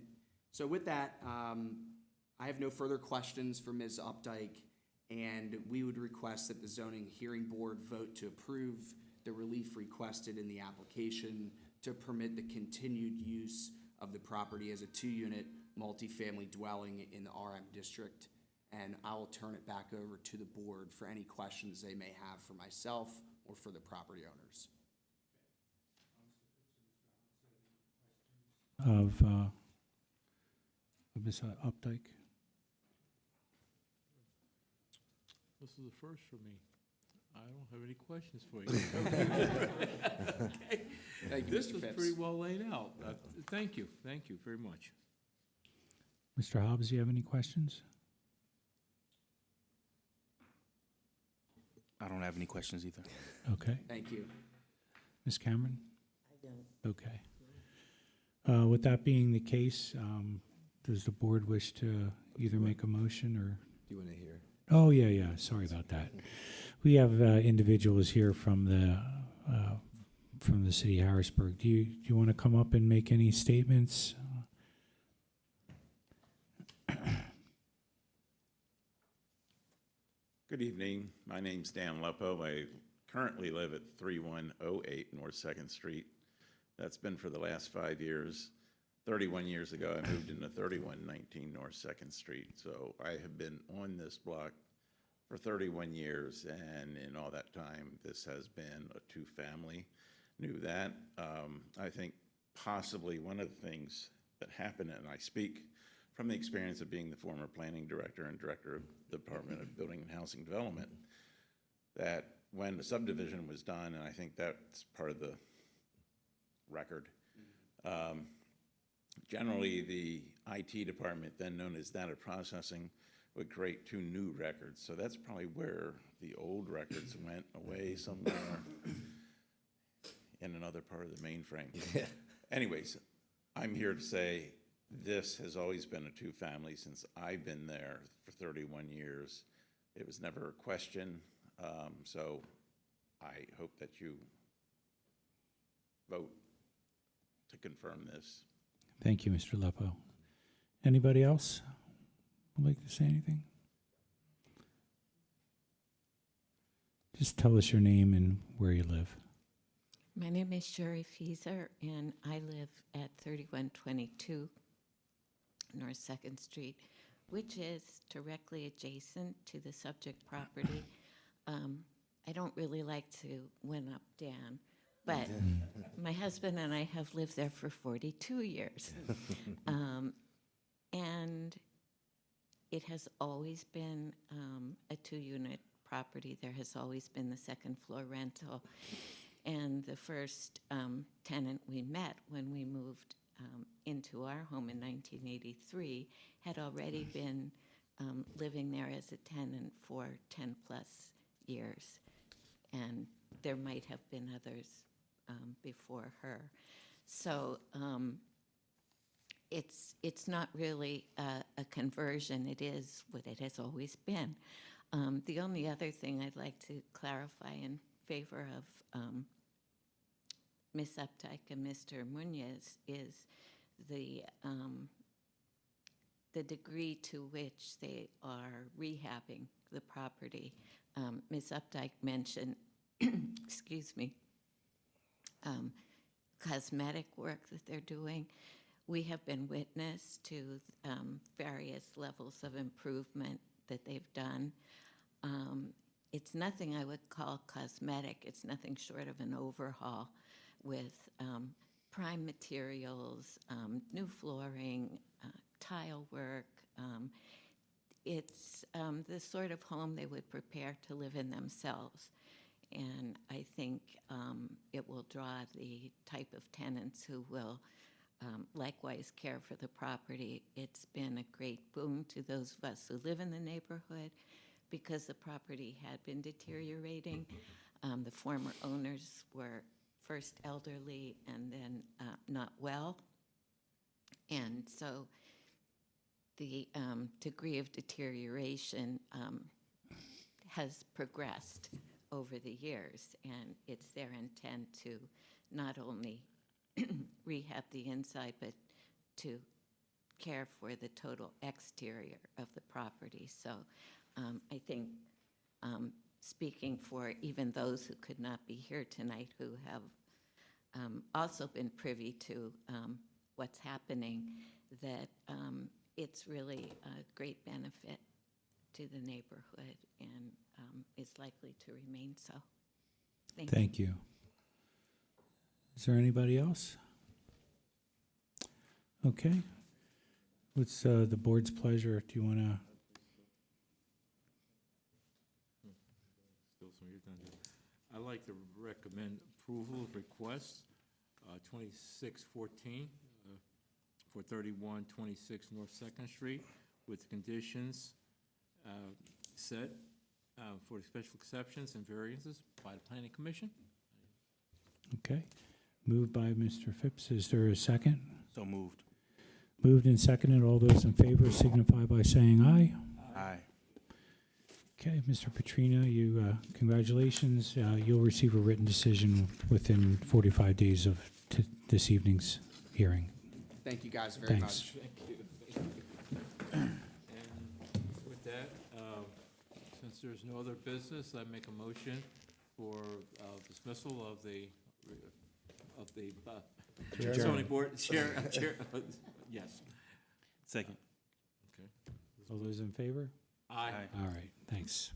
so with that, I have no further questions for Ms. Updike, and we would request that the zoning hearing board vote to approve the relief requested in the application to permit the continued use of the property as a 2-unit multifamily dwelling in the RM district. And I will turn it back over to the board for any questions they may have for myself or for the property owners. Of Ms. Updike? This is a first for me. I don't have any questions for you. Okay. Thank you, This Mr. was Phipps. pretty well laid out. Thank you very much. Mr. Hobbs, do you have any questions? I don't have any questions either. Okay. Thank you. Ms. Cameron? I don't. Okay. With that being the case, does the board wish to either make a motion or? Do you want to hear? Oh, yeah, sorry about that. We have individuals here from the city of Harrisburg. Do you want to come up and make any statements? Good evening. My name's Dan Lepo. I currently live at 3108 North 2nd Street. That's been for the last 5 years. 31 years ago, I moved into 3119 North 2nd Street. So I have been on this block for 31 years, and in all that time, this has been a 2-family. Knew that. I think possibly one of the things that happened, and I speak from the experience of being the former planning director and director of the Department of Building and Housing Development, that when the subdivision was done, and I think that's part of the record, generally the IT department, then known as data processing, would create 2 new records. So that's probably where the old records went away somewhere in another part of the mainframe. Anyways, I'm here to say this has always been a 2-family since I've been there for 31 years. It was never a question. So I hope that you vote to confirm this. Thank you, Mr. Lepo. Anybody else would like to say anything? Just tell us your name and where you live. My name is Sherry Fieser, and I live at 3122 North 2nd Street, which is directly adjacent to the subject property. I don't really like to win up Dan, but my husband and I have lived there for 42 years. And it has always been a 2-unit property. There has always been the 2nd floor rental. And the first tenant we met when we moved into our home in 1983 had already been living there as a tenant for 10+ years. and there might have been others before her. So it's not really a conversion. It is what it has always been. The only other thing I'd like to clarify in favor of Ms. Updike and Mr. Munoz is the degree to which they are rehabbing the property. Ms. Updike mentioned, excuse me, cosmetic work that they're doing. We have been witness to various levels of improvement that they've done. It's nothing I would call cosmetic. It's nothing short of an overhaul with prime materials, new flooring, tile work. It's the sort of home they would prepare to live in themselves. And I think it will draw the type of tenants who will likewise care for the property. It's been a great boon to those of us who live in the neighborhood because the property had been deteriorating. The former owners were first elderly and then not well. And so the degree of deterioration has progressed over the years, and it's their intent to not only rehab the inside, but to care for the total exterior of the property. So I think speaking for even those who could not be here tonight, who have also been privy to what's happening, that it's really a great benefit to the neighborhood and is likely to remain so. Thank you. Thank you. Is there anybody else? Okay. What's the board's pleasure? Do you want to? Still some of your time here. I'd like to recommend approval of request 2614 for 3126 North 2nd Street with conditions set for special exceptions and variances by the Planning Commission. Okay. Moved by Mr. Phipps. Is there a second? So moved. Moved and seconded. All those in favor signify by saying aye. Aye. Okay, Mr. Petrina, you congratulations. You'll receive a written decision within 45 days of this evening's hearing. Thank you guys very Thanks. much. Thank you. And with that, since there's no other business, I make a motion for dismissal of the zoning board chair. Yes. Second. Okay. All those in favor? Aye. All right, thanks.